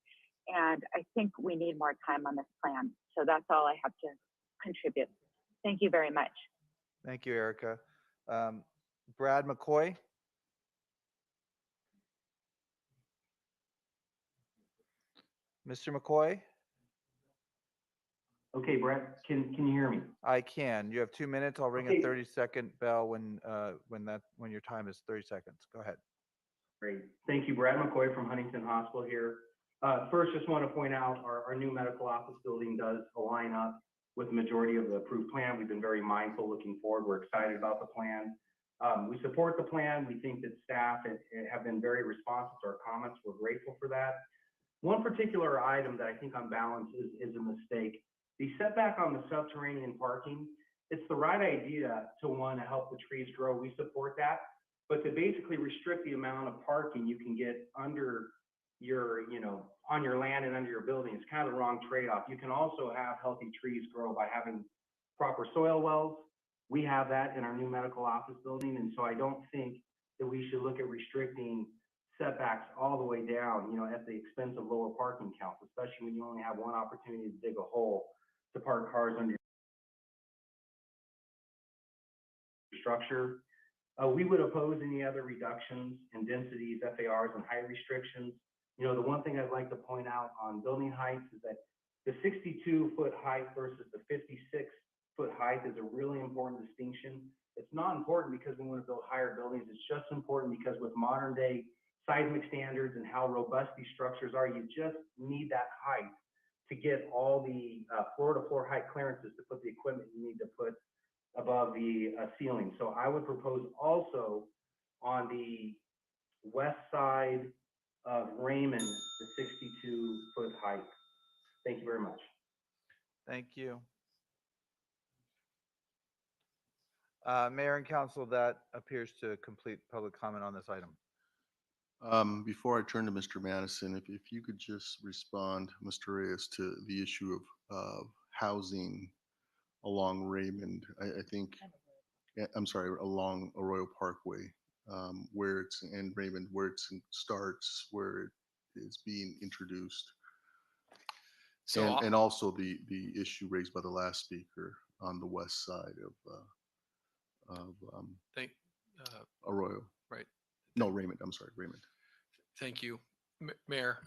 and I think we need more time on this plan. So that's all I have to contribute. Thank you very much. Thank you, Erica. Brad McCoy? Mr. McCoy? Okay, Brett, can you hear me? I can. You have 2 minutes. I'll ring a Okay. 30-second bell when your time is 30 seconds. Go ahead. Great. Thank you, Brad McCoy from Huntington Hospital here. First, just want to point out our new medical office building does align up with the majority of the approved plan. We've been very mindful looking forward. We're excited about the plan. We support the plan. We think that staff have been very responsive to our comments. We're grateful for that. One particular item that I think on balance is a mistake. The setback on the subterranean parking, it's the right idea to want to help the trees grow. We support that. But to basically restrict the amount of parking you can get under your, on your land and under your building, it's kind of the wrong trade-off. You can also have healthy trees grow by having proper soil wells. We have that in our new medical office building. And so I don't think that we should look at restricting setbacks all the way down, at the expense of lower parking counts, especially when you only have one opportunity to dig a hole to park cars under your structure. We would oppose any other reductions in densities, FARs, and height restrictions. The one thing I'd like to point out on building heights is that the 62-foot height versus the 56-foot height is a really important distinction. It's not important because we want to build higher buildings. It's just important because with modern day seismic standards and how robust these structures are, you just need that height to get all the floor-to-floor height clearances to put the equipment you need to put above the ceiling. So I would propose also on the west side of Raymond, the 62-foot height. Thank you very much. Thank you. Mayor and Council, that appears to complete public comment on this item. Before I turn to Mr. Madison, if you could just respond, Mr. Reyes, to the issue of housing along Raymond. I think, I'm sorry, along Arroyo Parkway, where it's in Raymond, where it starts, where it is being introduced. So and also the issue raised by the last speaker on the west side of Arroyo. Right. No, Raymond. I'm sorry, Raymond. Thank you, Mayor.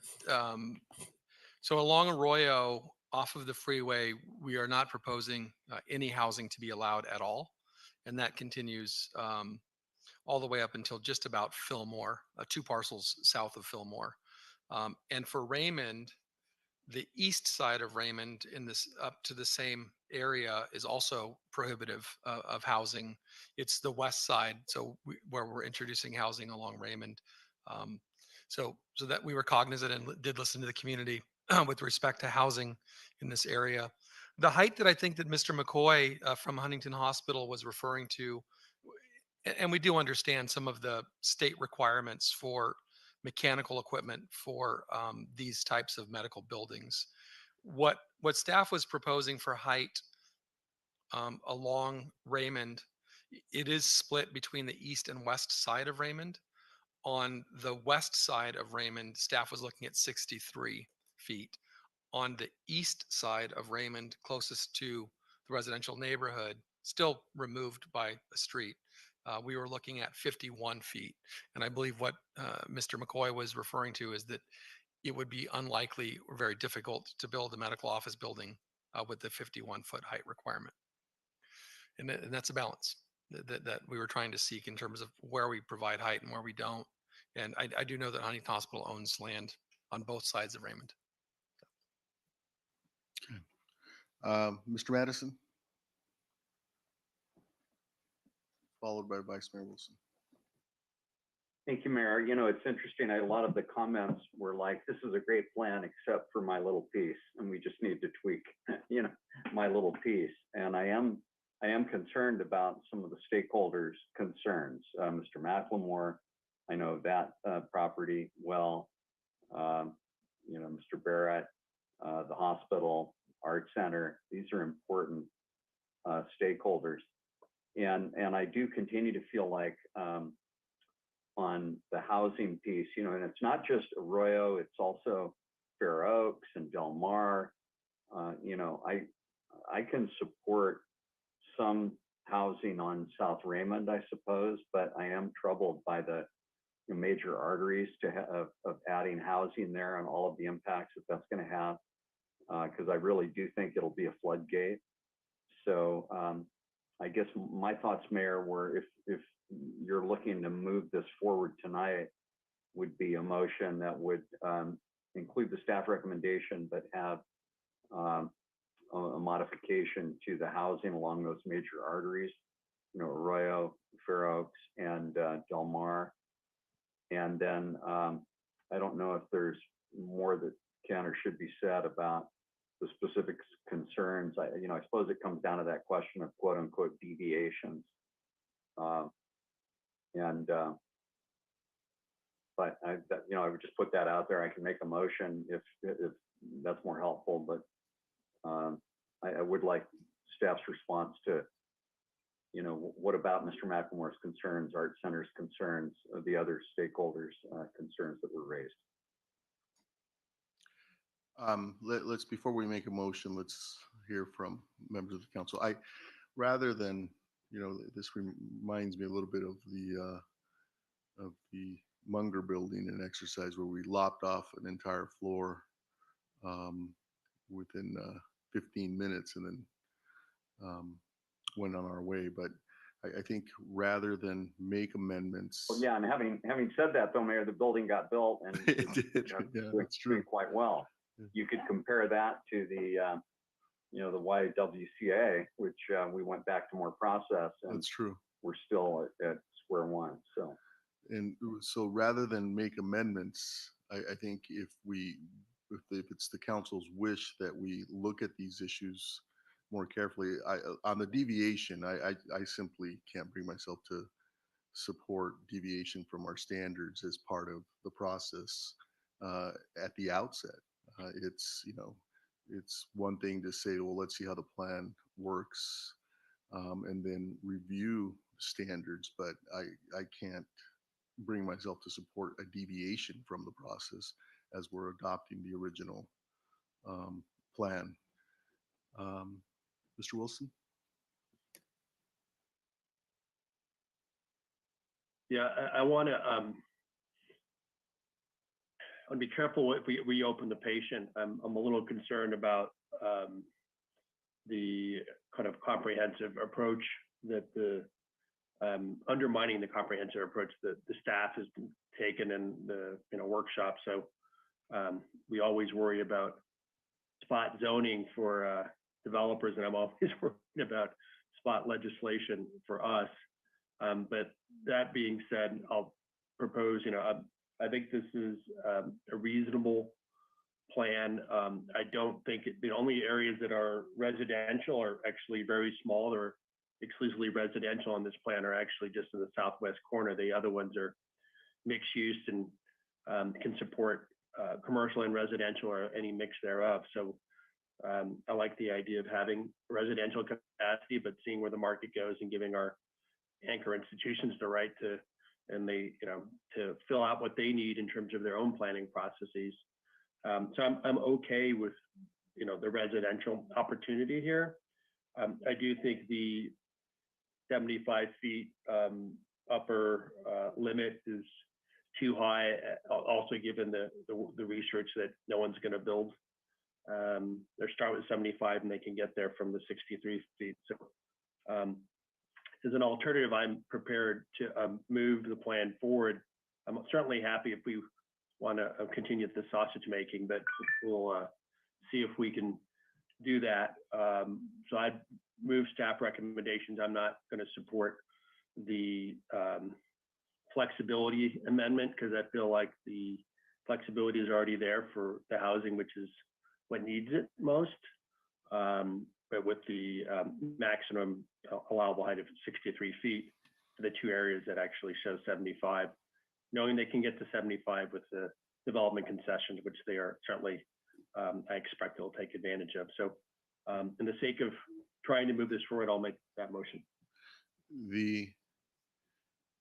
So along Arroyo, off of the freeway, we are not proposing any housing to be allowed at all. And that continues all the way up until just about Fillmore, 2 parcels south of Fillmore. And for Raymond, the east side of Raymond in this up to the same area is also prohibitive of housing. It's the west side, where we're introducing housing along Raymond. So that we were cognizant and did listen to the community with respect to housing in this area. The height that I think that Mr. McCoy from Huntington Hospital was referring to, and we do understand some of the state requirements for mechanical equipment for these types of medical buildings. What staff was proposing for height along Raymond, it is split between the east and west side of Raymond. On the west side of Raymond, staff was looking at 63 feet. On the east side of Raymond, closest to the residential neighborhood, still removed by a street, we were looking at 51 feet. And I believe what Mr. McCoy was referring to is that it would be unlikely or very difficult to build a medical office building with the 51-foot height requirement. And that's a balance that we were trying to seek in terms of where we provide height and where we don't. And I do know that Huntington Hospital owns land on both sides of Raymond. Mr. Madison, followed by Vice Mayor Wilson. Thank you, Mayor. You know, it's interesting. A lot of the comments were like, this is a great plan, except for my little piece. And we just need to tweak, you know, my little piece. And I am concerned about some of the stakeholders' concerns. Mr. McLemore, I know that property well. You know, Mr. Barrett, the hospital, art center, these are important stakeholders. And I do continue to feel like on the housing piece, you know, and it's not just Arroyo, it's also Fair Oaks and Del Mar. You know, I can support some housing on South Raymond, I suppose, but I am troubled by the major arteries of adding housing there and all of the impacts that that's going to have, because I really do think it'll be a floodgate. So I guess my thoughts, Mayor, were if you're looking to move this forward tonight, would be a motion that would include the staff recommendation, but have a modification to the housing along those major arteries, you know, Arroyo, Fair Oaks, and Del Mar. And then I don't know if there's more that can or should be said about the specific concerns. You know, I suppose it comes down to that question of quote unquote deviations. But you know, I would just put that out there. I can make a motion if that's more helpful, but I would like staff's response to, you know, what about Mr. McLemore's concerns, Art Center's concerns, the other stakeholders' concerns that were raised. Let's, before we make a motion, let's hear from members of the council. Rather than, you know, this reminds me a little bit of the Munger building, an exercise where we lopped off an entire floor within 15 minutes and then went on our way. But I think rather than make amendments. Well, yeah, and having said that, though, Mayor, the building got built and it did. Yeah, that's true. Quite well. You could compare that to the you know, the YWCA, which we went back to more process, and that's true. We're still at square one. So, and so rather than make amendments, I think if it's the council's wish that we look at these issues more carefully, on the deviation, I simply can't bring myself to support deviation from our standards as part of the process at the outset. It's, you know, it's one thing to say, well, let's see how the plan works and then review standards, but I can't bring myself to support a deviation from the process as we're adopting the original plan. Mr. Wilson? Yeah, I want to be careful if we reopen the patient. I'm a little concerned about the kind of comprehensive approach that undermining the comprehensive approach that the staff has taken in the workshop. So we always worry about spot zoning for developers, and I'm always worried about spot legislation for us. But that being said, I'll propose, I think this is a reasonable plan. I don't think the only areas that are residential are actually very small. They're exclusively residential on this plan are actually just in the southwest corner. The other ones are mixed use and can support commercial and residential or any mix thereof. So I like the idea of having residential capacity, but seeing where the market goes and giving our anchor institutions the right to, and they, to fill out what they need in terms of their own planning processes. So I'm okay with, the residential opportunity here. I do think the 75 feet upper limit is too high. Also, given the research that no one's going to build. They're start with 75 and they can get there from the 63 feet. So as an alternative, I'm prepared to move the plan forward. I'm certainly happy if we want to continue the sausage making, but we'll see if we can do that. So I'd move staff recommendations. I'm not going to support the flexibility amendment because I feel like the flexibility is already there for the housing, which is what needs it most. But with the maximum allowable height of 63 feet for the two areas that actually show 75, knowing they can get to 75 with the development concessions, which they are certainly, I expect they'll take advantage of. So in the sake of trying to move this forward, I'll make that motion.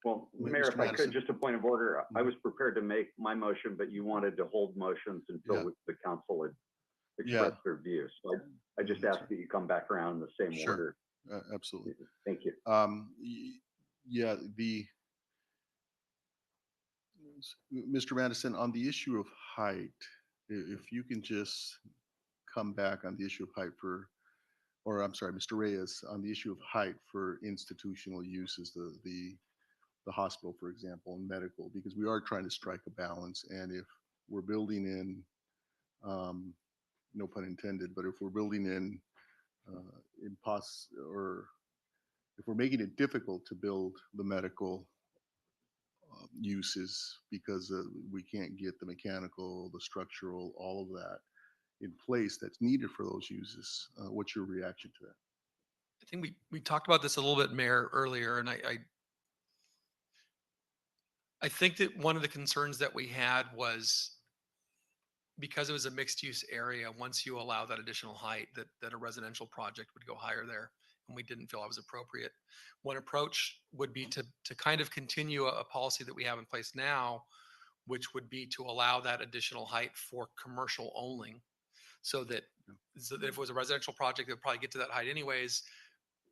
Well, Mayor, if I could, just a point of order, I was prepared to make my motion, but you wanted to hold motions until the council had expressed their views. So I just ask that you come back around in the same order. Absolutely. Thank you. Yeah, Mr. Madison, on the issue of height, if you can just come back on the issue of height or I'm sorry, Mr. Reyes, on the issue of height for institutional uses, the hospital, for example, and medical, because we are trying to strike a balance. And if we're building in, no pun intended, but if we're building in or if we're making it difficult to build the medical uses because we can't get the mechanical, the structural, all of that in place that's needed for those uses, what's your reaction to that? I think we talked about this a little bit, Mayor, earlier, and I think that one of the concerns that we had was because it was a mixed use area, once you allow that additional height, that a residential project would go higher there. And we didn't feel that was appropriate. One approach would be to kind of continue a policy that we have in place now, which would be to allow that additional height for commercial only. So that if it was a residential project, they'd probably get to that height anyways,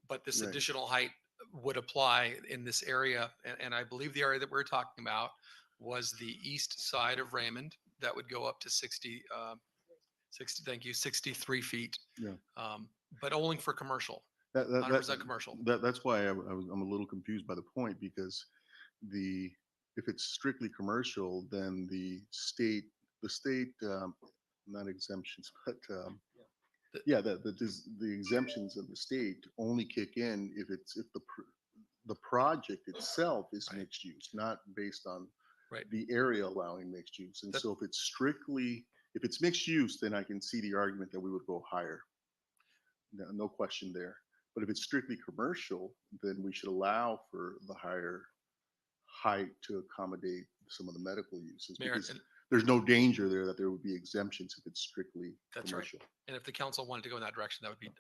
but this additional height would apply in this area. And I believe the area that we're talking about was the east side of Raymond that would go up to 63 feet. But only for commercial. 100% commercial. That's why I'm a little confused by the point, because if it's strictly commercial, then the state not exemptions, but the exemptions of the state only kick in if the project itself is mixed use, not based on the area allowing mixed use. And so if it's mixed use, then I can see the argument that we would go higher. No question there. But if it's strictly commercial, then we should allow for the higher height to accommodate some of the medical uses. Because there's no danger there that there would be exemptions if it's strictly commercial. Right. And if the council wanted to go in that direction, that would be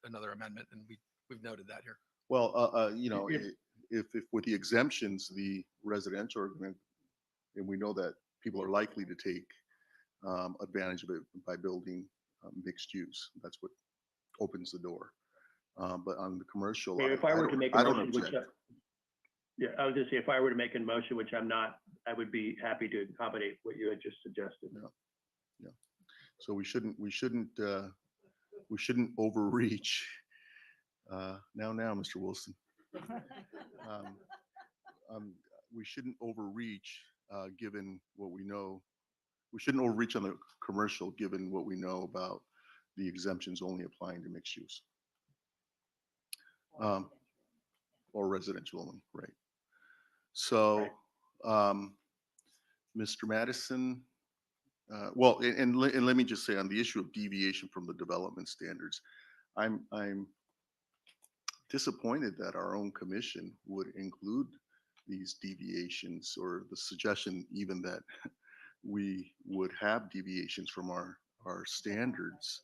another amendment, and we've noted that here. Well, if with the exemptions, the residential argument, and we know that people are likely to take advantage of it by building mixed use. That's what opens the door. But on the commercial, if I were to make a motion, I was going to say, if I were to make a motion, which I'm not, I would be happy to accommodate what you had just suggested. Yeah. So we shouldn't overreach. Now, Mr. Wilson. We shouldn't overreach given what we know. We shouldn't overreach on the commercial given what we know about the exemptions only applying to mixed use. Or residential only, right? So, Mr. Madison, well, and let me just say on the issue of deviation from the development standards, I'm disappointed that our own commission would include these deviations, or the suggestion even that we would have deviations from our standards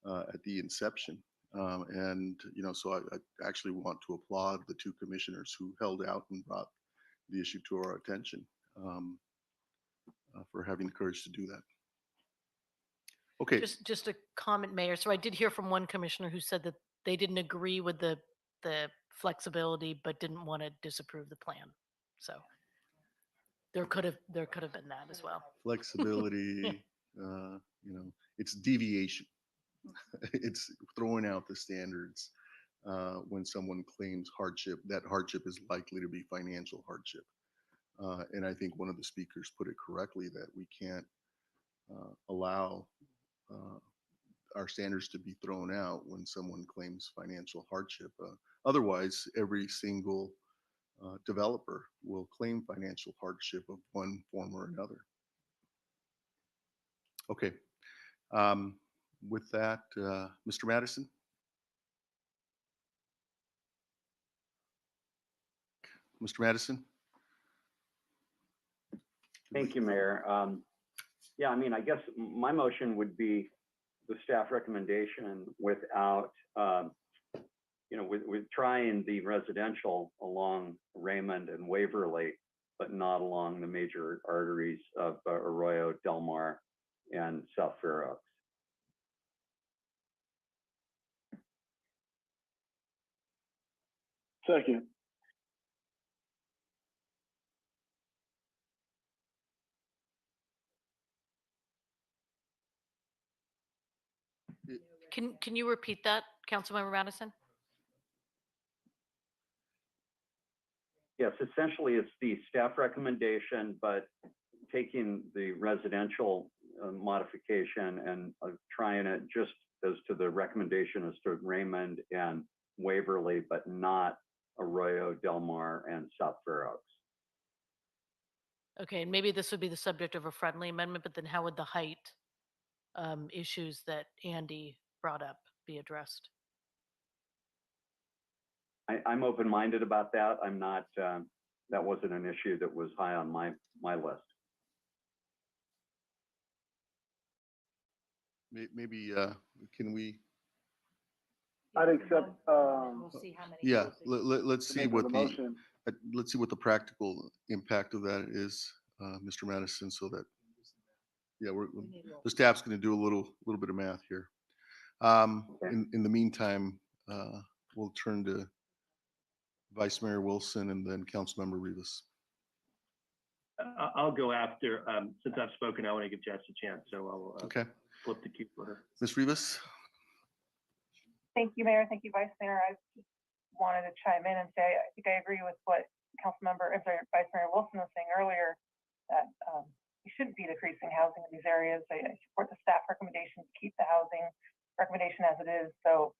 at the inception. And, you know, so I actually want to applaud the two commissioners who held out and brought the issue to our attention, for having the courage to do that. Okay. Just a comment, Mayor. So I did hear from one commissioner who said that they didn't agree with the flexibility, but didn't want to disapprove the plan. So there could have been that as well. Flexibility, you know, it's deviation. It's throwing out the standards when someone claims hardship. That hardship is likely to be financial hardship. And I think one of the speakers put it correctly that we can't allow our standards to be thrown out when someone claims financial hardship. Otherwise, every single developer will claim financial hardship of one form or another. Okay. With that, Mr. Madison? Mr. Madison? Thank you, Mayor. Yeah, I mean, I guess my motion would be the staff recommendation without, you know, with trying the residential along Raymond and Waverly, but not along the major arteries of Arroyo, Del Mar, and South Fair Oaks. Second. Can you repeat that, Councilmember Madison? Yes, essentially it's the staff recommendation, but taking the residential modification and trying it just as to the recommendation as to Raymond and Waverly, but not Arroyo, Del Mar, and South Fair Oaks. Okay, and maybe this would be the subject of a friendly amendment, but then how would the height issues that Andy brought up be addressed? I'm open-minded about that. I'm not, that wasn't an issue that was high on my list. Maybe, can we? I'd accept, Yeah, let's see what the, motion. let's see what the practical impact of that is, Mr. Madison, so that, yeah, the staff's going to do a little bit of math here. In the meantime, we'll turn to Vice Mayor Wilson and then Councilmember Rivas. I'll go after, since I've spoken, I want to give Jess a chance, so I'll Okay. flip the cue for her. Ms. Rivas? Thank you, Mayor. Thank you, Vice Mayor. I just wanted to chime in and say, I think I agree with what Vice Mayor Wilson was saying earlier, that we shouldn't be decreasing housing in these areas. I support the staff recommendation to keep the housing recommendation as it is. So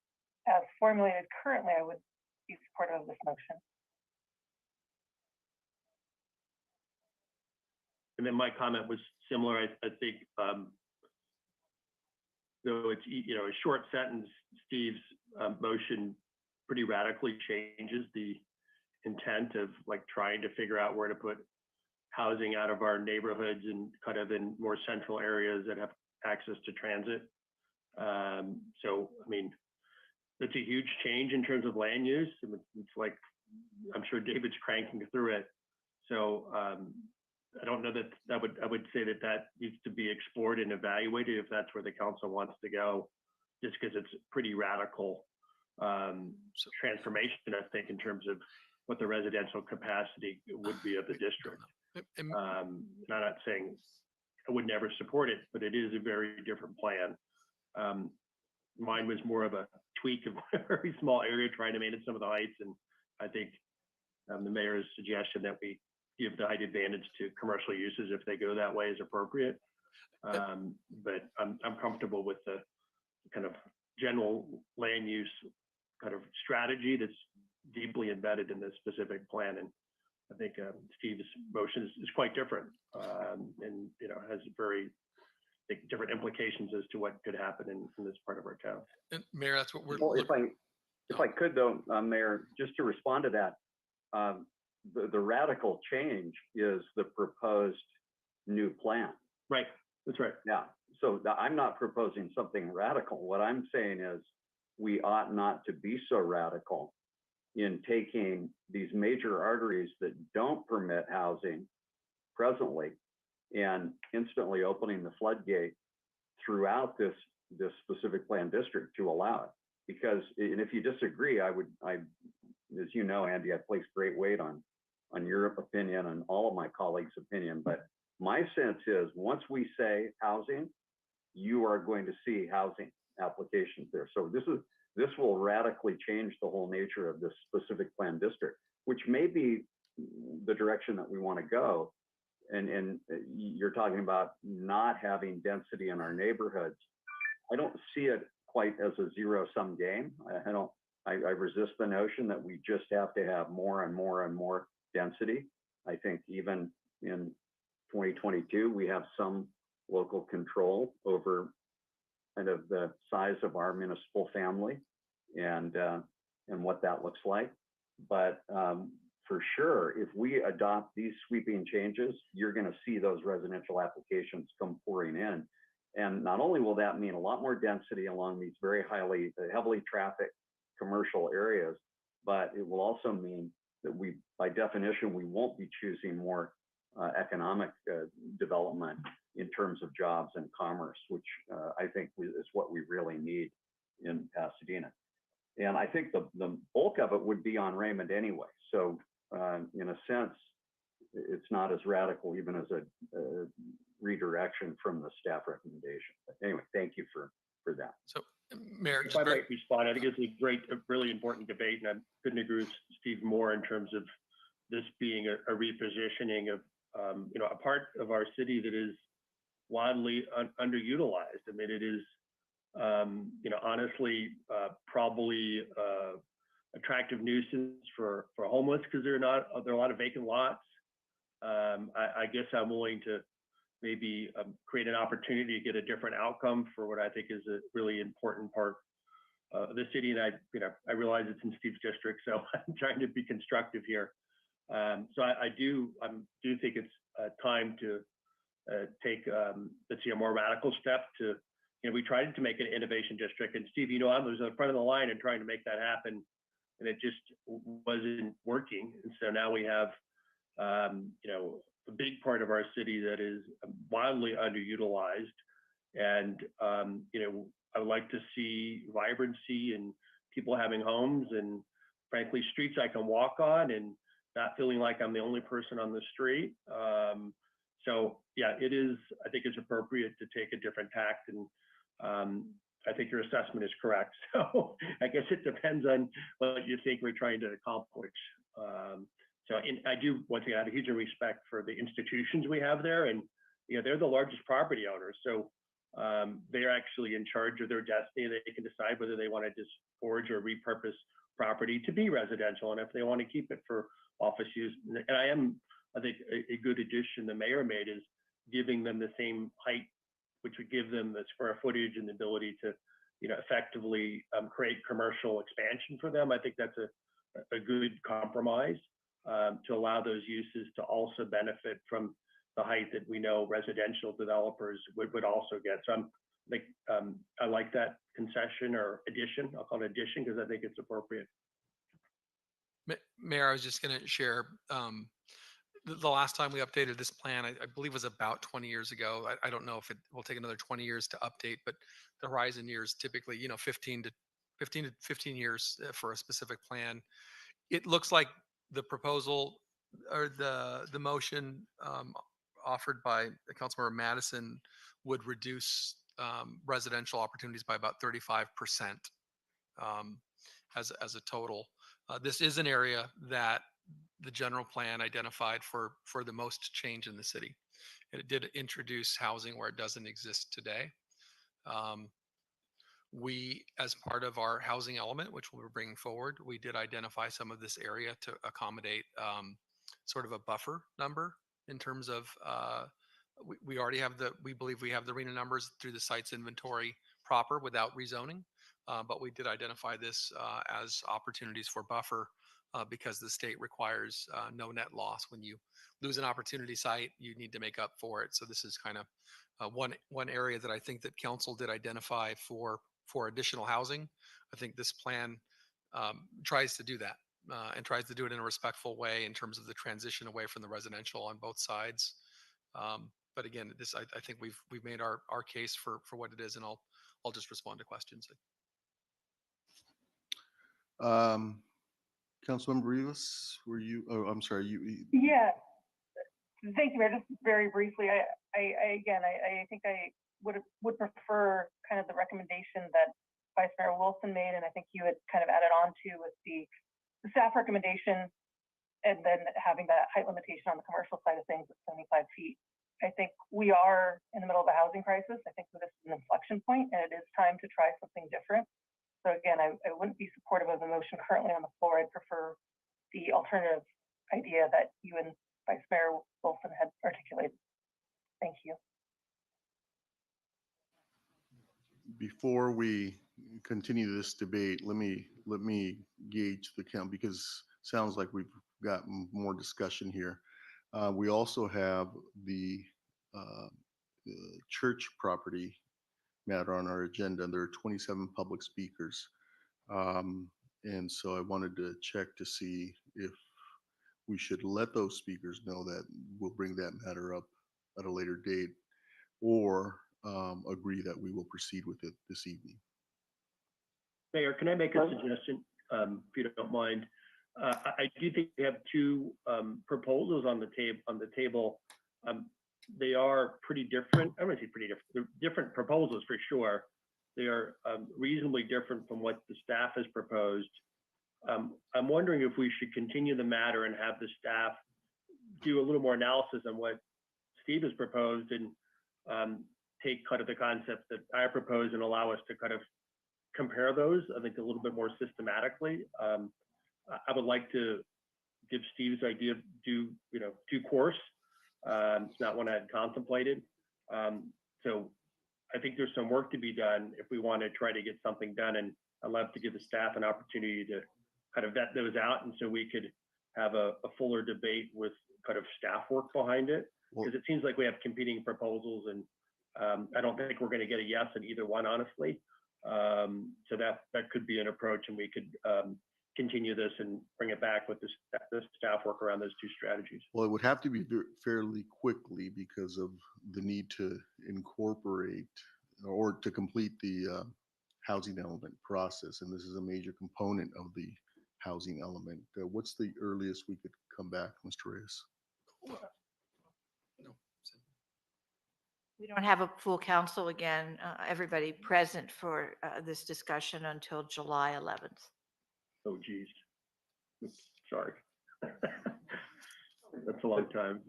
as formulated currently, I would be supportive of this motion. And then my comment was similar. I think, though it's, you know, a short sentence, Steve's motion pretty radically changes the intent of like trying to figure out where to put housing out of our neighborhoods and kind of in more central areas that have access to transit. So, I mean, it's a huge change in terms of land use. It's like, I'm sure David's cranking through it. So I don't know that I would say that needs to be explored and evaluated if that's where the council wants to go, just because it's pretty radical transformation, I think, in terms of what the residential capacity would be of the district. I'm not saying I would never support it, but it is a very different plan. Mine was more of a tweak of a very small area trying to manage some of the heights. And I think the mayor's suggestion that we give the height advantage to commercial uses if they go that way is appropriate. But I'm comfortable with the kind of general land use kind of strategy that's deeply embedded in this specific plan. And I think Steve's motion is quite different and, you know, has very think, different implications as to what could happen in this part of our town. And Mayor, that's what we're Well, looking. if I could though, Mayor, just to respond to that, the radical change is the proposed new plan. Right, that's right. Yeah, so I'm not proposing something radical. What I'm saying is we ought not to be so radical in taking these major arteries that don't permit housing presently and instantly opening the floodgate throughout this specific plan district to allow it. Because, and if you disagree, I, as you know, Andy, I place great weight on your opinion and all of my colleagues' opinion. But my sense is once we say housing, you are going to see housing applications there. So this will radically change the whole nature of this specific plan district, which may be the direction that we want to go. And you're talking about not having density in our neighborhoods. I don't see it quite as a zero-sum game. I resist the notion that we just have to have more and more and more density. I think even in 2022, we have some local control over kind of the size of our municipal family and what that looks like. But for sure, if we adopt these sweeping changes, you're going to see those residential applications come pouring in. And not only will that mean a lot more density along these very heavily trafficked commercial areas, but it will also mean that we, by definition, we won't be choosing more economic development in terms of jobs and commerce, which I think is what we really need in Pasadena. And I think the bulk of it would be on Raymond anyway. So in a sense, it's not as radical even as a redirection from the staff recommendation. But anyway, thank you for that. So Mayor, If I might respond, I think it's a really important debate, and I couldn't agree with Steve more in terms of this being a repositioning of a part of our city that is widely underutilized. I mean, it is honestly probably attractive nuisance for homeless because there are a lot of vacant lots. I guess I'm willing to maybe create an opportunity to get a different outcome for what I think is a really important part of the city. And I realize it's in Steve's district, so I'm trying to be constructive here. So I do think it's time to take let's see, a more radical step to, we tried to make an innovation district, and Steve, I was on the front of the line and trying to make that happen, and it just wasn't working. And so now we have a big part of our city that is wildly underutilized. And, I would like to see vibrancy and people having homes and frankly, streets I can walk on and not feeling like I'm the only person on the street. So yeah, I think it's appropriate to take a different tact, and I think your assessment is correct. So I guess it depends on what you think we're trying to accomplish. I do, once again, have a huge respect for the institutions we have there, and they're the largest property owners. So they're actually in charge of their destiny. They can decide whether they want to disgorge or repurpose property to be residential, and if they want to keep it for office use. And I think a good addition the mayor made is giving them the same height, which would give them the square footage and the ability to effectively create commercial expansion for them. I think that's a good compromise to allow those uses to also benefit from the height that we know residential developers would also get. So I like that concession or addition. I'll call it addition because I think it's appropriate. Mayor, I was just going to share the last time we updated this plan, I believe was about 20 years ago. I don't know if it will take another 20 years to update, but the horizon years typically, 15 to 15 years for a specific plan. It looks like the proposal or the motion offered by Councilmember Madison would reduce residential opportunities by about 35% as a total. This is an area that the general plan identified for the most change in the city. And it did introduce housing where it doesn't exist today. We, as part of our housing element, which we're bringing forward, we did identify some of this area to accommodate sort of a buffer number in terms of we already have we believe we have the RENA numbers through the site's inventory proper without rezoning. But we did identify this as opportunities for buffer because the state requires no net loss. When you lose an opportunity site, you need to make up for it. So this is kind of one area that I think that council did identify for additional housing. I think this plan tries to do that and tries to do it in a respectful way in terms of the transition away from the residential on both sides. But again, this I think we've made our case for what it is, and I'll just respond to questions. Councilmember Rivas, were you? Oh, I'm sorry. Yeah, thank you, Mayor. Just very briefly, I think I would prefer kind of the recommendation that Vice Mayor Wilson made, and I think you had kind of added on to with the staff recommendation, and then having that height limitation on the commercial side of things at 75 feet. I think we are in the middle of a housing crisis. I think this is an inflection point, and it is time to try something different. So again, I wouldn't be supportive of the motion currently on the floor. I'd prefer the alternative idea that you and Vice Mayor Wilson had articulated. Thank you. Before we continue this debate, let me gauge the count, because it sounds like we've got more discussion here. We also have the church property matter on our agenda. There are 27 public speakers. And so I wanted to check to see if we should let those speakers know that we'll bring that matter up at a later date, or agree that we will proceed with it this evening. Mayor, can I make a suggestion, if you don't mind? I do think we have two proposals on the table. They are pretty different. I don't want to say pretty different. They're different proposals for sure. They are reasonably different from what the staff has proposed. I'm wondering if we should continue the matter and have the staff do a little more analysis on what Steve has proposed, and take kind of the concept that I proposed and allow us to kind of compare those, I think, a little bit more systematically. I would like to give Steve's idea due course. It's not one I had contemplated. So I think there's some work to be done if we want to try to get something done, and I'd love to give the staff an opportunity to kind of vet those out, and so we could have a fuller debate with kind of staff work behind it, because it seems like we have competing proposals, and I don't think we're going to get a yes on either one, honestly. So that could be an approach, and we could continue this and bring it back with the staff work around those two strategies. Well, it would have to be fairly quickly because of the need to incorporate or to complete the housing element process. And this is a major component of the housing element. What's the earliest we could come back, Mr. Reyes? We don't have a full council again, everybody present for this discussion until July 11th. Oh, geez. Sorry. That's a long time.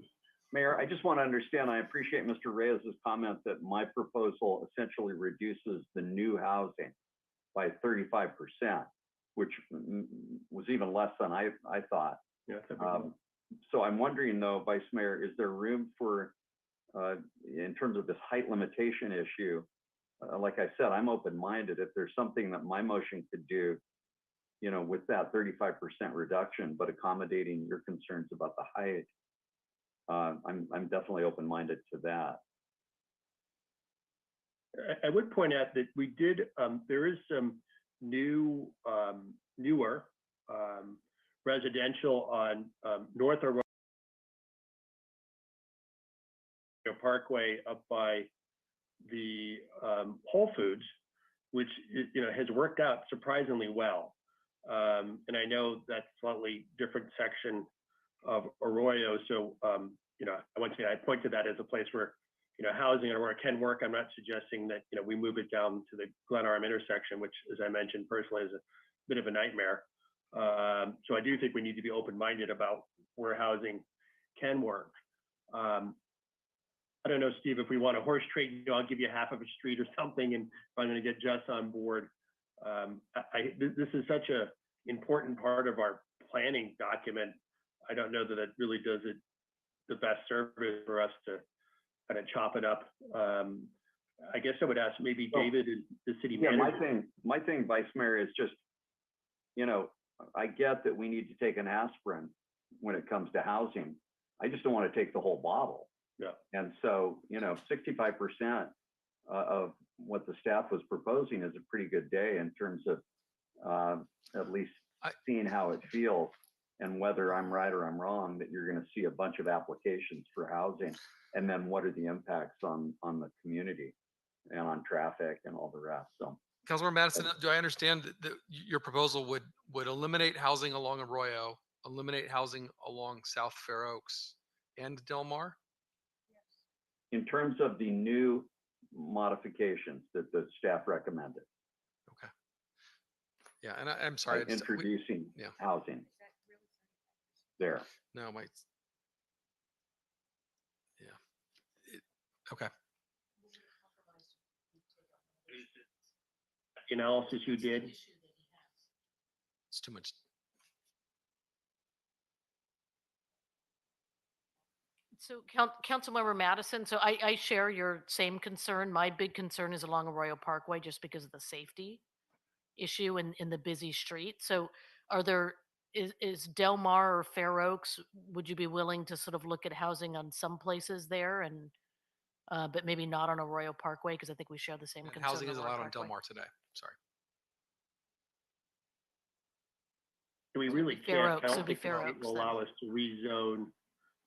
Mayor, I just want to understand, I appreciate Mr. Reyes's comment that my proposal essentially reduces the new housing by 35%, which was even less than I thought. Yeah, so I'm wondering though, Vice Mayor, is there room for, in terms of this height limitation issue, like I said, I'm open-minded. If there's something that my motion could do, with that 35% reduction, but accommodating your concerns about the height, I'm definitely open-minded to that. I would point out that we did, there is some newer residential on North Arroyo Parkway up by the Whole Foods, which has worked out surprisingly well. And I know that's a slightly different section of Arroyo. So, I want to say I point to that as a place where, housing and where it can work. I'm not suggesting that, we move it down to the Glen Arm intersection, which, as I mentioned personally, is a bit of a nightmare. So I do think we need to be open-minded about where housing can work. I don't know, Steve, if we want a horse trade, I'll give you half of a street or something, and if I'm going to get Jess on board. This is such a important part of our planning document. I don't know that it really does it the best service for us to kind of chop it up. I guess I would ask maybe Well, David, the city Yeah, manager. my thing, Vice Mayor, is just, you know, I get that we need to take an aspirin when it comes to housing. I just don't want to take the whole bottle. Yeah. And so, 65% of what the staff was proposing is a pretty good day in terms of at least seeing how it feels, and whether I'm right or I'm wrong, that you're going to see a bunch of applications for housing. And then what are the impacts on the community and on traffic and all the rest? So, Councilmember Madison, do I understand that your proposal would eliminate housing along Arroyo, eliminate housing along South Fair Oaks and Del Mar? in terms of the new modifications that the staff recommended, Okay. Yeah, and I'm sorry. by introducing yeah. housing there. No, my. Yeah. Okay. The analysis you did. It's too much. So Councilmember Madison, so I share your same concern. My big concern is along Arroyo Parkway just because of the safety issue in the busy street. So is Del Mar or Fair Oaks, would you be willing to sort of look at housing on some places there and but maybe not on Arroyo Parkway? Because I think we share the same And concern. housing is Aurora allowed on Del Parkway. Mar today. Sorry. We really Fair can't, Oaks, I it'd don't be think the Fair state Oaks will then. allow us to rezone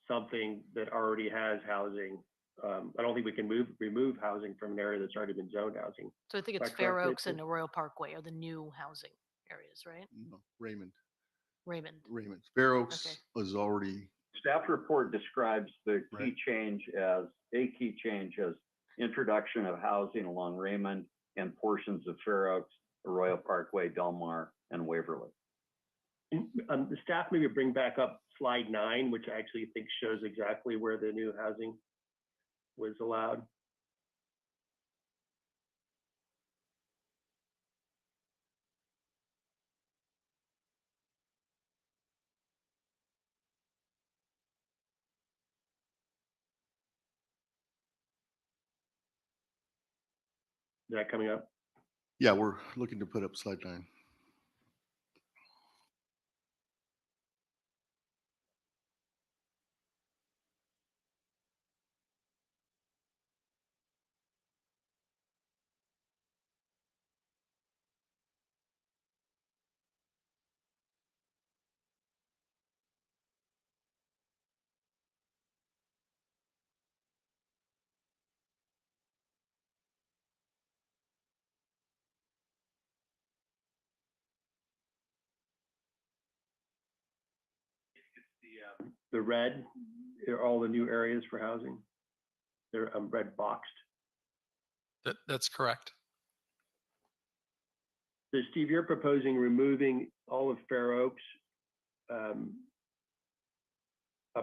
something that already has housing. I don't think we can remove housing from an area that's already been zoned housing. So I think Am I it's Fair correct, Oaks Rachel? and Arroyo Parkway are the new housing areas, right? No, Raymond. Raymond. Fair Oaks is already, Staff report describes the key change as introduction of housing along Raymond and portions of Fair Oaks, Arroyo Parkway, Del Mar, and Waverly. The staff maybe bring back up slide 9, which I actually think shows exactly where the new housing was allowed. Is that coming up? yeah, we're looking to put up slide 9. The red are all the new areas for housing. They're red boxed. That's correct. So Steve, you're proposing removing all of Fair Oaks up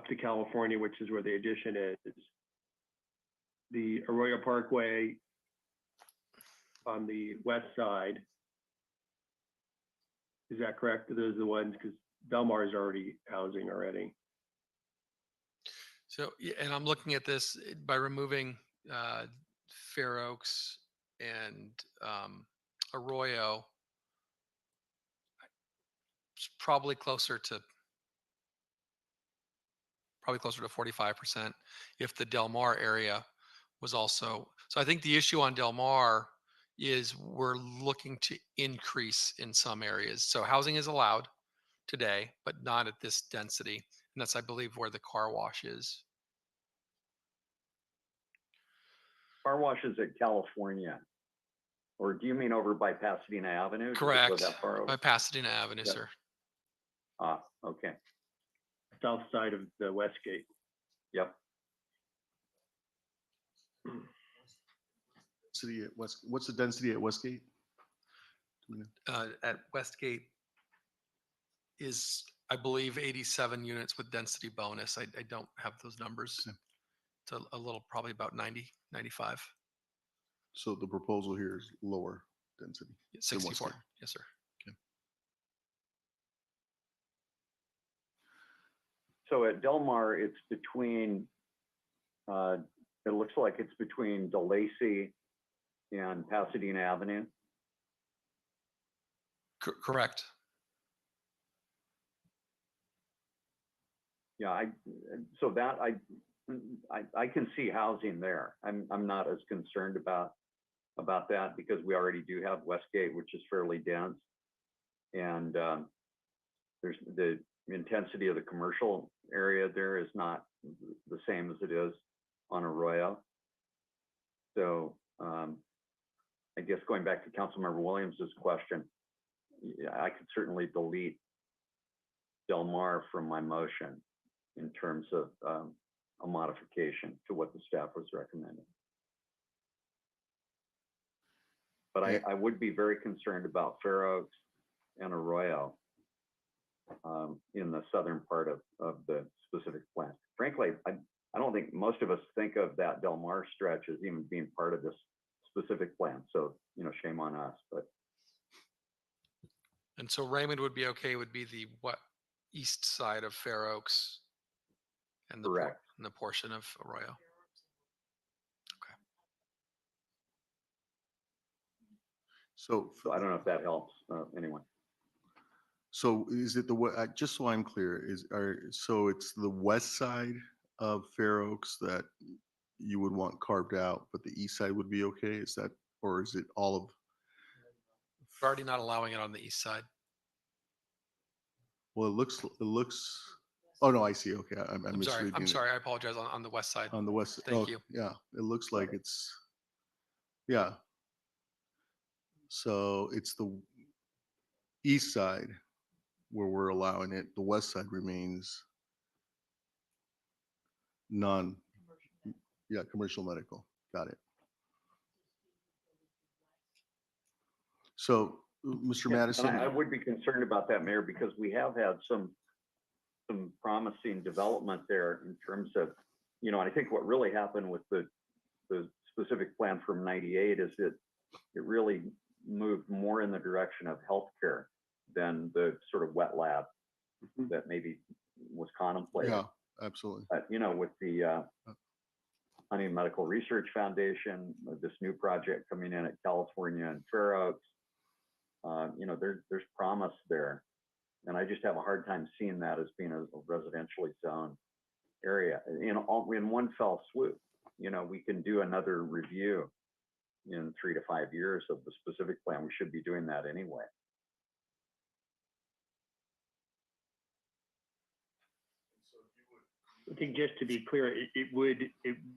to California, which is where the addition is. The Arroyo Parkway on the west side. Is that correct? Those are the ones, because Del Mar is already housing already. So, yeah, and I'm looking at this by removing Fair Oaks and Arroyo. It's probably closer to 45% if the Del Mar area was also. So I think the issue on Del Mar is we're looking to increase in some areas. So housing is allowed today, but not at this density. And that's, I believe, where the car wash is. Car wash is at California. Or do you mean over by Pasadena Avenue? Does it go Correct. that far over? By Pasadena Avenue, Yeah. sir. Ah, okay. South side of the West Gate. Yep. City at West, what's the density at Westgate? At Westgate is, I believe, 87 units with density bonus. I don't have those numbers. It's a little, probably about 90, 95. So the proposal here is lower density. than 64. Westgate. Yes, sir. So at Del Mar, it's between It looks like it's between DeLacy and Pasadena Avenue. Correct. Yeah, so that I can see housing there. I'm not as concerned about that because we already do have Westgate, which is fairly dense, and there's the intensity of the commercial area there is not the same as it is on Arroyo. So I guess going back to Councilmember Williams's question, yeah, I could certainly delete Del Mar from my motion in terms of a modification to what the staff was recommending. But I would be very concerned about Fair Oaks and Arroyo in the southern part of the specific plan. Frankly, I don't think most of us think of that Del Mar stretch as even being part of this specific plan. So, you know, shame on us. But And so Raymond would be okay, would be the what, east side of Fair Oaks and the correct. and the portion of Arroyo. So I don't know if that helps anyone. So is it just so I'm clear, so it's the west side of Fair Oaks that you would want carved out, but the east side would be okay? Is that, or is it all of? We're already not allowing it on the east side. Well, it looks, oh no, I see. Okay, I'm I'm misreading it. sorry. I apologize. On the west side. On the west. Thank oh, you. Yeah, it looks like it's, yeah. So it's the east side where we're allowing it. The west side remains none. Yeah, commercial medical. Got it. So, Mr. Yeah, Madison. and I would be concerned about that, Mayor, because we have had some promising development there in terms of, you know, I think what really happened with the specific plan from '98 is it really moved more in the direction of healthcare than the sort of wet lab that maybe was contemplated. Yeah, absolutely. You know, with the Hunting Medical Research Foundation, this new project coming in at California and Fair Oaks, you know, there's promise there. And I just have a hard time seeing that as being a residentially zoned area. In one fell swoop, you know, we can do another review in 3 to 5 years of the specific plan. We should be doing that anyway. I think just to be clear, it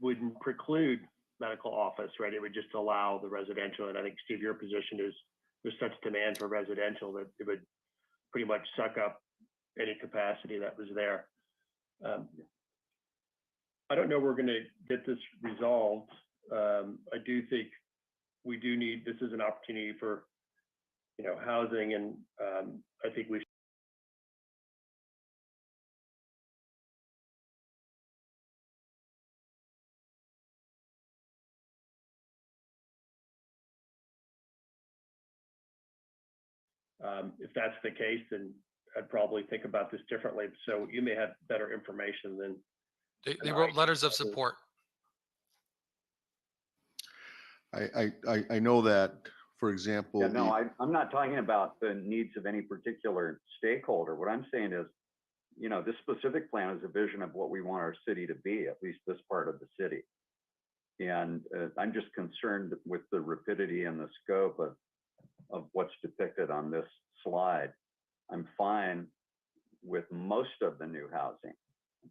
wouldn't preclude medical office, right? It would just allow the residential. And I think, Steve, your position is there's such demand for residential that it would pretty much suck up any capacity that was there. I don't know we're going to get this resolved. I do think we do need, this is an opportunity for, you know, housing, and I think we if that's the case, then I'd probably think about this differently. So you may have better information than They wrote letters of support. I know that, for example. Yeah, no, I'm not talking about the needs of any particular stakeholder. What I'm saying is, you know, this specific plan is a vision of what we want our city to be, at least this part of the city. And I'm just concerned with the rapidity and the scope of what's depicted on this slide. I'm fine with most of the new housing,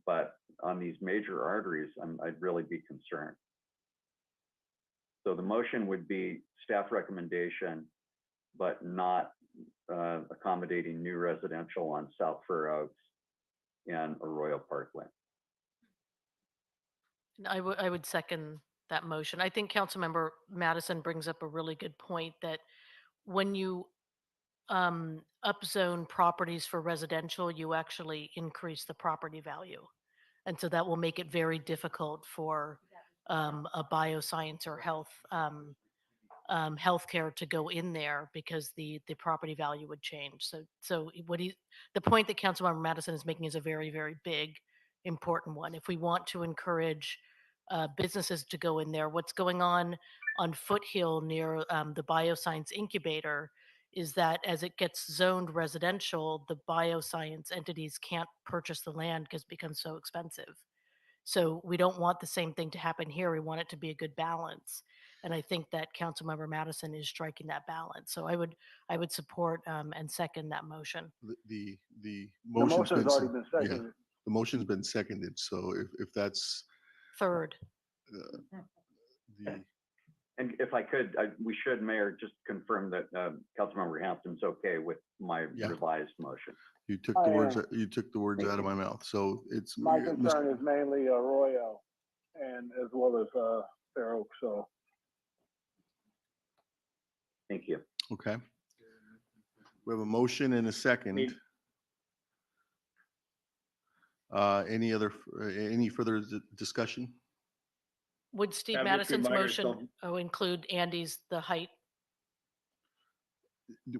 but on these major arteries, I'd really be concerned. So the motion would be staff recommendation, but not accommodating new residential on South Fair Oaks and Arroyo Parkway. I would second that motion. I think Councilmember Madison brings up a really good point that when you upzone properties for residential, you actually increase the property value. And so that will make it very difficult for a bioscience or healthcare to go in there because the property value would change. So the point that Councilmember Madison is making is a very, very big, important one. If we want to encourage businesses to go in there. What's going on Foothill near the bioscience incubator is that as it gets zoned residential, the bioscience entities can't purchase the land because it becomes so expensive. So we don't want the same thing to happen here. We want it to be a good balance. And I think that Councilmember Madison is striking that balance. So I would support and second that motion. The The motion's motion's already been yeah, seconded. the motion's been seconded. So if that's Third. the And if I could, we should, Mayor, just confirm that Councilmember Hampton's okay with my Yeah. revised motion. you took I the words am. you took the words out of my mouth. So it's My Mr. concern is mainly Arroyo and as well as Fair Oak, so. Thank you. Okay. We have a motion and a second. Any further discussion? Would Steve Just Madison's remind motion ourselves- include Andy's, the height?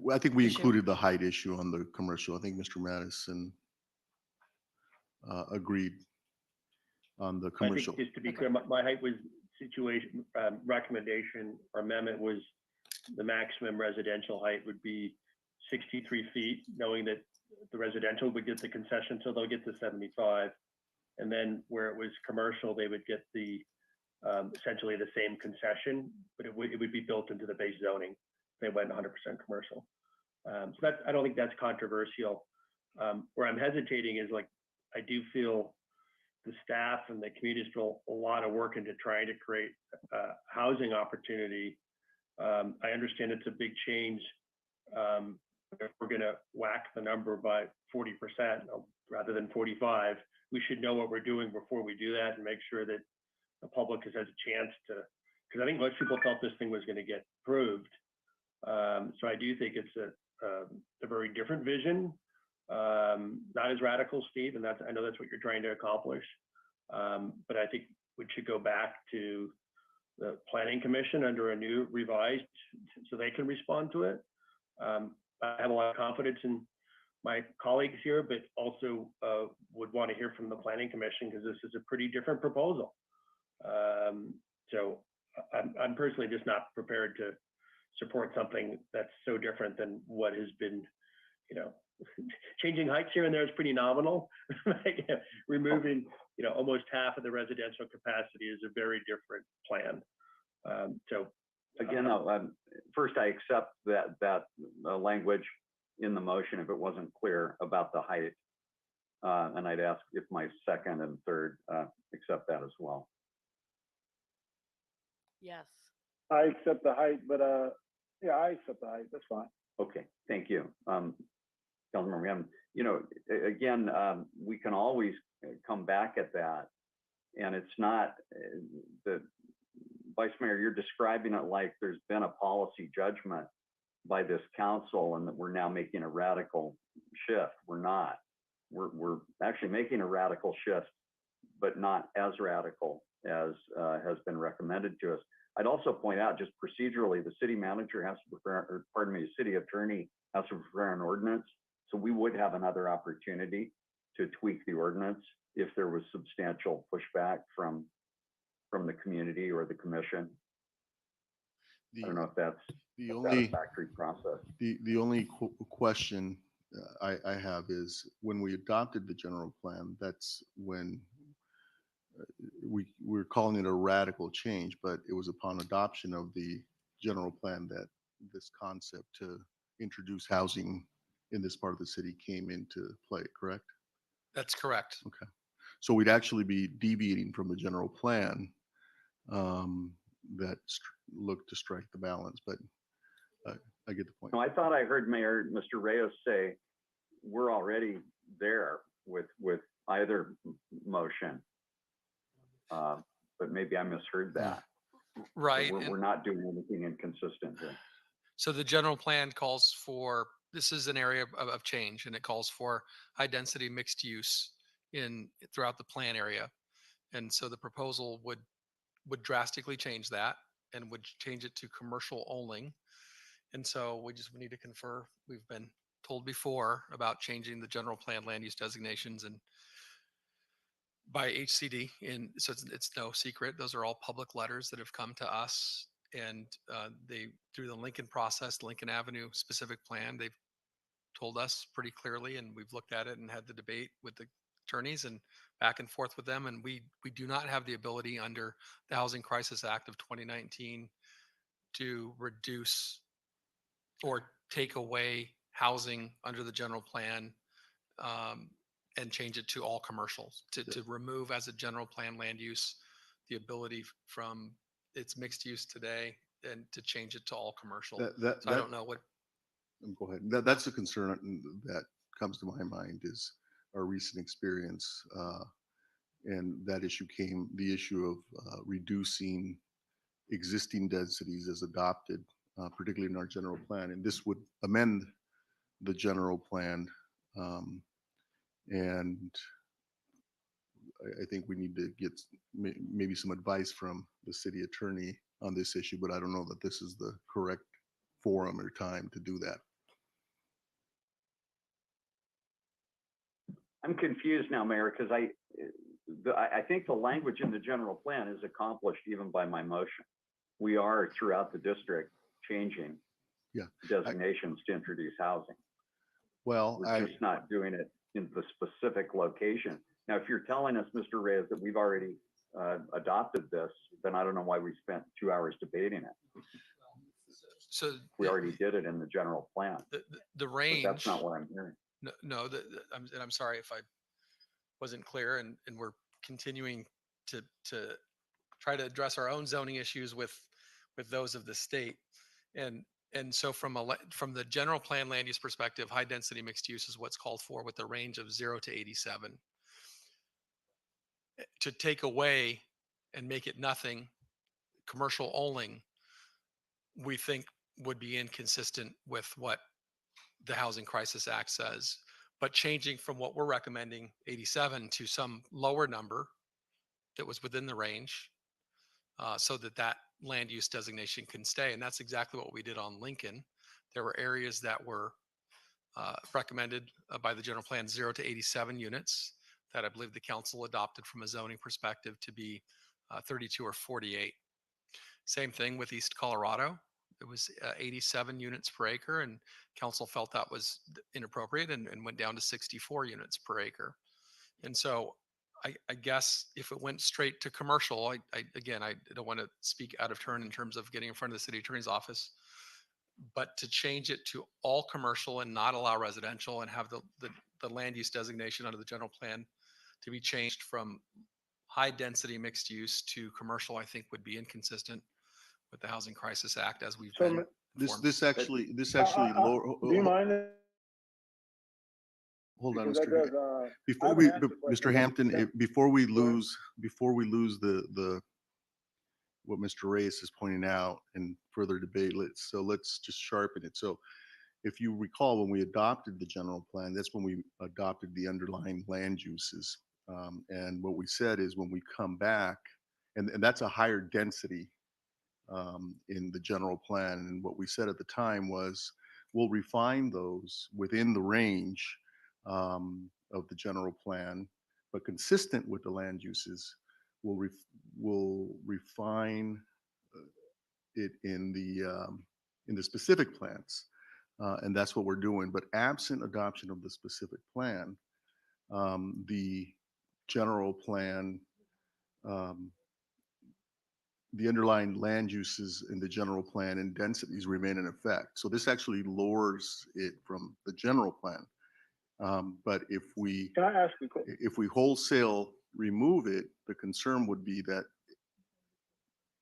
I think we Issue. included the height issue on the commercial. I think Mr. Madison agreed on the I think commercial. just to be clear, my height was situation, recommendation or amendment was the maximum residential height would be 63 feet, knowing that the residential would get the concession, so they'll get to 75. And then where it was commercial, they would get the essentially the same concession, but it would be built into the base zoning. They went 100% commercial. So that, I don't think that's controversial. Where I'm hesitating is like, I do feel the staff and the community is still a lot of work into trying to create housing opportunity. I understand it's a big change. If we're going to whack the number by 40% rather than 45, we should know what we're doing before we do that and make sure that the public has a chance to, because I think most people thought this thing was going to get approved. So I do think it's a very different vision, not as radical, Steve, and I know that's what you're trying to accomplish. But I think we should go back to the Planning Commission under a new revised, so they can respond to it. I have a lot of confidence in my colleagues here, but also would want to hear from the Planning Commission because this is a pretty different proposal. So I'm personally just not prepared to support something that's so different than what has been, changing heights here and there is pretty nominal. Removing, almost half of the residential capacity is a very different plan. So again, first I accept that language in the motion if it wasn't clear about the height. And I'd ask if my second and third accept that as well. Yes. I accept the height, but yeah, I accept the height. That's fine. Okay, thank you. Councilmember Hammond, again, we can always come back at that. And it's not, the Vice Mayor, you're describing it like there's been a policy judgment by this council and that we're now making a radical shift. We're not. We're actually making a radical shift, but not as radical as has been recommended to us. I'd also point out just procedurally, the city manager has to prepare, or pardon me, the city attorney has to prepare an ordinance. So we would have another opportunity to tweak the ordinance if there was substantial pushback from the community or the commission. I don't know if that's the a only satisfactory process. the only question I have is when we adopted the general plan, that's when we're calling it a radical change, but it was upon adoption of the general plan that this concept to introduce housing in this part of the city came into play, correct? That's correct. Okay. So we'd actually be deviating from the general plan that looked to strike the balance, but I get the point. No, I thought I heard Mayor Mr. Reyes say we're already there with either motion. But maybe I misheard that. Right. We're not doing anything inconsistent here. So the general plan calls for, this is an area of change, and it calls for high density mixed use throughout the plan area. And so the proposal would drastically change that and would change it to commercial only. And so we need to confer. We've been told before about changing the general plan land use designations, and by HCD, and so it's no secret. Those are all public letters that have come to us, and they through the Lincoln process, Lincoln Avenue specific plan. They've told us pretty clearly, and we've looked at it and had the debate with the attorneys and back and forth with them. And we do not have the ability under the Housing Crisis Act of 2019 to reduce or take away housing under the general plan and change it to all commercials, to remove as a general plan land use the ability from its mixed use today and to change it to all commercial. So I don't know what. Go ahead. That's a concern that comes to my mind is our recent experience. And that issue the issue of reducing existing densities as adopted, particularly in our general plan. And this would amend the general plan. And I think we need to get maybe some advice from the city attorney on this issue, but I don't know that this is the correct forum or time to do that. I'm confused now, Mayor, because I think the language in the general plan is accomplished even by my motion. We are throughout the district changing designations to introduce housing. Well, we're just not doing it in the specific location. Now, if you're telling us, Mr. Reyes, that we've already adopted this, then I don't know why we spent 2 hours debating it. So we already did it in the general plan. The range. But that's not what I'm hearing. No, I'm sorry if I wasn't clear, and we're continuing to try to address our own zoning issues with those of the state, and so from the general plan land use perspective, high density mixed use is what's called for with a range of 0 to 87. To take away and make it nothing, commercial only, we think would be inconsistent with what the Housing Crisis Act says. But changing from what we're recommending, 87, to some lower number that was within the range, so that land use designation can stay. And that's exactly what we did on Lincoln. There were areas that were recommended by the general plan 0 to 87 units that I believe the council adopted from a zoning perspective to be 32 or 48. Same thing with East Colorado. It was 87 units per acre, and council felt that was inappropriate and went down to 64 units per acre. And so I guess if it went straight to commercial, I don't want to speak out of turn in terms of getting in front of the city attorney's office, but to change it to all commercial and not allow residential and have the land use designation under the general plan to be changed from high density mixed use to commercial, I think would be inconsistent with the Housing Crisis Act as we've been. This actually do you mind? Hold on, Because Mr. that does, Before I we, haven't asked the question Mr. yet. Hampton, Yeah. before we lose the what Mr. Reyes is pointing out and further debate, let's just sharpen it. So if you recall, when we adopted the general plan, that's when we adopted the underlying land uses. And what we said is when we come back, and that's a higher density in the general plan. And what we said at the time was we'll refine those within the range of the general plan, but consistent with the land uses. We'll refine it in the specific plans, and that's what we're doing. But absent adoption of the specific plan, the general plan, the underlying land uses in the general plan and densities remain in effect. So this actually lowers it from the general plan. But if we Can I ask you a question? if we wholesale remove it, the concern would be that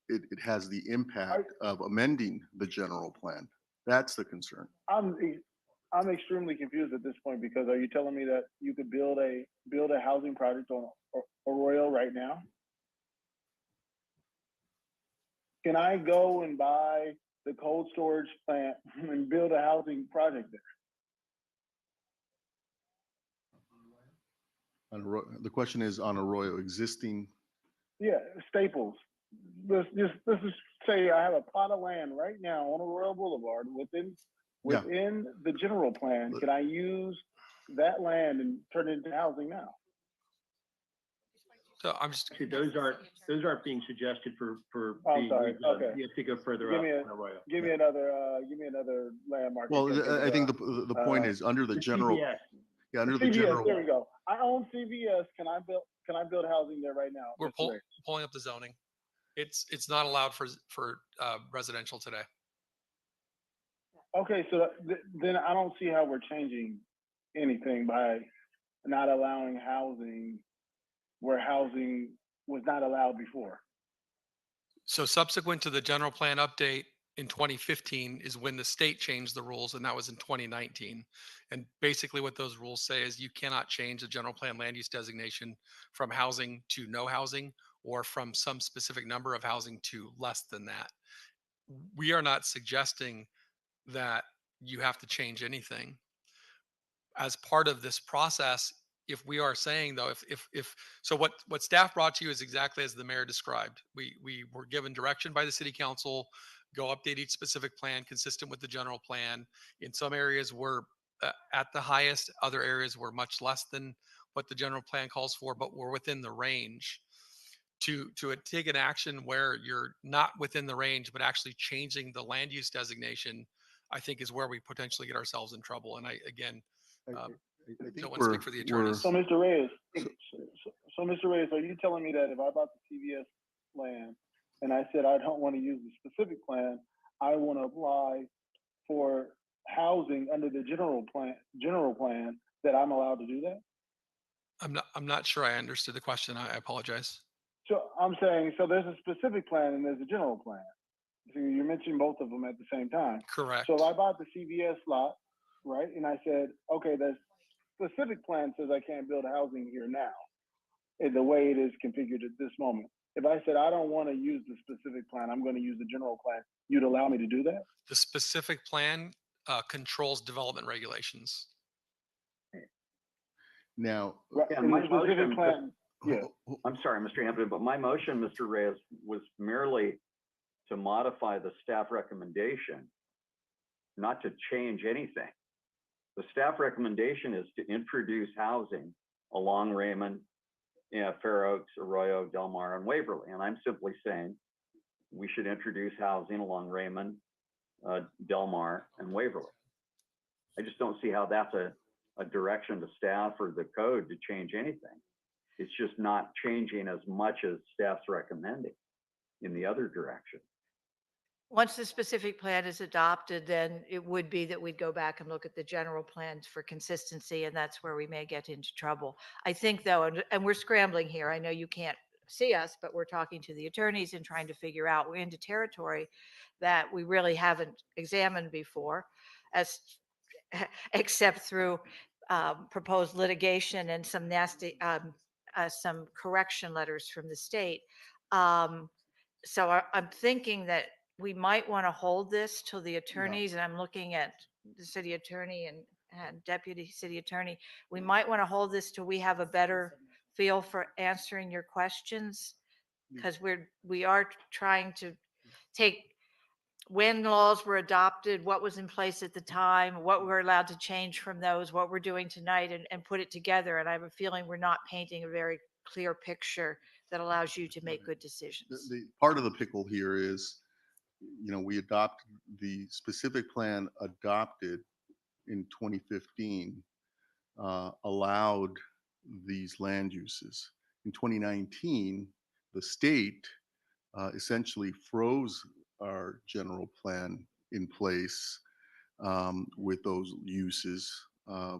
it has the impact of amending the general plan. That's the concern. I'm extremely confused at this point because are you telling me that you could build a housing project on Arroyo right now? Can I go and buy the cold storage plant and build a housing project there? The question is on Arroyo existing. Yeah, Staples. Let's just say I have a plot of land right now on Arroyo Boulevard within the general plan. Can I use that land and turn it into housing now? So I'm just, Actually, those aren't being suggested for Oh, I'm being sorry. rezoned. Okay. You have to go further Give up. me a, on Arroyo. give me another landmark. Well, because I think the point is under the The general, CVS. yeah, under the CVS. general. There we go. I own CVS. Can I build housing there right now? we're Mr. Ray? pulling up the zoning. It's not allowed for residential today. Okay, so then I don't see how we're changing anything by not allowing housing where housing was not allowed before. So subsequent to the general plan update in 2015 is when the state changed the rules, and that was in 2019. And basically what those rules say is you cannot change the general plan land use designation from housing to no housing or from some specific number of housing to less than that. We are not suggesting that you have to change anything. As part of this process, if we are saying though, if so what staff brought to you is exactly as the mayor described. We were given direction by the city council, go update each specific plan consistent with the general plan. In some areas we're at the highest, other areas were much less than what the general plan calls for, but we're within the range. To take an action where you're not within the range, but actually changing the land use designation, I think is where we potentially get ourselves in trouble. And I don't want to speak for the attorneys. So Mr. Reyes, so Mr. Reyes, are you telling me that if I bought the CVS land and I said I don't want to use the specific plan, I want to apply for housing under the general plan, that I'm allowed to do that? I'm not sure I understood the question. I apologize. So I'm saying, so there's a specific plan and there's a general plan. So you're mentioning both of them at the same time. Correct. So if I bought the CVS lot, right, and I said, okay, the specific plan says I can't build housing here now, in the way it is configured at this moment. If I said I don't want to use the specific plan, I'm going to use the general plan, you'd allow me to do that? The specific plan controls development regulations. Now, Yeah, my motion, plan, yeah. I'm sorry, Mr. Hampton, but my motion, Mr. Reyes, was merely to modify the staff recommendation, not to change anything. The staff recommendation is to introduce housing along Raymond, Fair Oaks, Arroyo, Del Mar, and Waverly. And I'm simply saying we should introduce housing along Raymond, Del Mar, and Waverly. I just don't see how that's a direction to staff or the code to change anything. It's just not changing as much as staff's recommending in the other direction. Once the specific plan is adopted, then it would be that we'd go back and look at the general plans for consistency, and that's where we may get into trouble. I think though, and we're scrambling here, I know you can't see us, but we're talking to the attorneys and trying to figure out, we're into territory that we really haven't examined before, as except through proposed litigation and some nasty, some correction letters from the state. So I'm thinking that we might want to hold this till the attorneys, and I'm looking at the city attorney and deputy city attorney. We might want to hold this till we have a better feel for answering your questions, because we are trying to take when laws were adopted, what was in place at the time, what we're allowed to change from those, what we're doing tonight, and put it together. And I have a feeling we're not painting a very clear picture that allows you to make good decisions. the part of the pickle here is, we adopted the specific plan adopted in 2015, allowed these land uses. In 2019, the state essentially froze our general plan in place with those uses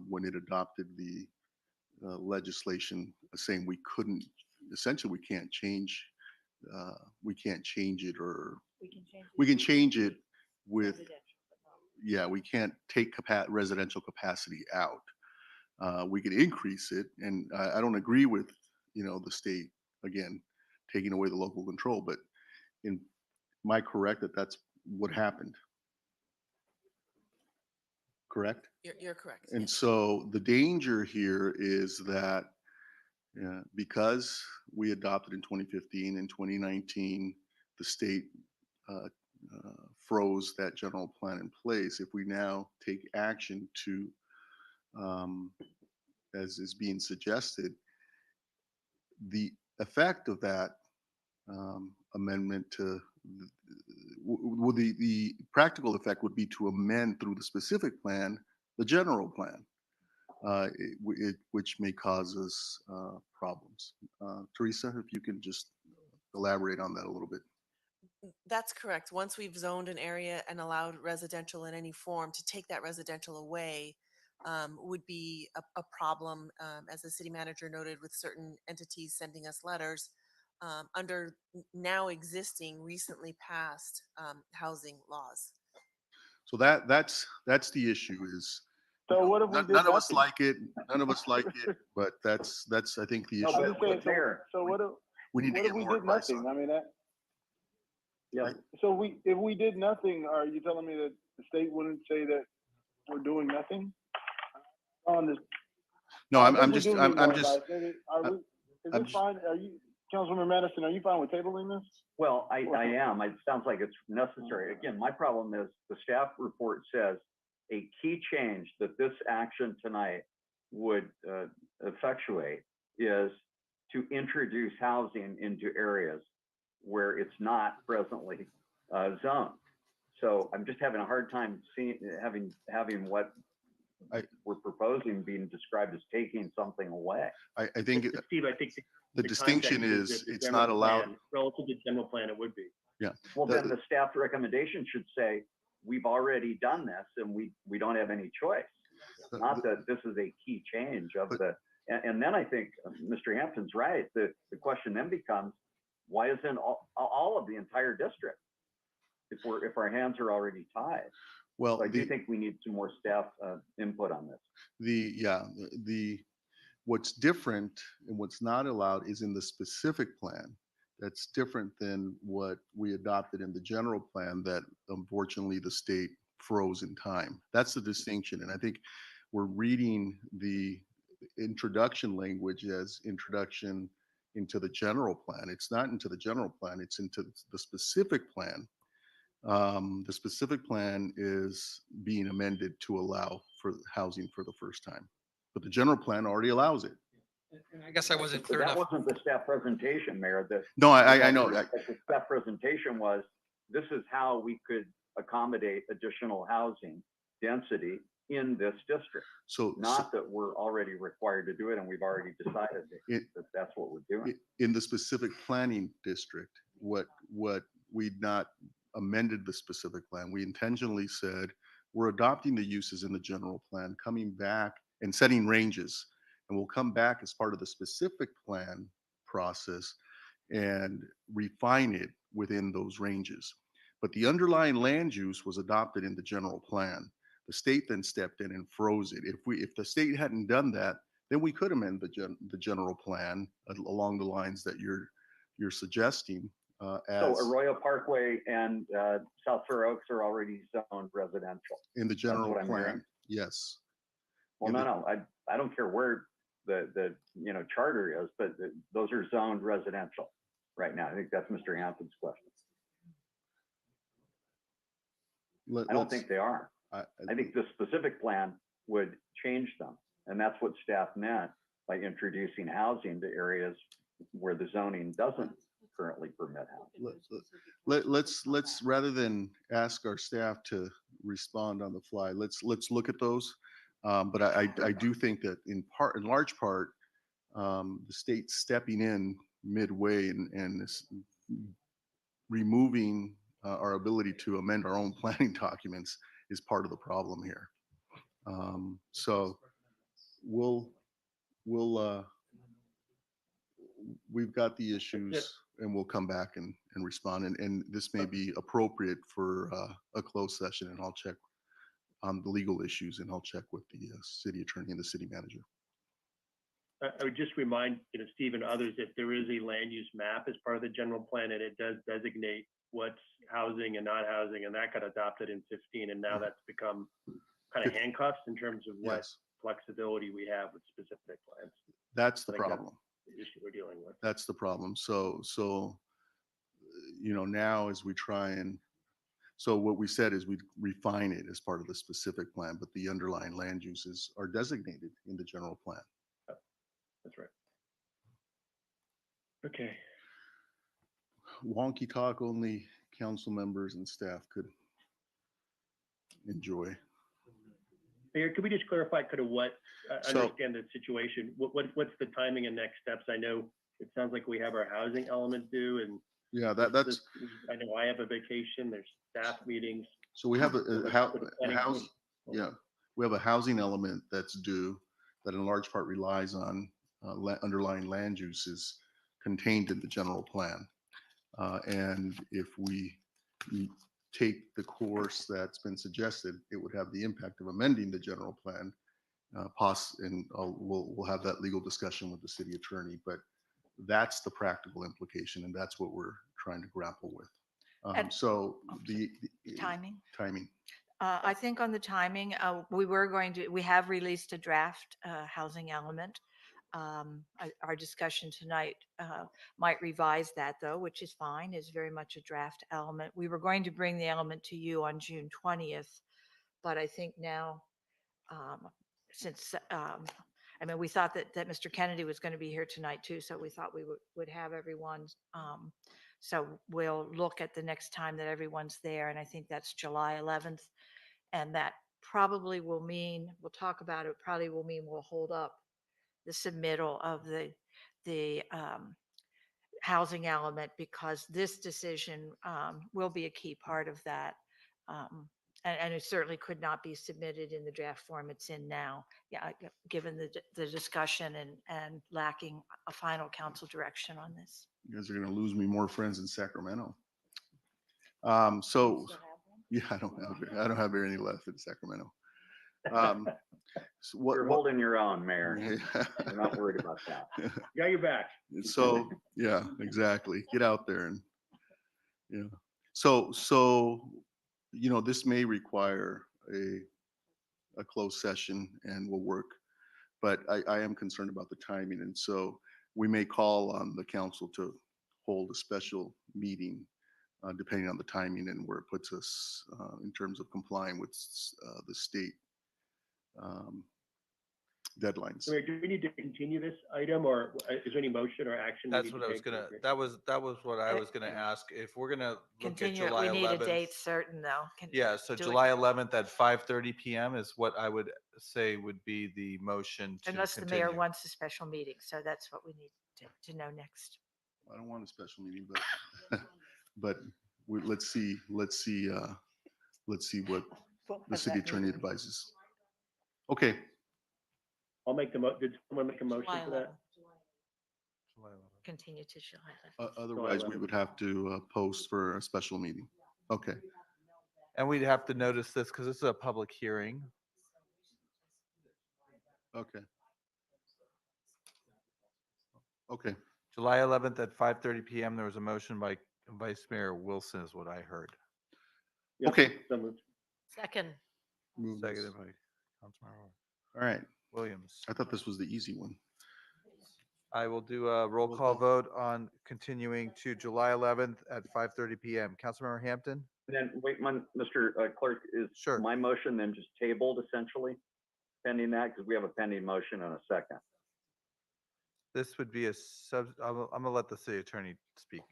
when it adopted the legislation saying we couldn't, essentially we can't change it, or we can change it with, yeah, we can't take residential capacity out. We can increase it, and I don't agree with, the state, again, taking away the local control, but am I correct that that's what happened? Correct? You're correct. And yes. so the danger here is that because we adopted in 2015 and 2019, the state froze that general plan in place. If we now take action to, as is being suggested, the effect of that amendment to, well, the practical effect would be to amend through the specific plan, the general plan, which may cause us problems. Teresa, if you can just elaborate on that a little bit. That's correct. Once we've zoned an area and allowed residential in any form, to take that residential away would be a problem, as the city manager noted, with certain entities sending us letters under now existing, recently passed housing laws. So that's the issue is, So what if we did none of us nothing? like it, none of us like it, but that's I think the issue. I'm just saying, so what if, We need to what get if we more did advice nothing? I mean, that, Yeah. so if we did nothing, are you telling me that the state wouldn't say that we're doing nothing? On this. No, I I'm think we just, do I'm need more just, advice. Maybe- Is I'm this fine? Are you, Councilman Madison, are you fine with tabling this? Well, I am. It sounds like it's necessary. Again, my problem is the staff report says a key change that this action tonight would effectuate is to introduce housing into areas where it's not presently zoned. So I'm just having a hard time seeing, having what we're proposing being described as taking something away. I think, Steve, I think the distinction context is that the it's general not allowed. plan, relative to general plan, it would be. Yeah. Well, then the staff recommendation should say, we've already done this and we don't have any choice. Not that this is a key change of the, and then I think Mr. Hampton's right. The question then becomes, why isn't all of the entire district? If our hands are already tied. Well, so I do think we need some more staff input on this. What's different and what's not allowed is in the specific plan. That's different than what we adopted in the general plan that unfortunately the state froze in time. That's the distinction. And I think we're reading the introduction language as introduction into the general plan. It's not into the general plan, it's into the specific plan. The specific plan is being amended to allow for housing for the first time, but the general plan already allows it. And I guess I wasn't clear That enough. wasn't the staff presentation, Mayor. No, I know. The staff presentation was, this is how we could accommodate additional housing density in this district. So not that we're already required to do it and we've already decided that that's what we're doing. In the specific planning district, what we'd not amended the specific plan, we intentionally said, we're adopting the uses in the general plan, coming back and setting ranges. And we'll come back as part of the specific plan process and refine it within those ranges. But the underlying land use was adopted in the general plan. The state then stepped in and froze it. If the state hadn't done that, then we could amend the general plan along the lines that you're suggesting. So Arroyo Parkway and South Fair Oaks are already zoned residential. In the general plan, yes. Well, no, I don't care where the charter is, but those are zoned residential right now. I think that's Mr. Hampton's question. I don't think they are. I think the specific plan would change them, and that's what staff meant by introducing housing to areas where the zoning doesn't currently permit housing. Let's rather than ask our staff to respond on the fly, let's look at those. But I do think that in large part, the state stepping in midway and removing our ability to amend our own planning documents is part of the problem here. So we've got the issues and we'll come back and respond. And this may be appropriate for a closed session, and I'll check on the legal issues and I'll check with the city attorney and the city manager. I would just remind Steve and others, if there is a land use map as part of the general plan, and it does designate what's housing and not housing, and that got adopted in 15, and now that's become kind of handcuffs in terms of what flexibility we have with specific plans. That's the problem. That's the issue we're dealing with. That's the problem. So now as we try and, so what we said is we refine it as part of the specific plan, but the underlying land uses are designated in the general plan. That's right. Okay. Wonky talk only council members and staff could enjoy. Mayor, could we just clarify kind of what, So- understand the situation? What's the timing and next steps? I know it sounds like we have our housing element due and Yeah, that's, I know I have a vacation, there's staff meetings. so we have a Planning house, commission. yeah, we have a housing element that's due that in large part relies on underlying land uses contained in the general plan. And if we take the course that's been suggested, it would have the impact of amending the general plan. And we'll have that legal discussion with the city attorney, but that's the practical implication, and that's what we're trying to grapple with. And- So the Timing? timing. I think on the timing, we have released a draft housing element. Our discussion tonight might revise that though, which is fine, is very much a draft element. We were going to bring the element to you on June 20th, but I think now, since, I mean, we thought that Mr. Kennedy was going to be here tonight too, so we thought we would have everyone. So we'll look at the next time that everyone's there, and I think that's July 11th. And that probably will mean, we'll talk about it, probably will mean we'll hold up the submittal of the housing element, because this decision will be a key part of that. And it certainly could not be submitted in the draft form it's in now, given the discussion and lacking a final council direction on this. You guys are going to lose me more friends in Sacramento. Yeah, I don't have very any left in Sacramento. So You're holding your own, Mayor. We're not worried about that. Got your back. So, yeah, exactly. Get out there and, yeah. So, this may require a closed session and will work, but I am concerned about the timing. And so we may call on the council to hold a special meeting depending on the timing and where it puts us in terms of complying with the state deadlines. Mayor, do we need to continue this item, or is there any motion or action? we That's need what to I was take? gonna, that was what I was gonna ask. If we're gonna look at Continue it. July We need a 11th. date certain though. Yeah, so do it. July 11th at 5:30 PM is what I would say would be the motion to Unless the mayor continue. wants a special meeting. So that's what we need to know next. I don't want a special meeting, but but let's see what the city attorney advises. Okay. I'll make did someone make a motion July for that? 11th. Continue to July 11th. Otherwise, we would have to post for a special meeting. Okay. And we'd have to notice this because this is a public hearing. Okay. Okay. July 11th at 5:30 PM, there was a motion by Vice Mayor Wilson is what I heard. Okay. Second. Seconded by Councilmember All right. Williams. I thought this was the easy one. I will do a roll call vote on continuing to July 11th at 5:30 PM. Councilmember Hampton? And then, wait, Mr. Clerk, is my motion then just tabled essentially, pending that? Because we have a pending motion and a second. This would be I'm gonna let the city attorney speak.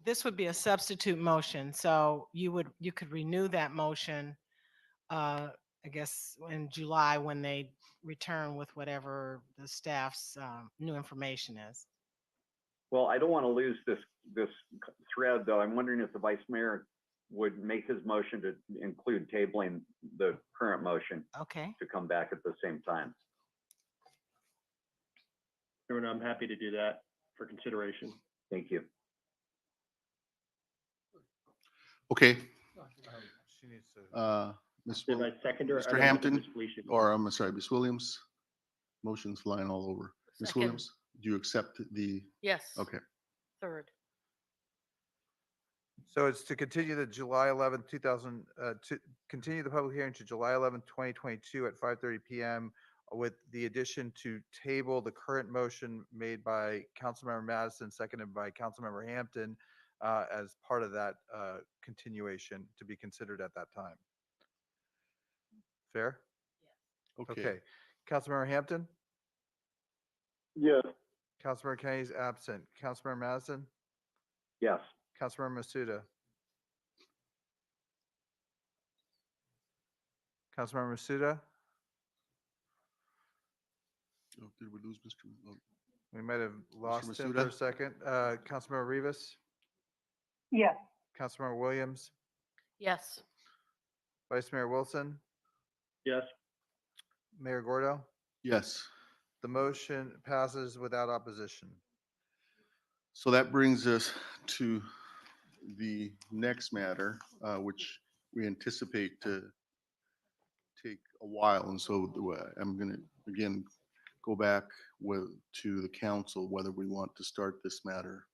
This would be a substitute motion, so you could renew that motion, I guess in July when they return with whatever the staff's new information is. Well, I don't want to lose this thread, though. I'm wondering if the vice mayor would make his motion to include tabling the current motion. Okay. To come back at the same time. Sure, and I'm happy to do that for consideration. Thank you. Okay. She needs to. Did I second her? I Mr. don't know if Hampton, Ms. Felicia- or I'm sorry, Ms. Williams. Motion's flying all over. Ms. Second. Williams, do you accept the? Yes. Okay. Third. So it's to continue the July 11th, to continue the public hearing to July 11th, 2022 at 5:30 PM with the addition to table the current motion made by Councilmember Madison, seconded by Councilmember Hampton as part of that continuation to be considered at that time. Fair? Okay. Okay. Councilmember Hampton? Yes. Councilmember Kennedy's absent. Councilmember Madison, Yes. Councilmember Masuda, Councilmember Masuda. Oh, did we lose Mr. Oh, We might have lost him Masuda? for a second. Councilmember Rivas, Yes. Councilmember Williams, Yes. Vice Mayor Wilson, Yes. Mayor Gordo. Yes. The motion passes without opposition. So that brings us to the next matter, which we anticipate to take a while. And so I'm going to, again, go back to the council, whether we want to start this matter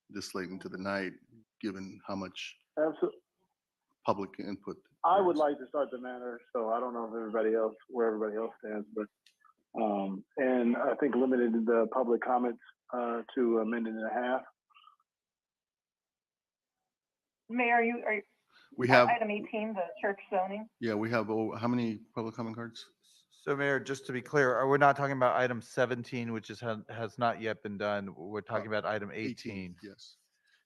this late into the night, given how much Absolutely. public input. I would like to start the matter, so I don't know if everybody else, where everybody else stands, but, and I think limited the public comments to a minute and a half. Mayor, We have, item 18, the church zoning? yeah, we have, how many public comment cards? So Mayor, just to be clear, we're not talking about item 17, which has not yet been done. We're talking about item 18. Yes.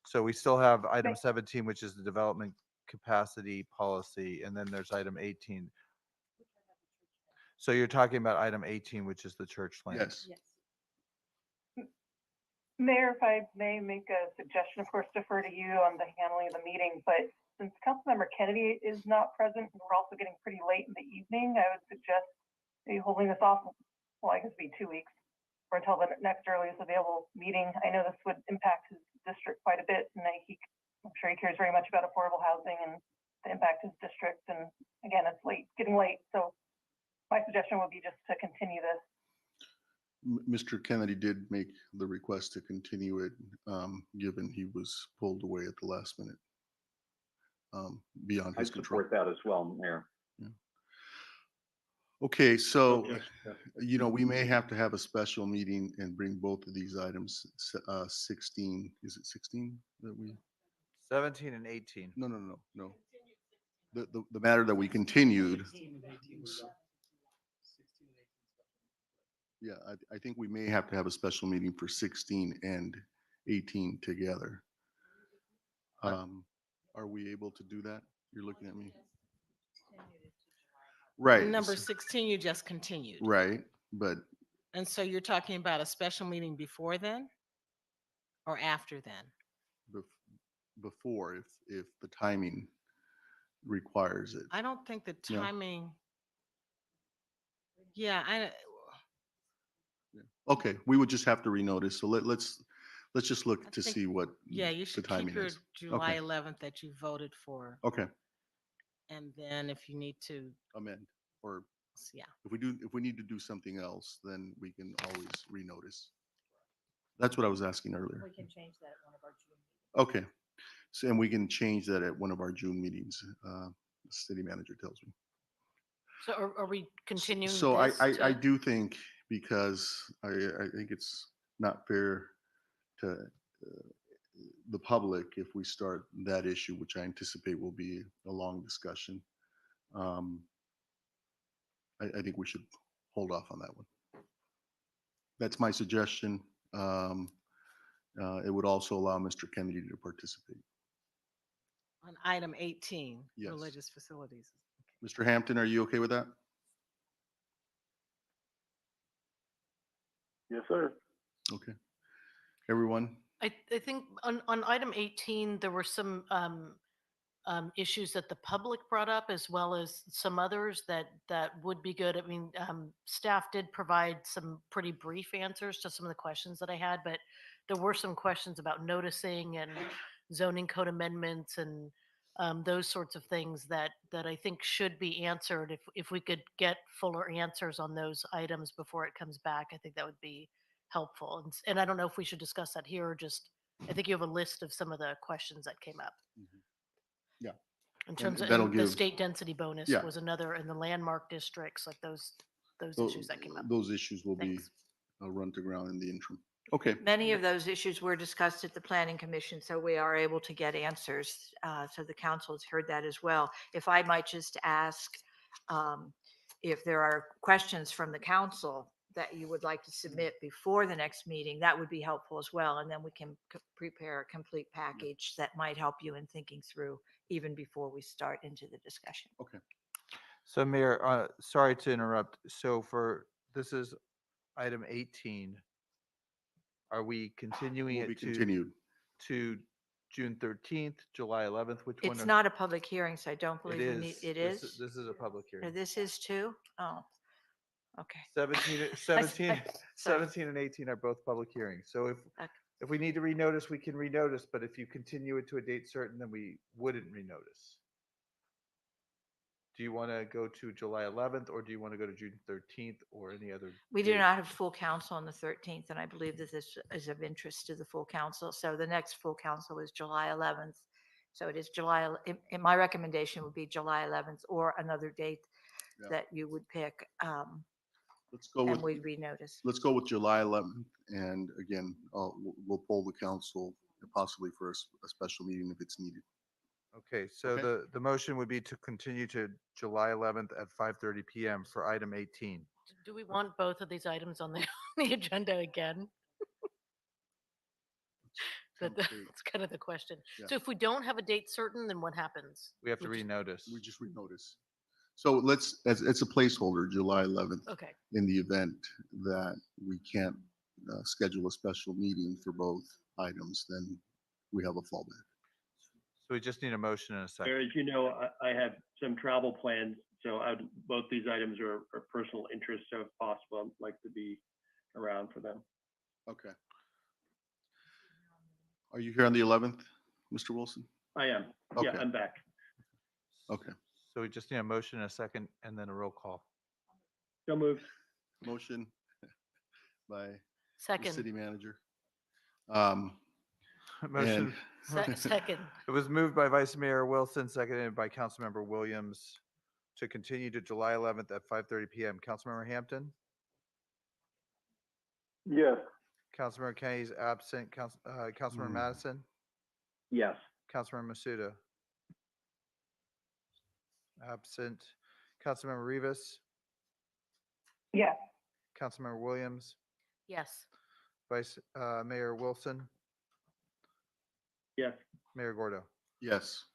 So we still have item 17, which is the development capacity policy, and then there's item 18. So you're talking about item 18, which is the church land. Yes. Mayor, if I may make a suggestion, of course, defer to you on the handling of the meeting, but since Councilmember Kennedy is not present, and we're also getting pretty late in the evening, I would suggest maybe holding this off, well, I guess it'd be 2 weeks, or until the next earliest available meeting. I know this would impact his district quite a bit, and I'm sure he cares very much about affordable housing and the impact his district, and again, it's late, getting late, so my suggestion would be just to continue this. Mr. Kennedy did make the request to continue it, given he was pulled away at the last minute, beyond I his control. support that as well, Mayor. Yeah. Okay, so, Okay. we may have to have a special meeting and bring both of these items, 16, is it 16 that we? 17 and 18. No. The matter that we continued. Yeah, I think we may have to have a special meeting for 16 and 18 together. Are we able to do that? You're looking at me. Right. Number 16, you just continued. Right, but And so you're talking about a special meeting before then or after then? before, if the timing requires it. I don't think the No. timing. Yeah, Okay, we would just have to renotice. So let's just look I to think- see what yeah, you the should timing keep your is. July Okay. 11th that you voted for. Okay, And then if you need to, amend, or yeah. if we need to do something else, then we can always renotice. That's what I was asking earlier. We can change that at one of our June meetings. Okay, so, and we can change that at one of our June meetings, the city manager tells me. So are we continuing So this I to- do think, because I think it's not fair to the public if we start that issue, which I anticipate will be a long discussion. I think we should hold off on that one. That's my suggestion. It would also allow Mr. Kennedy to participate. On item 18, Yes. religious facilities. Mr. Hampton, are you okay with that? Yes, sir. Okay. Everyone? I think on item 18, there were some issues that the public brought up, as well as some others that would be good. I mean, staff did provide some pretty brief answers to some of the questions that I had, but there were some questions about noticing and zoning code amendments and those sorts of things that I think should be answered. If we could get fuller answers on those items before it comes back, I think that would be helpful. And I don't know if we should discuss that here or just, I think you have a list of some of the questions that came up. Yeah. In terms of that'll and the give- state density bonus Yeah. was another, and the landmark districts, like those issues that came up. Those issues will be Thanks. run to ground in the interim. Okay. Many of those issues were discussed at the planning commission, so we are able to get answers. So the council has heard that as well. If I might just ask if there are questions from the council that you would like to submit before the next meeting, that would be helpful as well. And then we can prepare a complete package that might help you in thinking through even before we start into the discussion. Okay. So Mayor, sorry to interrupt. So this is item 18. Are we continuing Will be it continued. to June 13th, July 11th? Which one? It's not a public hearing, so I don't believe It we need, is. it This- is? This is a public Or hearing. this is too? Oh, okay. 17, Sorry. 17 and 18 are both public hearings. So if we need to renotice, we can renotice, but if you continue it to a date certain, then we wouldn't renotice. Do you want to go to July 11th, or do you want to go to June 13th, or any other? We do date? not have full council on the 13th, and I believe that this is of interest to the full council. So the next full council is July 11th. So it is July, my recommendation would be July 11th or another date Yeah. that you would pick. Let's go And with, we'd renotice. let's go with July 11th. And again, we'll poll the council possibly for a special meeting if it's needed. Okay, so Okay. the motion would be to continue to July 11th at 5:30 PM for item 18. Do we want both of these items on the, the agenda again? That's kind of the question. Yeah. So if we don't have a date certain, then what happens? We have to just- renotice. We just renotice. So it's a placeholder, July 11th. Okay. In the event that we can't schedule a special meeting for both items, then we have a fallback. So we just need a motion and a second. As you know, I have some travel plans, so both these items are personal interest, so if possible, I'd like to be around for them. Okay. Are you here on the 11th, Mr. Wilson? I am. Yeah, Okay. I'm back. Okay. So we just need a motion and a second, and then a roll call. So moved. Motion by the Second. city manager. Motion. Second. It was moved by Vice Mayor Wilson, seconded by Councilmember Williams to continue to July 11th at 5:30 PM. Councilmember Hampton? Yes. Councilmember Kenny's absent. Councilmember Madison? Yes. Councilmember Masuda? Absent. Councilmember Rivas? Yes. Councilmember Williams? Yes. Vice Mayor Wilson? Yes. Mayor Gordo? Yes.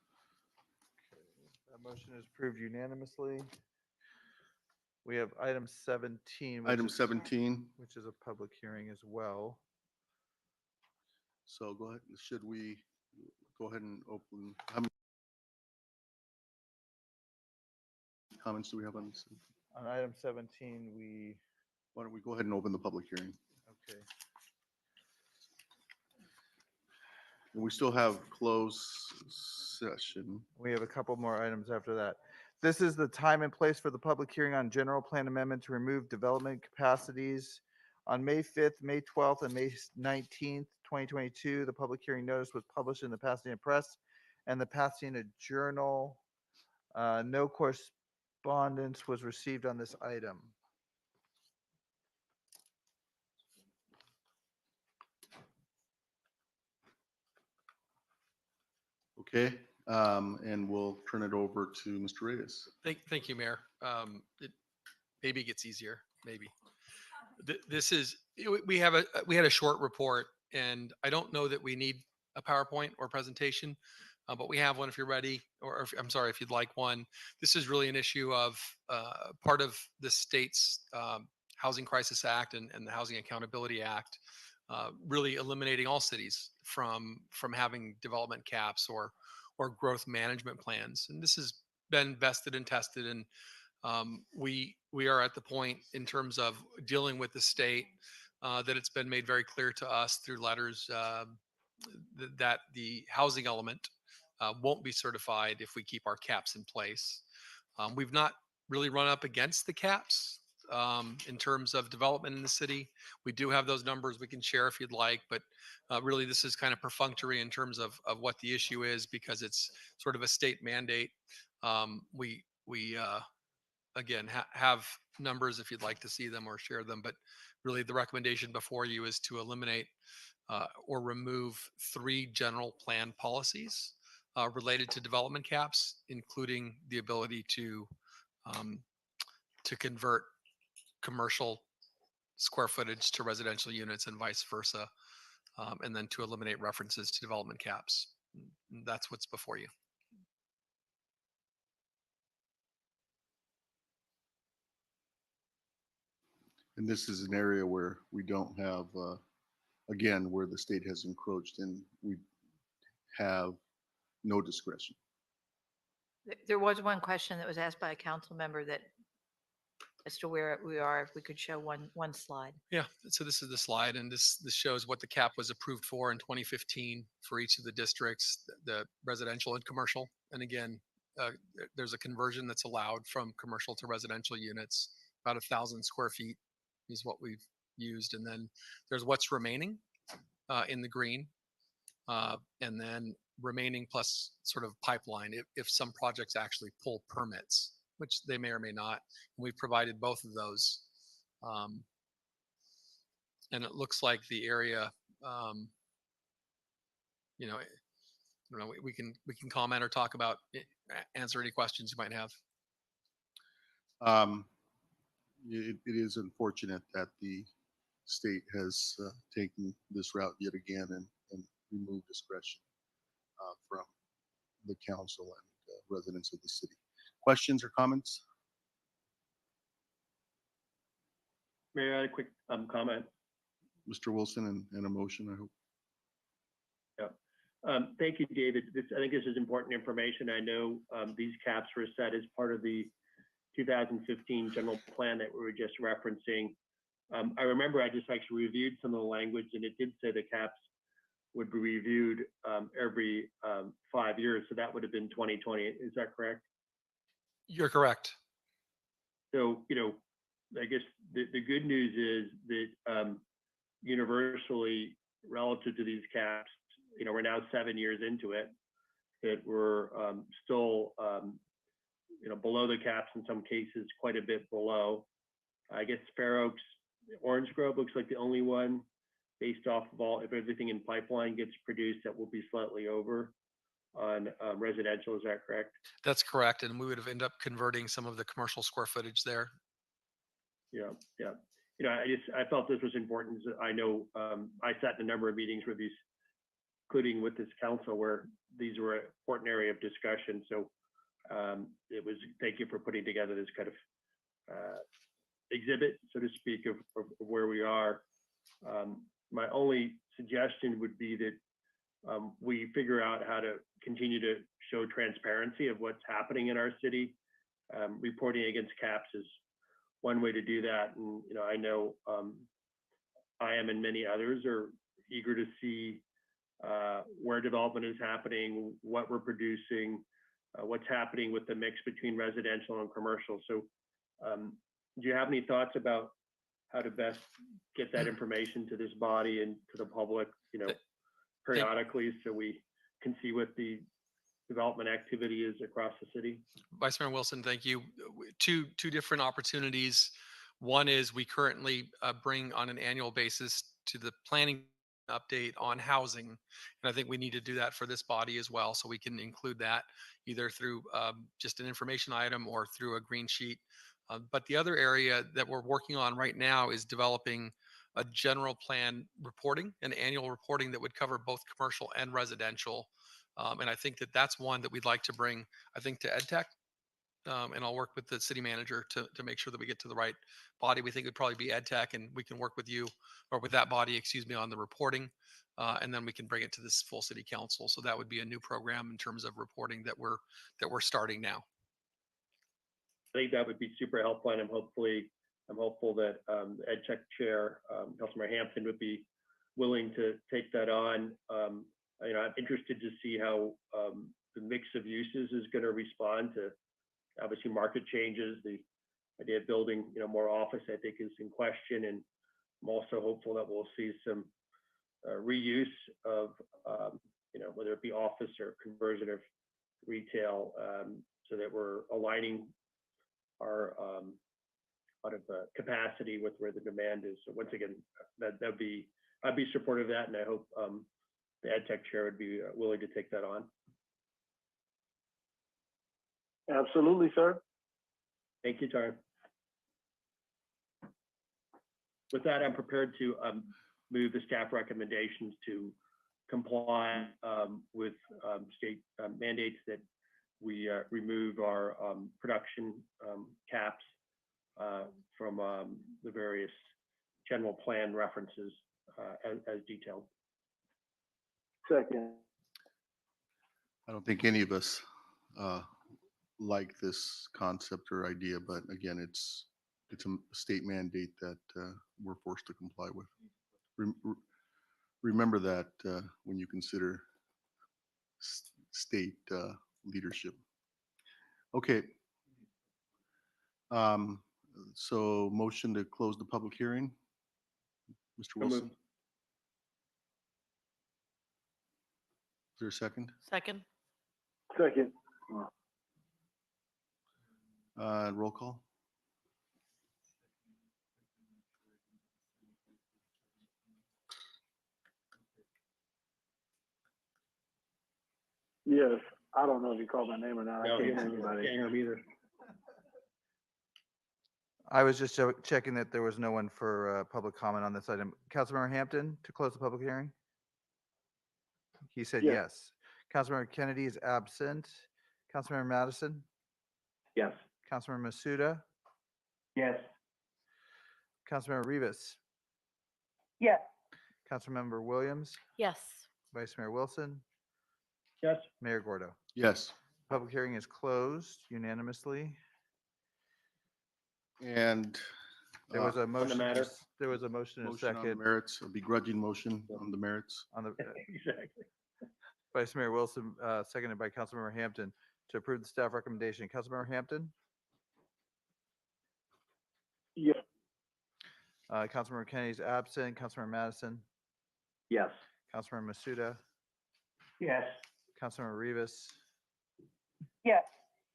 That motion is approved unanimously. We have item 17. Item 17. Which is a public hearing as well. So go ahead. Should we go ahead and open? How many comments do we have on this? On item 17, why don't we go ahead and open the public hearing? Okay. And we still have closed session. We have a couple more items after that. This is the time and place for the public hearing on general plan amendment to remove development capacities. On May 5th, May 12th, and May 19th, 2022, the public hearing notice was published in the Pasadena Press and the Pasadena Journal. No correspondence was received on this item. Okay, and we'll turn it over to Mr. Reyes. Thank you, Mayor. It maybe gets easier, maybe. This is, we had a short report, and I don't know that we need a PowerPoint or presentation, but we have one if you're ready, or I'm sorry, if you'd like one. This is really an issue of part of the state's Housing Crisis Act and the Housing Accountability Act, really eliminating all cities from having development caps or growth management plans. And this has been vested and tested, and we are at the point in terms of dealing with the state that it's been made very clear to us through letters that the housing element won't be certified if we keep our caps in place. We've not really run up against the caps in terms of development in the city. We do have those numbers we can share if you'd like, but really this is kind of perfunctory in terms of what the issue is, because it's sort of a state mandate. We again have numbers if you'd like to see them or share them, but really the recommendation before you is to eliminate or remove 3 general plan policies related to development caps, including the ability to convert commercial square footage to residential units and vice versa, and then to eliminate references to development caps. That's what's before you. And this is an area where we don't have, again, where the state has encroached and we have no discretion. There was one question that was asked by a council member that as to where we are, if we could show one slide. Yeah, so this is the slide, and this shows what the cap was approved for in 2015 for each of the districts, the residential and commercial. And again, there's a conversion that's allowed from commercial to residential units. About 1,000 square feet is what we've used, and then there's what's remaining in the green, and then remaining plus sort of pipeline if some projects actually pull permits, which they may or may not. We've provided both of those. And it looks like the area, you know, I don't know, we can comment or talk about, answer any questions you might have. It is unfortunate that the state has taken this route yet again and removed discretion from the council and residents of the city. Questions or comments? Mayor, I had a quick comment. Mr. Wilson and a motion, I hope. Yeah. Thank you, David. I think this is important information. I know these caps were set as part of the 2015 general plan that we were just referencing. I remember I just actually reviewed some of the language, and it did say the caps would be reviewed every 5 years. So that would have been 2020. Is that correct? You're correct. So, you know, I guess the good news is that universally relative to these caps, you know, we're now 7 years into it, that we're still, you know, below the caps in some cases, quite a bit below. I guess Fair Oaks, Orange Grove looks like the only one based off of all, if everything in pipeline gets produced, that will be slightly over on residential. Is that correct? That's correct. And we would have ended up converting some of the commercial square footage there. Yeah, yeah. You know, I felt this was important. I know I sat in a number of meetings where these, including with this council, where these were an important area of discussion. So it was, thank you for putting together this kind of exhibit, so to speak, of where we are. My only suggestion would be that we figure out how to continue to show transparency of what's happening in our city. Reporting against caps is one way to do that. And, you know, I know I am and many others are eager to see where development is happening, what we're producing, what's happening with the mix between residential and commercial. So do you have any thoughts about how to best get that information to this body and to the public, you know, periodically, so we can see what the development activity is across the city? Vice Mayor Wilson, thank you. Two different opportunities. One is we currently bring on an annual basis to the planning update on housing. And I think we need to do that for this body as well. So we can include that either through just an information item or through a green sheet. But the other area that we're working on right now is developing a general plan reporting, an annual reporting that would cover both commercial and residential. And I think that that's one that we'd like to bring, I think, to EdTech. And I'll work with the city manager to make sure that we get to the right body. We think it would probably be EdTech, and we can work with you or with that body, excuse me, on the reporting. And then we can bring it to this full city council. So that would be a new program in terms of reporting that we're starting now. I think that would be super helpful, and I'm hopeful that the EdTech chair, Councilmember Hampton, would be willing to take that on. You know, I'm interested to see how the mix of uses is going to respond to obviously market changes. The idea of building, you know, more office, I think, is in question, and I'm also hopeful that we'll see some reuse of, you know, whether it be office or conversion of retail, so that we're aligning our capacity with where the demand is. So once again, I'd be supportive of that, and I hope the EdTech chair would be willing to take that on. Absolutely, sir. Thank you, Tara. With that, I'm prepared to move the staff recommendations to comply with state mandates that we remove our production caps from the various general plan references as detailed. Second. I don't think any of us like this concept or idea, but again, it's a state mandate that we're forced to comply with. Remember that when you consider state leadership. Okay. So motion to close the public hearing. Mr. Wilson. Is there a second? Second. Second. Roll call. Yes. I don't know if you called my name or not. No, I can't can't hear anybody. hear him either. I was just checking that there was no one for public comment on this item. Councilmember Hampton to close the public hearing? He said Yes. yes. Councilmember Kennedy is absent. Councilmember Madison? Yes. Councilmember Masuda? Yes. Councilmember Rivas? Yes. Councilmember Williams? Yes. Vice Mayor Wilson? Yes. Mayor Gordo? Yes. Public hearing is closed unanimously. And There was a motion. matter. There was a motion and a motion on the second merits, a begrudging motion on the merits. on the Exactly. Vice Mayor Wilson, seconded by Councilmember Hampton to approve the staff recommendation. Councilmember Hampton? Yes. Councilmember Kennedy is absent. Councilmember Madison? Yes. Councilmember Masuda? Yes. Councilmember Rivas? Yes.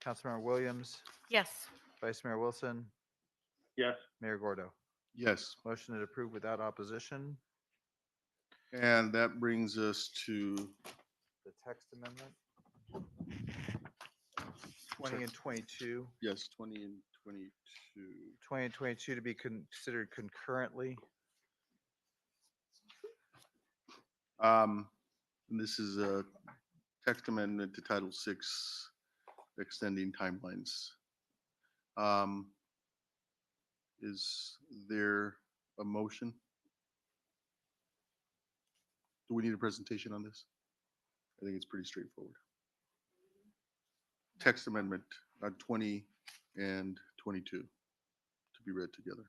Councilmember Williams? Yes. Vice Mayor Wilson? Yes. Mayor Gordo? Yes. Motion to approve without opposition. And that brings us to The text amendment. 20 and 22. yes, 20 and 22. 20 and 22 to be considered concurrently. And this is a text amendment to Title VI, extending timelines. Is there a motion? Do we need a presentation on this? I think it's pretty straightforward. Text amendment 20 and 22 to be read together.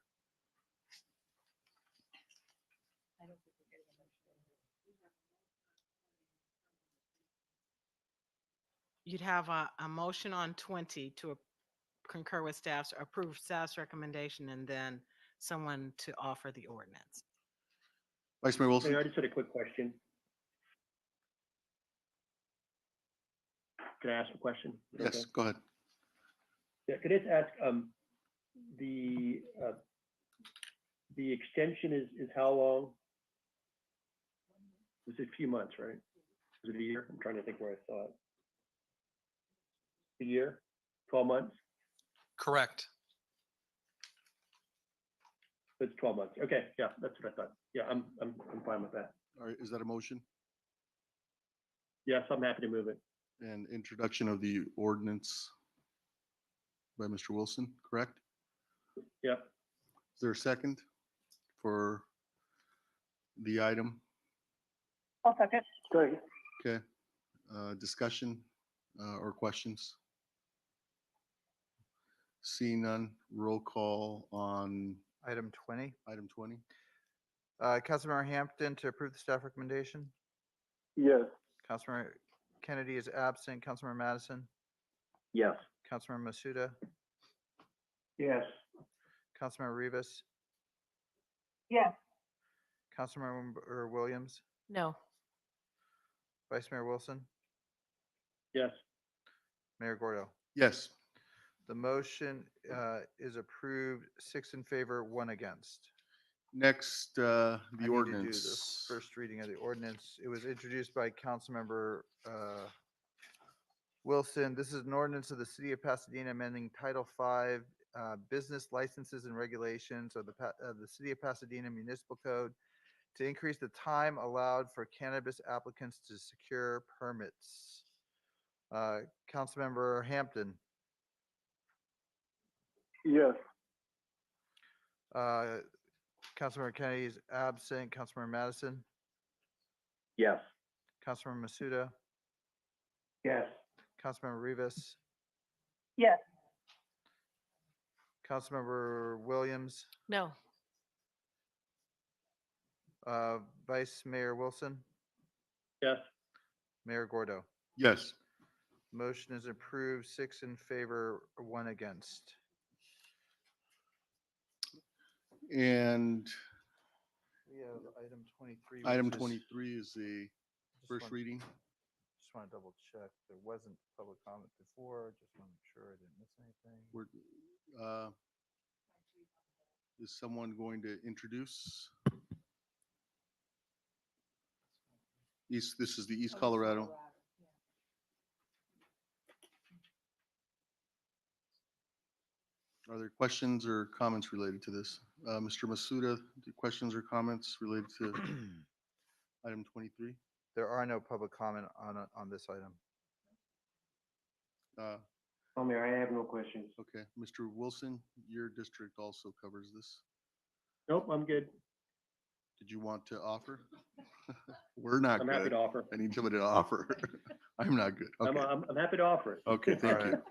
You'd have a motion on 20 to concur with staff's, approve staff's recommendation, and then someone to offer the ordinance. Vice Mayor Wilson. Mayor, I just had a quick question. Can I ask a question? Is that Yes, okay? go ahead. Yeah, could I just ask, the extension is how long? Was it a few months, right? Was it a year? I'm trying to think where I saw it. A year, 12 months? Correct. It's 12 months. Okay, yeah, that's what I thought. Yeah, I'm fine with that. All right, is that a motion? Yes, I'm happy to move it. And introduction of the ordinance by Mr. Wilson, correct? Yep. Is there a second for the item? I'll second. Second. Okay, discussion or questions? Seeing none, roll call on Item 20. item 20. Councilmember Hampton to approve the staff recommendation. Yes. Councilmember Kennedy is absent. Councilmember Madison? Yes. Councilmember Masuda? Yes. Councilmember Rivas? Yes. Councilmember Williams? No. Vice Mayor Wilson? Yes. Mayor Gordo? Yes. The motion is approved, 6 in favor, 1 against. Next, I the need to do ordinance. the first reading of the ordinance. It was introduced by Councilmember Wilson. This is an ordinance of the City of Pasadena amending Title V business licenses and regulations of the City of Pasadena Municipal Code to increase the time allowed for cannabis applicants to secure permits. Councilmember Hampton, Yes. Councilmember Kennedy is absent. Councilmember Madison, Yes. Councilmember Masuda, Yes. Councilmember Rivas, Yes. Councilmember Williams, No. Vice Mayor Wilson, Yes. Mayor Gordo. Yes. Motion is approved, 6 in favor, 1 against. And We have item 23. item which is- 23 is the just first want- reading. Just want to double check. There wasn't public comment before. Just want to make sure I didn't miss anything. Is someone going to introduce? This is the East Colorado. Are there questions or comments related to this? Mr. Masuda, questions or comments related to item 23? There are no public comment on this item. Oh, Mayor, I have no questions. Okay, Mr. Wilson, your district also covers this. Nope, I'm good. Did you want to offer? We're not I'm good. happy to offer. I need somebody to offer. I'm not good. Okay. I'm happy to offer it. Okay, thank All you.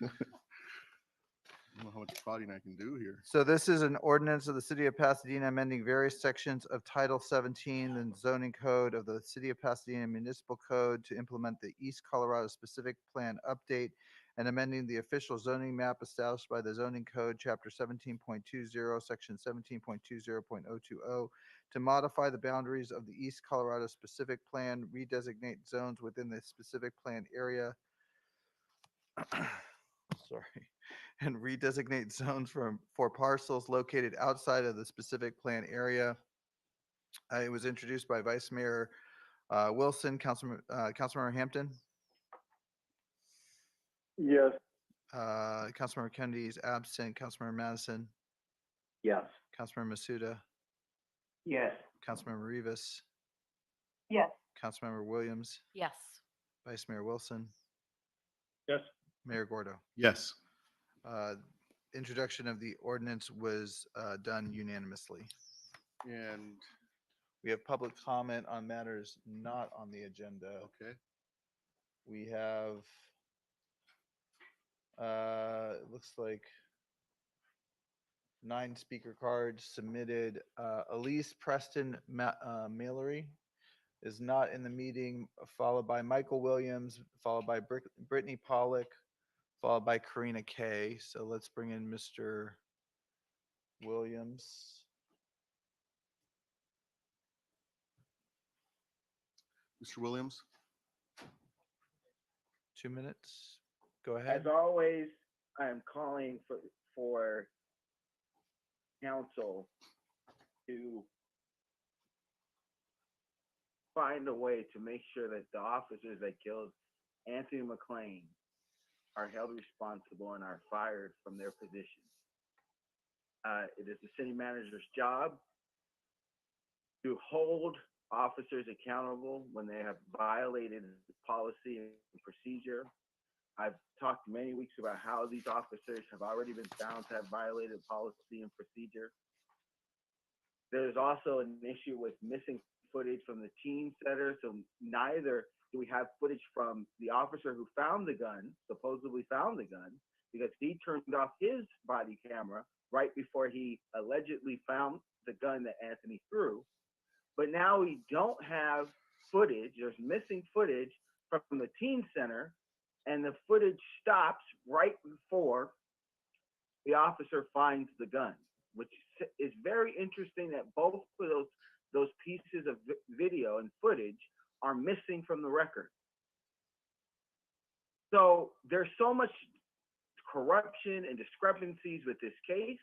I don't know how much prodding I can do here. So this is an ordinance of the City of Pasadena amending various sections of Title 17 and zoning code of the City of Pasadena Municipal Code to implement the East Colorado Specific Plan Update and amending the official zoning map established by the zoning code, Chapter 17.20, Section 17.20.020, to modify the boundaries of the East Colorado Specific Plan, redesignate zones within the specific plan area. Sorry. And redesignate zones for parcels located outside of the specific plan area. It was introduced by Vice Mayor Wilson. Councilmember Hampton, Yes. Councilmember Kennedy is absent. Councilmember Madison, Yes. Councilmember Masuda, Yes. Councilmember Rivas, Yes. Councilmember Williams, Yes. Vice Mayor Wilson, Yes. Mayor Gordo. Yes. Introduction of the ordinance was done unanimously. And We have public comment on matters not on the agenda. okay. We have, it looks like 9 speaker cards submitted. Elise Preston Mallory is not in the meeting, followed by Michael Williams, followed by Brittany Pollock, followed by Karina Kay. So let's bring in Mr. Williams. Mr. Williams? 2 minutes. Go ahead. As always, I am calling for council to find a way to make sure that the officers that killed Anthony McLean are held responsible and are fired from their positions. It is the city manager's job to hold officers accountable when they have violated policy and procedure. I've talked many weeks about how these officers have already been found to have violated policy and procedure. There's also an issue with missing footage from the teen center. So neither do we have footage from the officer who found the gun, supposedly found the gun, because he turned off his body camera right before he allegedly found the gun that Anthony threw. But now we don't have footage. There's missing footage from the teen center, and the footage stops right before the officer finds the gun, which is very interesting that both of those pieces of video and footage are missing from the record. So there's so much corruption and discrepancies with this case.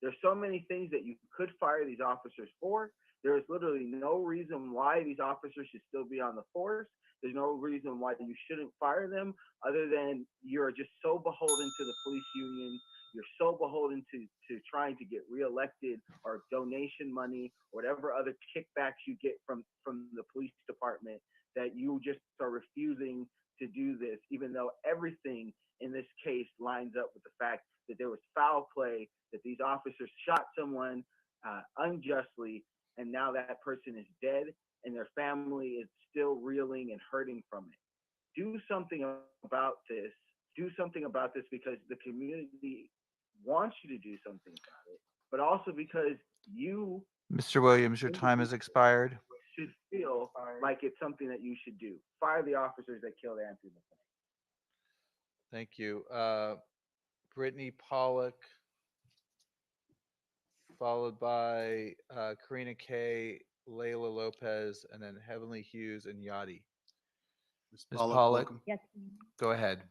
There's so many things that you could fire these officers for. There is literally no reason why these officers should still be on the force. There's no reason why you shouldn't fire them other than you're just so beholden to the police union. you're so beholden to trying to get reelected or donation money or whatever other kickbacks you get from the police department that you just are refusing to do this, even though everything in this case lines up with the fact that there was foul play, that these officers shot someone unjustly, and now that person is dead and their family is still reeling and hurting from it. Do something about this. Do something about this because the community wants you to do something about it, but also because you, Mr. Williams, your time has expired. should feel like it's something that you should do. Fire the officers that killed Anthony McClain. Thank you. Brittany Pollock, followed by Karina Kay, Layla Lopez, and then Heavenly Hughes and Yachty. Ms. Pollock, welcome. Yes. go ahead.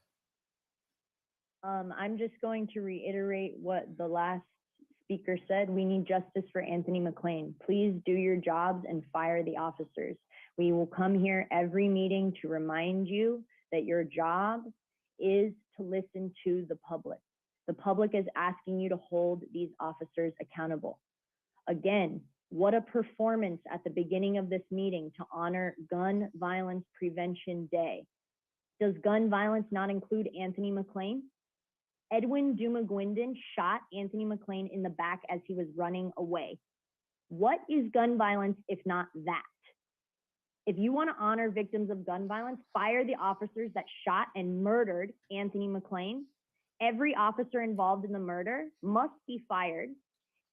I'm just going to reiterate what the last speaker said. We need justice for Anthony McClain. Please do your jobs and fire the officers. We will come here every meeting to remind you that your job is to listen to the public. The public is asking you to hold these officers accountable. Again, what a performance at the beginning of this meeting to honor Gun Violence Prevention Day. Does gun violence not include Anthony McClain? Edwin Dumagwindon shot Anthony McClain in the back as he was running away. What is gun violence if not that? If you want to honor victims of gun violence, fire the officers that shot and murdered Anthony McClain. Every officer involved in the murder must be fired,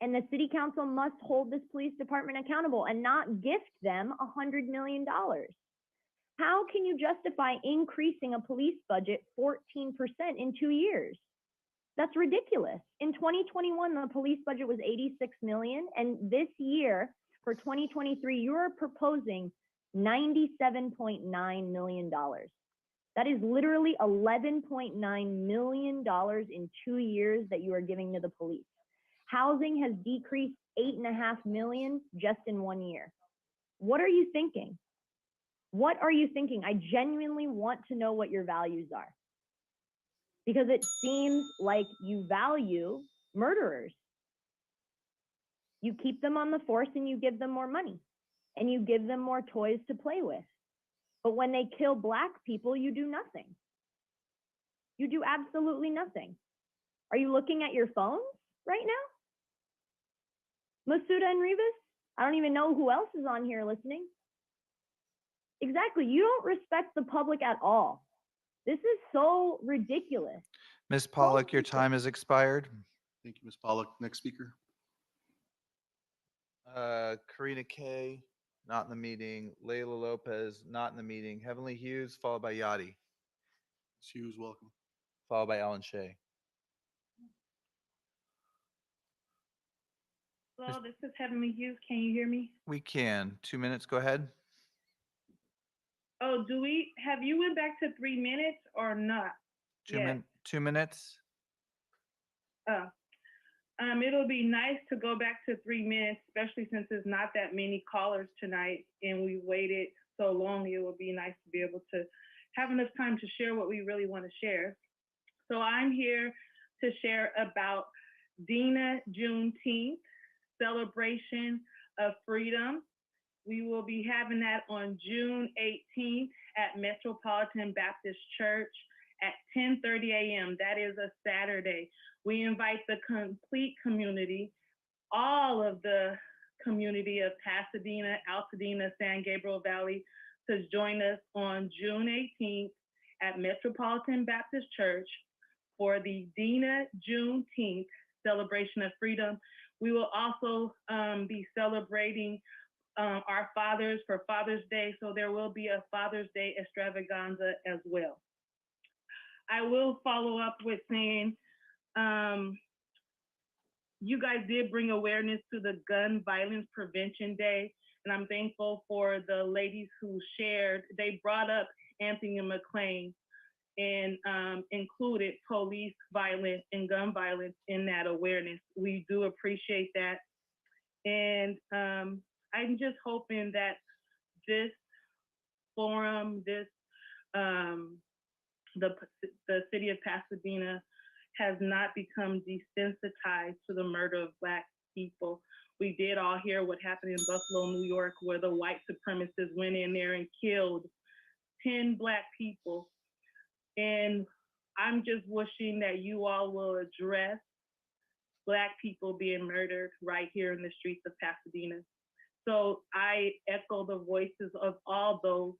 and the city council must hold this police department accountable and not gift them $100 million. How can you justify increasing a police budget 14% in 2 years? That's ridiculous. In 2021, the police budget was 86 million, and this year, for 2023, you're proposing $97.9 million. That is literally $11.9 million in 2 years that you are giving to the police. Housing has decreased 8.5 million just in 1 year. What are you thinking? What are you thinking? I genuinely want to know what your values are, because it seems like you value murderers. You keep them on the force and you give them more money and you give them more toys to play with. But when they kill Black people, you do nothing. You do absolutely nothing. Are you looking at your phones right now? Masuda and Rivas? I don't even know who else is on here listening. Exactly. You don't respect the public at all. This is so ridiculous. Ms. Pollock, your time has expired. Thank you, Ms. Pollock. Next speaker. Karina Kay, not in the meeting. Layla Lopez, not in the meeting. Heavenly Hughes, followed by Yachty. Ms. Hughes, welcome. Followed by Ellen Shea. Hello, this is Heavenly Hughes. Can you hear me? We can. 2 minutes, go ahead. Oh, have you went back to 3 minutes or not? 2 minutes. It'll be nice to go back to 3 minutes, especially since there's not that many callers tonight and we waited so long. It would be nice to be able to have enough time to share what we really want to share. So I'm here to share about Dina Juneteenth, celebration of freedom. We will be having that on June 18th at Metropolitan Baptist Church at 10:30 a.m. That is a Saturday. We invite the complete community, all of the community of Pasadena, Altadena, San Gabriel Valley, to join us on June 18th at Metropolitan Baptist Church for the Dina Juneteenth celebration of freedom. We will also be celebrating our fathers for Father's Day, so there will be a Father's Day extravaganza as well. I will follow up with saying, you guys did bring awareness to the Gun Violence Prevention Day, and I'm thankful for the ladies who shared. They brought up Anthony McClain and included police violence and gun violence in that awareness. We do appreciate that. And I'm just hoping that this forum, the city of Pasadena has not become desensitized to the murder of Black people. We did all hear what happened in Buffalo, New York, where the white supremacists went in there and killed 10 Black people. And I'm just wishing that you all will address Black people being murdered right here in the streets of Pasadena. So I echo the voices of all those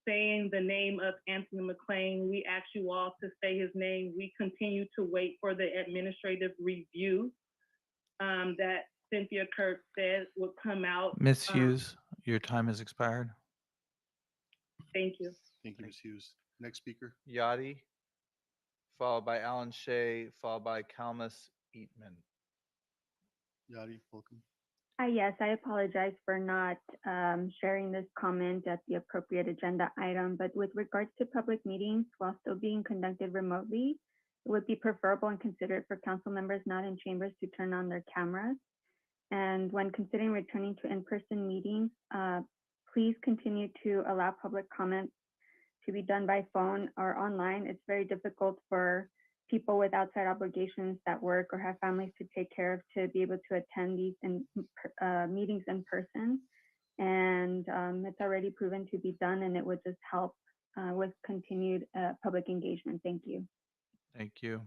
saying the name of Anthony McClain. We ask you all to say his name. We continue to wait for the administrative review that Cynthia Kirk said would come out. Ms. Hughes, your time has expired. Thank you. Thank you, Ms. Hughes. Next speaker. Yadi, followed by Alan Shea, followed by Kalmus Eatman. Yadi, welcome. Yes, I apologize for not sharing this comment at the appropriate agenda item, but with regards to public meetings, while still being conducted remotely, it would be preferable and considered for council members not in chambers to turn on their cameras. And when considering returning to in-person meetings, please continue to allow public comments to be done by phone or online. It's very difficult for people with outside obligations that work or have families to take care of to be able to attend these meetings in person. And it's already proven to be done, and it would just help with continued public engagement. Thank you. Thank you.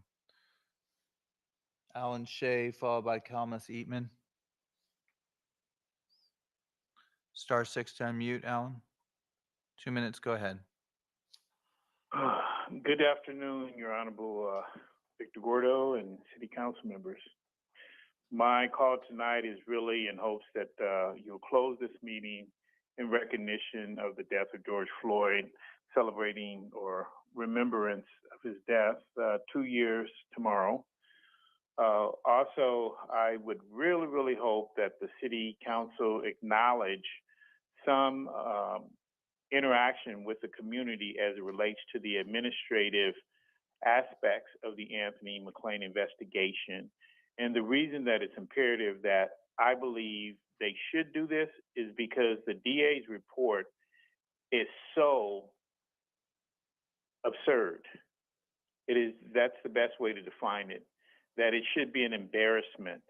Alan Shea, followed by Kalmus Eatman. *6 to unmute, Alan. 2 minutes, go ahead. Good afternoon, Your Honorable Victor Gordo and City Council members. My call tonight is really in hopes that you'll close this meeting in recognition of the death of George Floyd, celebrating or remembrance of his death 2 years tomorrow. Also, I would really hope that the City Council acknowledge some interaction with the community as it relates to the administrative aspects of the Anthony McClain investigation. And the reason that it's imperative that I believe they should do this is because the DA's report is so absurd. That's the best way to define it, that it should be an embarrassment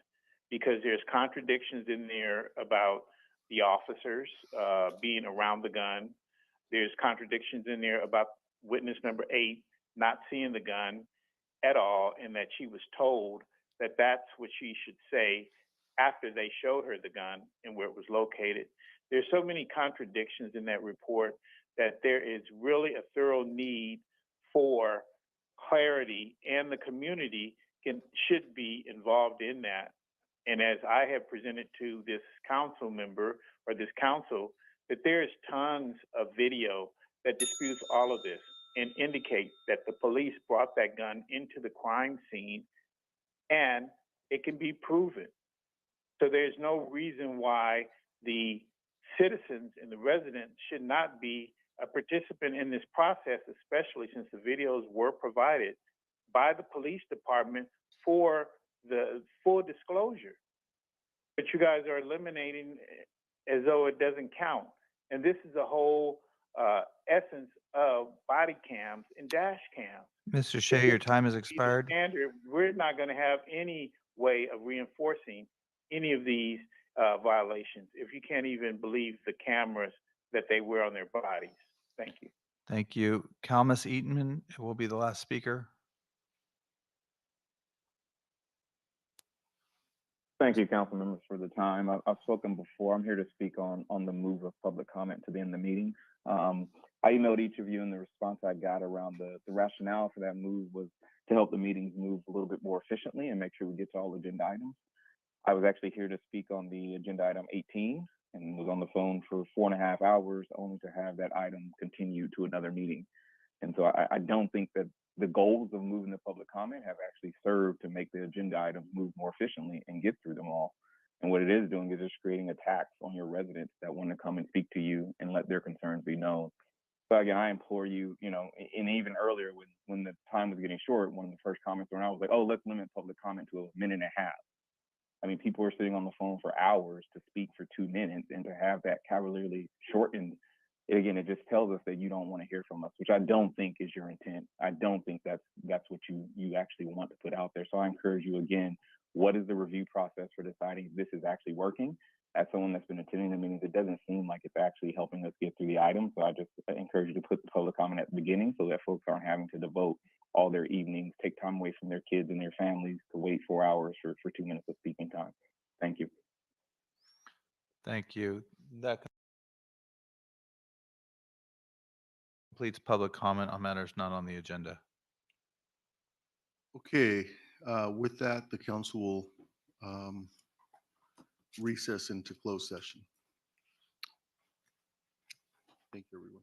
because there's contradictions in there about the officers being around the gun. There's contradictions in there about witness number 8 not seeing the gun at all, and that she was told that that's what she should say after they showed her the gun and where it was located. There's so many contradictions in that report that there is really a thorough need for clarity, and the community should be involved in that. And as I have presented to this council member or this council, that there is tons of video that disputes all of this and indicate that the police brought that gun into the crime scene and it can be proven. So there's no reason why the citizens and the residents should not be a participant in this process, especially since the videos were provided by the police department for the full disclosure. But you guys are eliminating as though it doesn't count. And this is the whole essence of body cams and dash cams. Mr. Shea, your time has expired. Standard, we're not going to have any way of reinforcing any of these violations if you can't even believe the cameras that they wear on their bodies. Thank you. Thank you. Kalmus Eatman will be the last speaker. Thank you, council members, for the time. I've spoken before. I'm here to speak on the move of public comment to the end of the meeting. I emailed each of you, and the response I got around the rationale for that move was to help the meetings move a little bit more efficiently and make sure we get to all agenda items. I was actually here to speak on the agenda item 18 and was on the phone for 4.5 hours only to have that item continue to another meeting. And so I don't think that the goals of moving the public comment have actually served to make the agenda items move more efficiently and get through them all. And what it is doing is just creating a tax on your residents that want to come and speak to you and let their concerns be known. So again, I implore you, and even earlier when the time was getting short, one of the first comments when I was like, oh, let's limit public comment to 1.5 minutes. I mean, people are sitting on the phone for hours to speak for 2 minutes, and to have that cavalierly shortened it just tells us that you don't want to hear from us, which I don't think is your intent. I don't think that's what you actually want to put out there. So I encourage you again, what is the review process for deciding if this is actually working? As someone that's been attending the meetings, it doesn't seem like it's actually helping us get through the items. So I just encourage you to put the public comment at the beginning so that folks aren't having to devote all their evenings, take time away from their kids and their families to wait 4 hours for 2 minutes of speaking time. Thank you. Thank you. That completes public comment on matters not on the agenda. Okay, with that, the council will recess into closed session. Thank you, everyone.